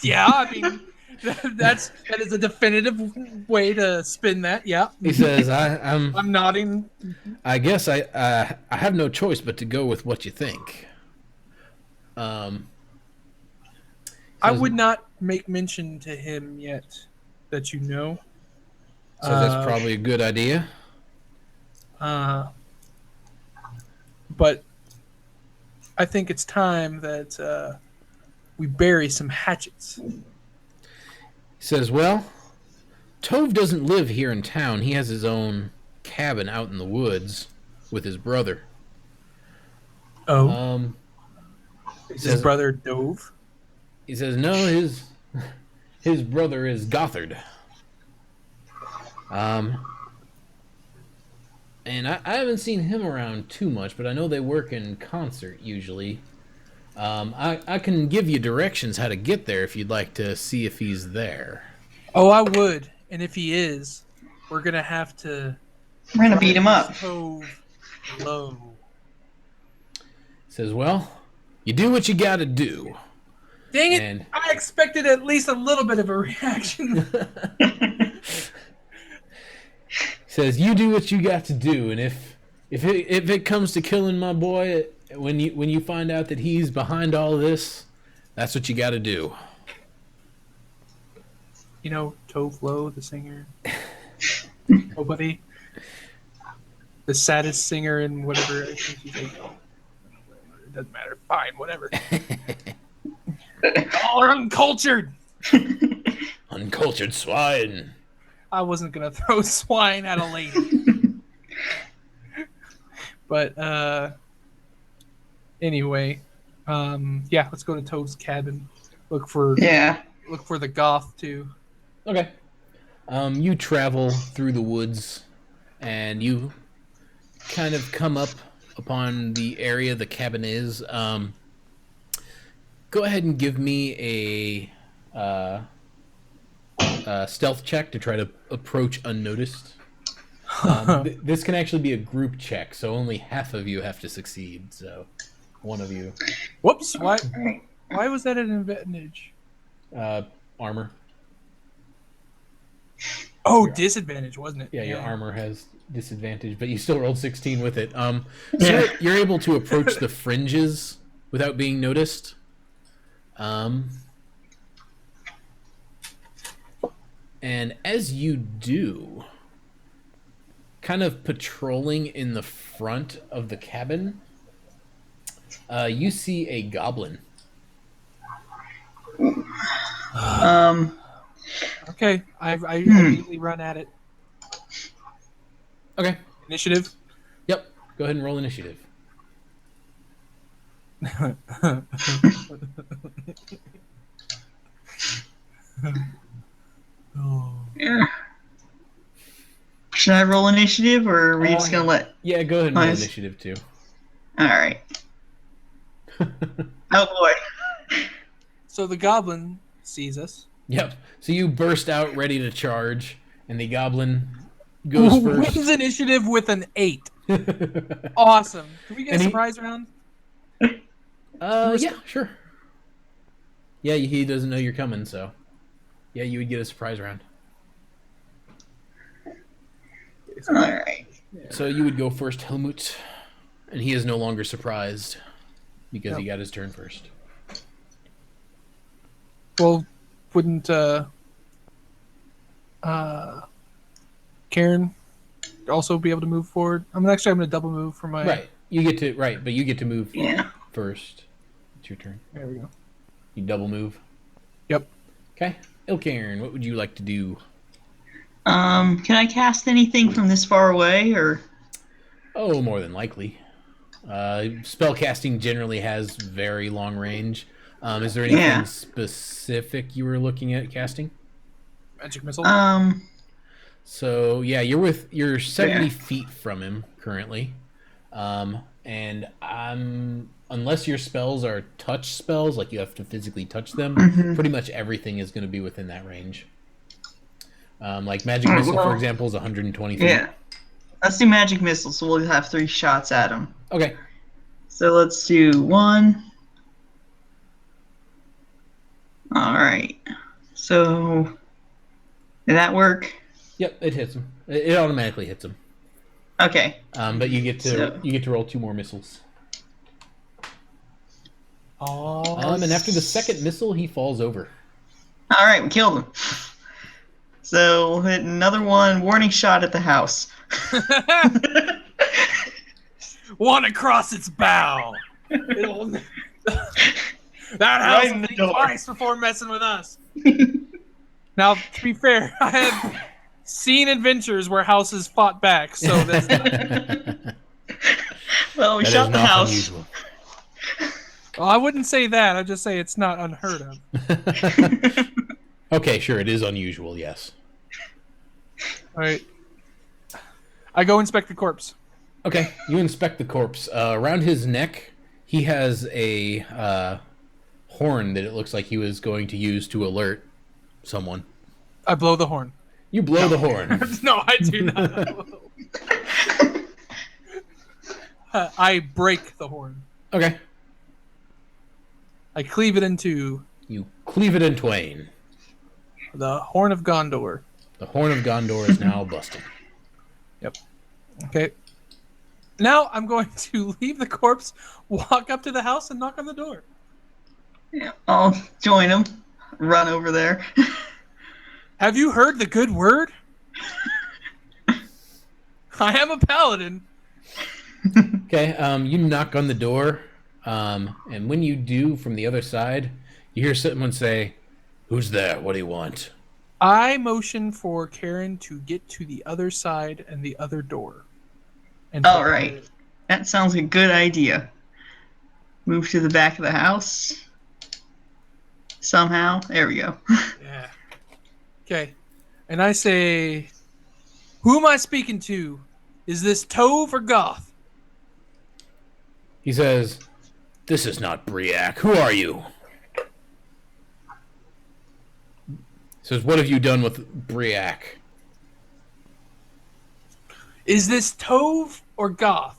Yeah, I mean, that is a definitive way to spin that. Yeah, he says, I'm nodding. I guess I have no choice but to go with what you think. I Says- would not make mention to him yet that you know. So that's probably a good idea. But I think it's time that we bury some hatchets. He says, well, Tove doesn't live here in town. He has his own cabin out in the woods with his brother. Oh, is his says- brother Dove? He says, no, his brother is Gothard. And I haven't seen him around too much, but I know they work in concert usually. I can give you directions how to get there if you'd like to see if he's there. Oh, I would. And if he is, we're gonna have to. We're gonna beat him up. Tove low. Says, well, you do what you gotta do. Dang it! And- I expected at least a little bit of a reaction. Says, you do what you got to do, and if it comes to killing my boy, when you find out that he's behind all of this, that's what you got to do. You know, Tove Lo, the singer. Nobody. The saddest singer in whatever. I think he's like, it doesn't matter. Fine, whatever. All are uncultured. Uncultured swine. I wasn't gonna throw swine at a lady. But anyway, yeah, let's go to Tove's cabin. Look for the goth too. Okay. You travel through the woods, and you kind of come up upon the area the cabin is. Go ahead and give me a stealth check to try to approach unnoticed. This can actually be a group check, so only half of you have to succeed. So, one of you. Whoops! Why was that an advantage? Armor. Oh, disadvantage, wasn't it? Yeah, your armor has disadvantage, but you still rolled 16 with it. So you're able to approach the fringes without being noticed. And as you do, kind of patrolling in the front of the cabin, you see a goblin. Okay, I immediately run at it. Okay. Initiative. Yep. Go ahead and roll initiative. Oh. Should I roll initiative, or are we just gonna let? Yeah, go ahead and roll Nice. initiative too. All right. Oh boy. So the goblin sees us. Yep. So you burst out ready to charge, and the goblin goes first. Wins initiative with an 8. Awesome. Can we get And a he- surprise round? Yeah, sure. Yeah, he doesn't know you're coming, so. Yeah, you would get a surprise round. All right. So you would go first, Helmut, and he is no longer surprised because he got his turn first. Well, wouldn't Karen also be able to move forward? I'm going to double move for my... Right. But you get to move first. It's your turn. There we go. You double move. Yep. Okay. Ilcairn, what would you like to do? Can I cast anything from this far away, or? Oh, more than likely. Spell casting generally has very long range. Is there anything specific you were looking at casting? Magic missile? So yeah, you're 70 feet from him currently. And unless your spells are touch spells, like you have to physically touch them, pretty much everything is going to be within that range. Like Magic Missile, for example, is 120 feet. Yeah. Let's do Magic Missile, so we'll have 3 shots at him. Okay. So let's do 1. All right. So, did that work? Yep, it hits him. It automatically hits him. Okay. But you get to roll 2 more missiles. And after the second missile, he falls over. All right, we killed him. So we'll hit another one. Warning shot at the house. One across its bow. That house will think twice before messing with us. Now, to be fair, I have seen adventures where houses fought back, so that's not... Well, we shot the house. Unusual. Well, I wouldn't say that. I'd just say it's not unheard of. Okay, sure, it is unusual, yes. All right. I go inspect the corpse. Okay, you inspect the corpse. Around his neck, he has a horn that it looks like he was going to use to alert someone. I blow the horn. You blow the horn. No, I do not. I break the horn. Okay. I cleave it in two. You cleave it in twain. The Horn of Gondor. The Horn of Gondor is now busted. Yep. Okay. Now I'm going to leave the corpse, walk up to the house, and knock on the door. Yeah, I'll join him. Run over there. Have you heard the good word? I am a paladin. Okay, you knock on the door, and when you do, from the other side, you hear someone say, "Who's there? What do you want?" I motion for Karen to get to the other side and the other door. And All right. That sounds like a good idea. Move to the back of the house. Somehow. There we go. Yeah. Okay. And I say, who am I speaking to? Is this Tove or Goth? He says, "This is not Briac. Who are you?" He says, "What have you done with Briac?" Is this Tove or Goth?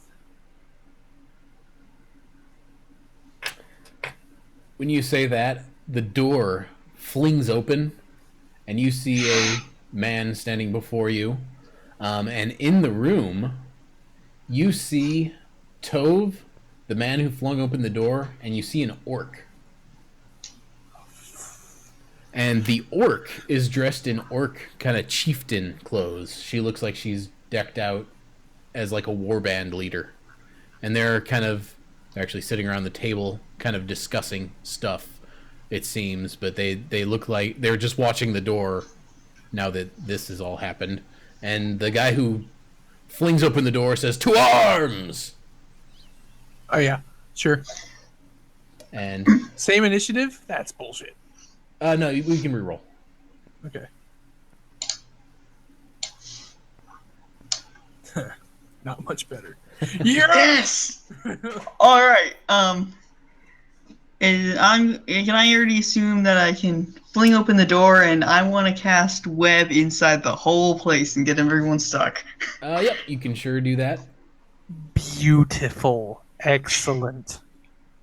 When you say that, the door flings open, and you see a man standing before you. And in the room, you see Tove, the man who flung open the door, and you see an orc. And the orc is dressed in orc kind of chieftain clothes. She looks like she's decked out as like a warband leader. And they're actually sitting around the table kind of discussing stuff, it seems. But they look like they're just watching the door now that this has all happened. And the guy who flings open the door says, "To arms!" Oh, yeah. Sure. And Same initiative? That's bullshit. no, we can reroll. Okay. Not much better. Yes! All right. Can I already assume that I can fling open the door and I want to cast web inside the whole place and get everyone stuck? Yep, you can sure do that. Beautiful. Excellent.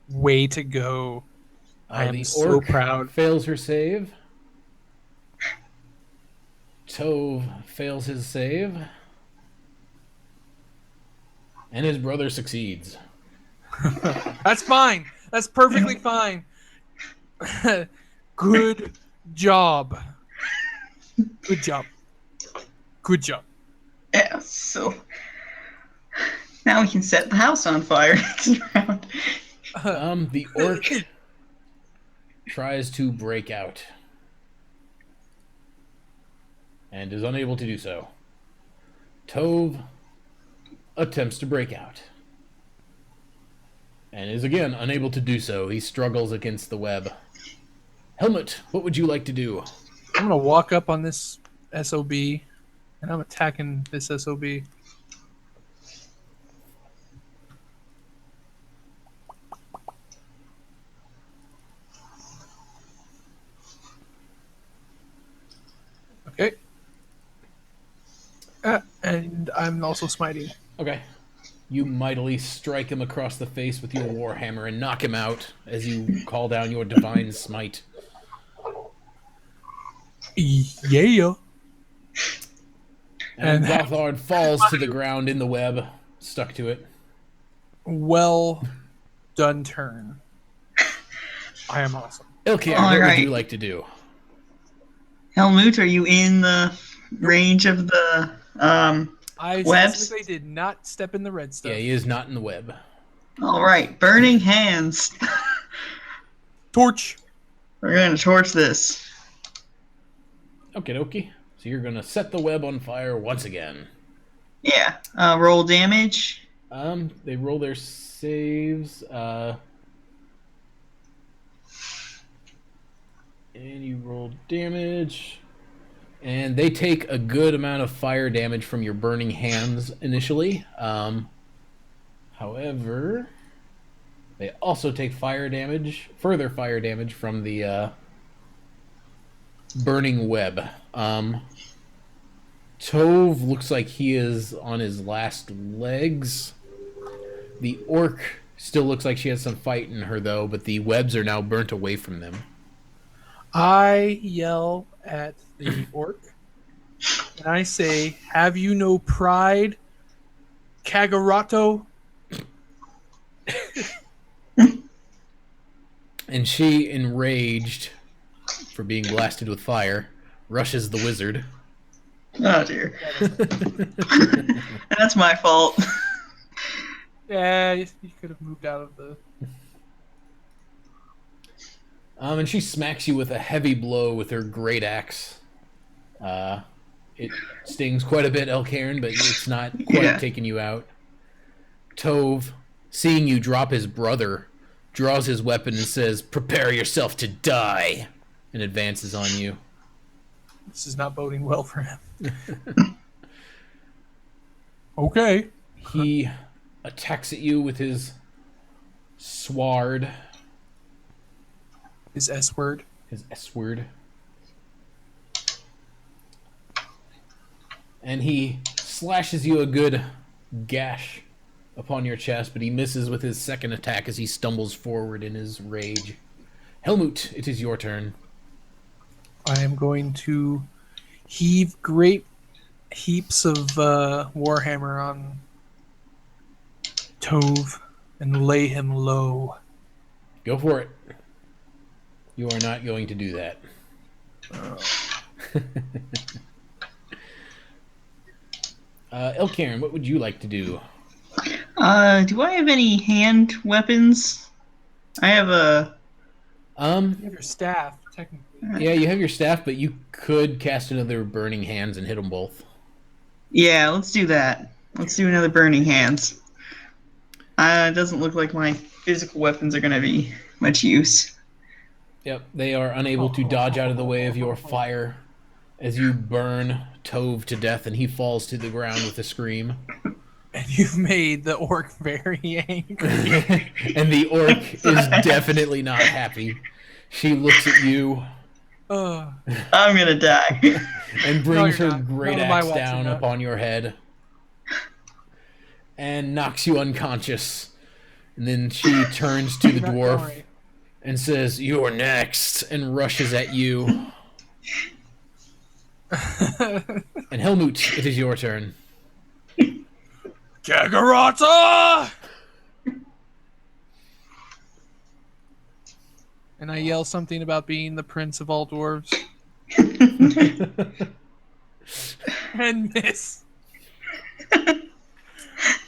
Way to go. I am The so orc proud. fails her save. Tove fails his save. And his brother succeeds. That's fine. That's perfectly fine. Good job. Good job. Good job. Yeah, so now we can set the house on fire next round. The orc tries to break out and is unable to do so. Tove attempts to break out and is again unable to do so. He struggles against the web. Helmut, what would you like to do? I'm gonna walk up on this SOB, and I'm attacking this SOB. Okay. And I'm also smiting. Okay. You mightily strike him across the face with your warhammer and knock him out as you call down your divine smite. Yeah. And Gothard falls to the ground in the web, stuck to it. Well done turn. I am awesome. Ilkir, All what would right. you like to do? Helmut, are you in the range of the I webs? specifically did not step in the red stuff. Yeah, he is not in the web. All right, burning hands. Torch. We're going to torch this. Okie dokie. So you're going to set the web on fire once again. Yeah, roll damage. They roll their saves. And you roll damage. And they take a good amount of fire damage from your burning hands initially. However, they also take further fire damage from the burning web. Tove looks like he is on his last legs. The orc still looks like she has some fight in her, though, but the webs are now burnt away from them. I yell at the orc, and I say, "Have you no pride, Kagurato?" And she, enraged for being blasted with fire, rushes the wizard. Oh, dear. That's my fault. Yeah, you could have moved out of the... And she smacks you with a heavy blow with her great axe. It stings quite a bit, Elcairn, but it's not quite taking you out. Tove, seeing you drop his brother, draws his weapon and says, "Prepare yourself to die," and advances on you. This is not boding well for him. Okay. He attacks at you with his sword. His S word. His S-word. And he slashes you a good gash upon your chest, but he misses with his second attack as he stumbles forward in his rage. Helmut, it is your turn. I am going to heave great heaps of Warhammer on Tove and lay him low. Go for it. You are not going to do that. Elcairn, what would you like to do? Do I have any hand weapons? I have a... You have your staff, technically. Yeah, you have your staff, but you could cast another Burning Hands and hit them both. Yeah, let's do that. Let's do another burning hands. It doesn't look like my physical weapons are going to be much use. Yep, they are unable to dodge out of the way of your fire as you burn Tove to death, and he falls to the ground with a scream. And you've made the orc very angry. And the orc is definitely not happy. She looks at you I'm going to die. and brings her not. great None of my axe walks are down not. upon your head and knocks you unconscious. And then she turns to the Don't dwarf worry. and says, "You're next," and rushes at you. And Helmut, it is your turn. Kakarata! And I yell something about being the prince of all dwarves. And miss.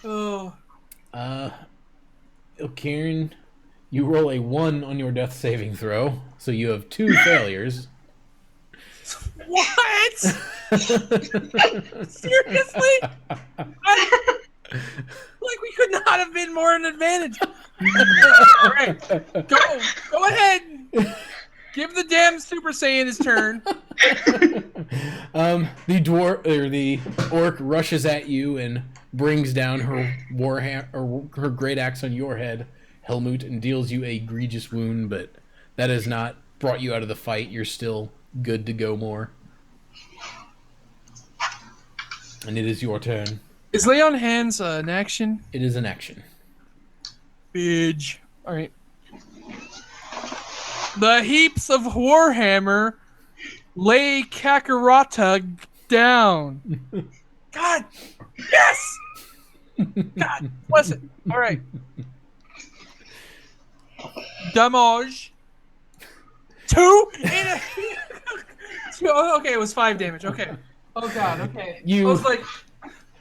Oh. Kieran, you roll a 1 on your death saving throw, so you have 2 failures. What? Seriously? Like we could not have been more an advantage. All right, go ahead. Give the damn Super Saiyan his turn. The dwarf or the orc rushes at you and brings down her or her great axe on your head, Helmut, and deals you a egregious wound. But that has not brought you out of the fight. You're still good to go more. And it is your turn. Is lay on hands an action? It is an action. Bitch. All right. The heaps of Warhammer lay Kakarata down. God. Yes. God bless it. All right. Damage. 2 in a... Oh, okay, it was 5 damage. Okay. Oh God. Okay. I was like,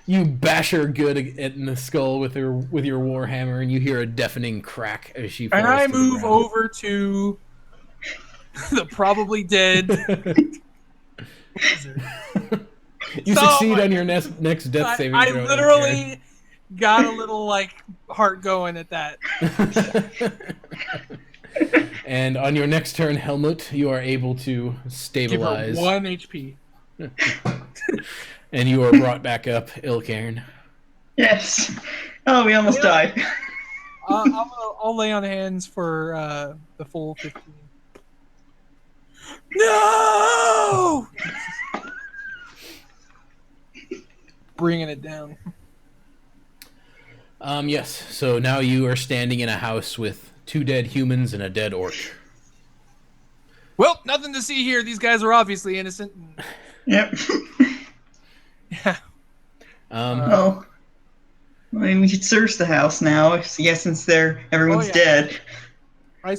you bash her good in the skull with your warhammer, and you hear a deafening crack as she falls. And I to the move ground. over to the probably dead. You succeed on your next death saving I throw. literally got a little like heart going at that. And on your next turn, Helmut, you are able to stabilize. Give her 1 HP. And you are brought back up, Ilcairn. Yes. Oh, we almost died. I'll lay on hands for the full 15. No! Bringing it down. Yes. So now you are standing in a house with 2 dead humans and a dead orc. Well, nothing to see here. These guys are obviously innocent. Yep. Yeah. Well, I mean, we could search the house now. Yeah, since everyone's dead.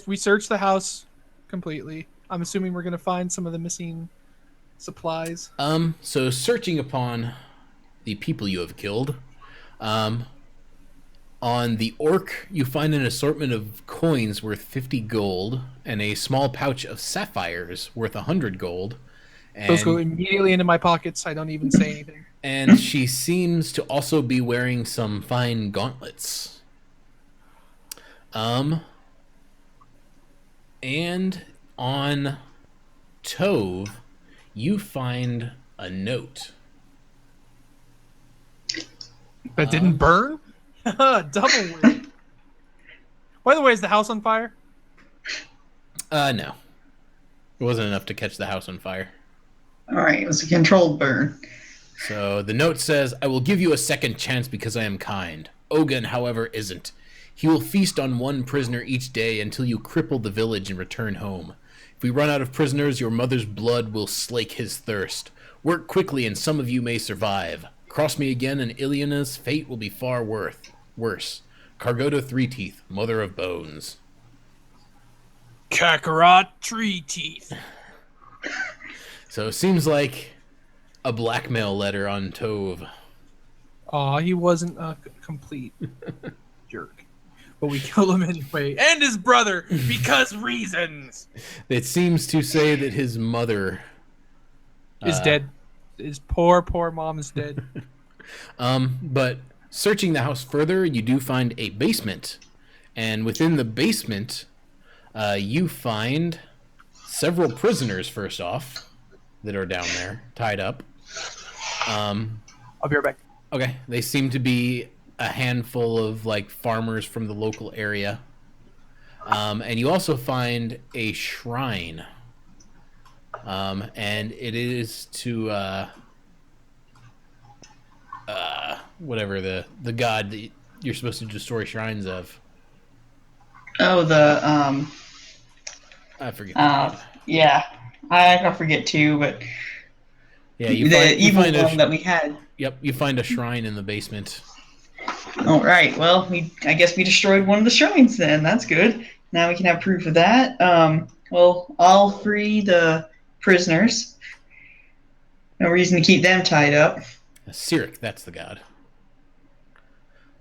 We searched the house completely. I'm assuming we're gonna find some of the missing supplies. So searching upon the people you have killed, on the orc, you find an assortment of coins worth 50 gold and a small pouch of sapphires worth 100 gold. And those go immediately into my pockets. I don't even say anything. And she seems to also be wearing some fine gauntlets. And on Tove, you find a note. That didn't burn? Double win. By the way, is the house on fire? No. It wasn't enough to catch the house on fire. All right, it was a controlled burn. So the note says, I will give you a second chance because I am kind. Ogun, however, isn't. He will feast on 1 prisoner each day until you cripple the village and return home. If we run out of prisoners, your mother's blood will slake his thirst. Work quickly and some of you may survive. Cross me again and Iliona's fate will be far worse. Cargota Three-Teeth, mother of bones. Kakarot Tree Teeth. So it seems like a blackmail letter on Tove. Aw, he wasn't a complete jerk. But we killed him anyway. And his brother, because reasons. It seems to say that his mother is dead. His poor mom is dead. But searching the house further, you do find a basement. And within the basement, you find several prisoners, first off, that are down there, tied up. I'll be right back. Okay, they seem to be a handful of like farmers from the local area. And you also find a shrine. And it is to whatever the god that you're supposed to destroy shrines of. Oh, I forget. Yeah, I forget too, but Yeah, The you evil find one that we had. yep, you find a shrine in the basement. All right. Well, I guess we destroyed one of the shrines then. That's good. Now we can have proof of that. Well, I'll free the prisoners. No reason to keep them tied up. Cyric, that's the god.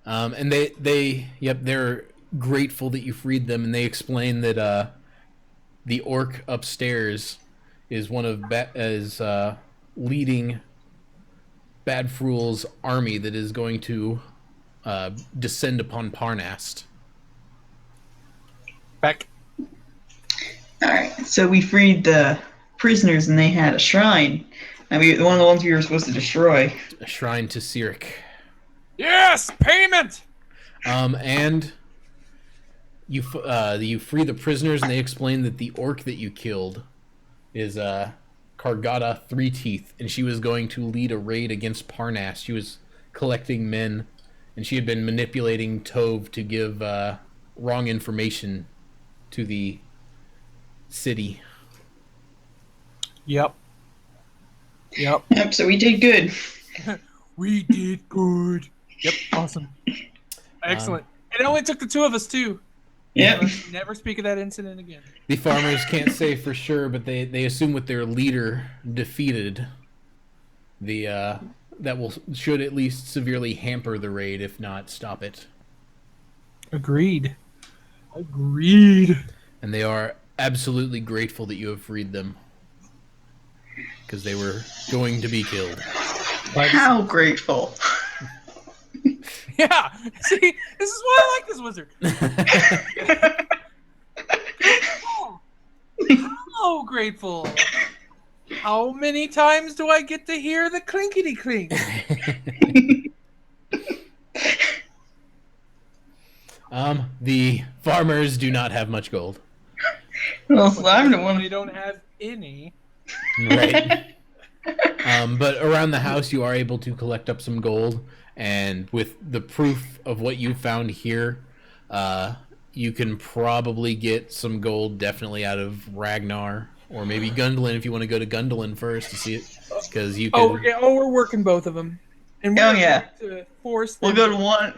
And they're grateful that you freed them, and they explain that the orc upstairs is one of leading Badfrul's army that is going to descend upon Parnast. Back. All right. So we freed the prisoners, and they had a shrine. I mean, one of the ones we were supposed to destroy. A shrine to Cyric. Yes, payment. And you free the prisoners, and they explain that the orc that you killed is Kargata Three Teeth, and she was going to lead a raid against Parnas. She was collecting men, and she had been manipulating Tove to give wrong information to the city. Yep. Yep. So we did good. We did good. Yep. Awesome. Excellent. It only took the two of us too. Yep. Never speak of that incident again. The farmers can't say for sure, but they assume with their leader defeated, should at least severely hamper the raid, if not stop it. Agreed. And they are absolutely grateful that you have freed them, because they were going to be killed. How grateful. Yeah. See, this is why I like this wizard. How grateful. How many times do I get to hear the clinkety clink? The farmers do not have much gold. Well, so I'm the one. They don't have any. Right. But around the house, you are able to collect up some gold, and with the proof of what you found here, you can probably get some gold definitely out of Ragnar, or maybe Gundolin if you want to go to Gundolin first to see it, because you can. We're working both of them, and we're going to force them. We'll go to one.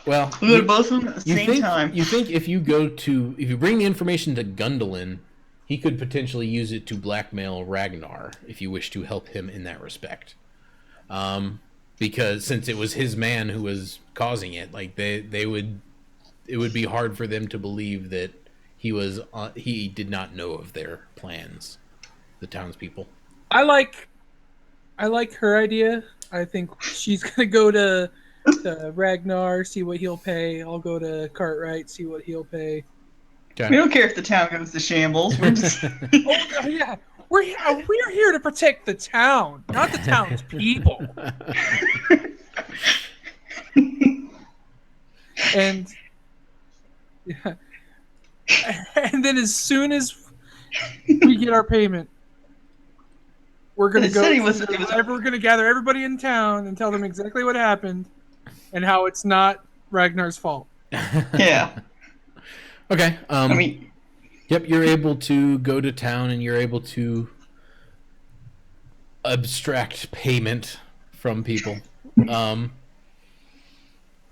Well, we'll go to both of them at the same time. You think if you bring the information to Gundolin, he could potentially use it to blackmail Ragnar if you wish to help him in that respect. Because since it was his man who was causing it, like it would be hard for them to believe that he did not know of their plans, the townspeople. I like her idea. I think she's gonna go to Ragnar, see what he'll pay. I'll go to Cartwright, see what he'll pay. We don't care if the town goes to shambles. We're just... Oh yeah, we're here to protect the town, not the town's people. And then as soon as we get our payment, we're gonna we're gonna gather everybody in town and tell them exactly what happened and how it's not Ragnar's fault. Yeah. Okay. Yep, you're able to go to town and you're able to abstract payment from people.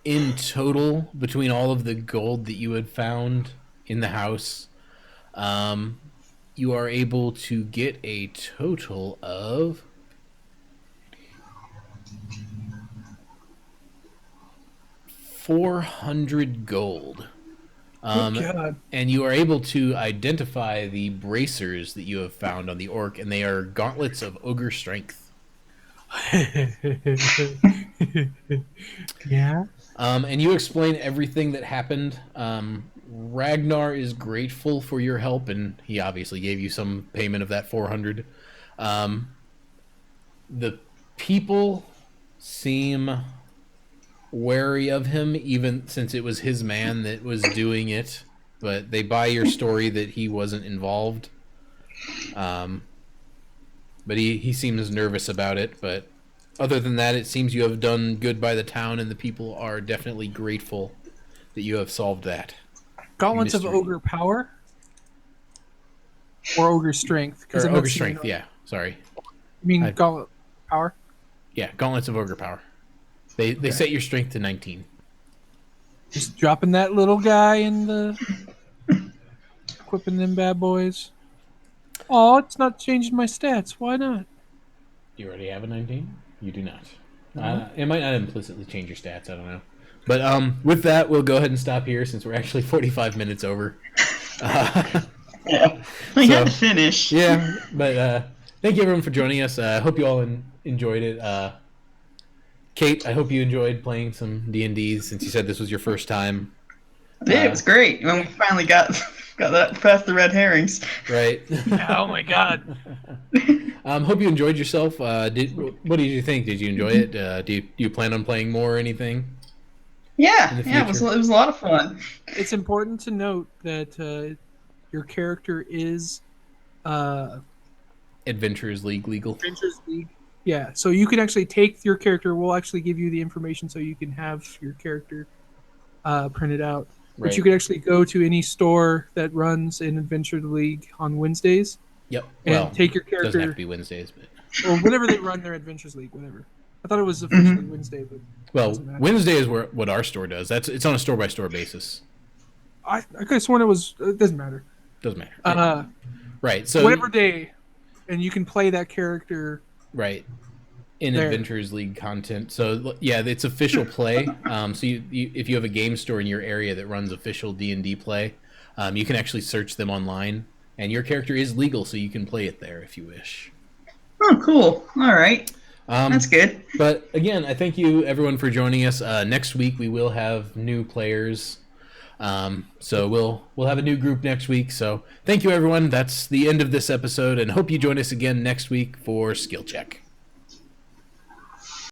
In total, between all of the gold that you had found in the house, you are able to get a total of 400 gold. And you are able to identify the bracers that you have found on the orc, and they are gauntlets of ogre strength. Yeah. And you explain everything that happened. Ragnar is grateful for your help, and he obviously gave you some payment of that 400. The people seem wary of him, even since it was his man that was doing it, but they buy your story that he wasn't involved. But he seems nervous about it, but other than that, it seems you have done good by the town, and the people are definitely grateful that you have solved that. Gauntlets of ogre power? Or ogre strength? Or ogre strength, yeah. Sorry. You mean I- Gauntlet Power? Yeah, Gauntlets of Ogre Power. They set your strength to 19. Just dropping that little guy in the equipping them bad boys. Oh, it's not changing my stats. Why not? You already have a 19? You do not. No. It might not implicitly change your stats. I don't know. But with that, we'll go ahead and stop here since we're actually 45 minutes over. Yeah, we So- got to finish. Yeah, but thank you everyone for joining us. I hope you all enjoyed it. Kate, I hope you enjoyed playing some D&D since you said this was your first time. Yeah, it was great when we finally got that past the red herrings. Right? Oh my god. Hope you enjoyed yourself. What did you think? Did you enjoy it? Do you plan on playing more or anything? Yeah, In the yeah, it was future. a lot of fun. It's important to note that your character is Adventurers League legal. Adventures League. Yeah, so you can actually take your character. We'll actually give you the information so you can have your character printed out. But Right. you can actually go to any store that runs an Adventure League on Wednesdays Yep. and Well, take your doesn't have character, to be Wednesdays, but or whenever they run their Adventures League, whatever. I thought it was officially Wednesday, but well, doesn't matter. Wednesday is what our store does. It's on a store by store basis. I could have sworn it was. It doesn't matter. Doesn't matter. Right. So Whatever day, and you can play that character. right in There. Adventurers League content. So yeah, it's official play. So you if you have a game store in your area that runs official D&D play, you can actually search them online, and your character is legal, so you can play it there if you wish. Oh, cool. All right, Um, that's good. But again, I thank you everyone for joining us. Next week we will have new players. So we'll have a new group next week. So thank you everyone. That's the end of this episode, and hope you join us again next week for Skill Check.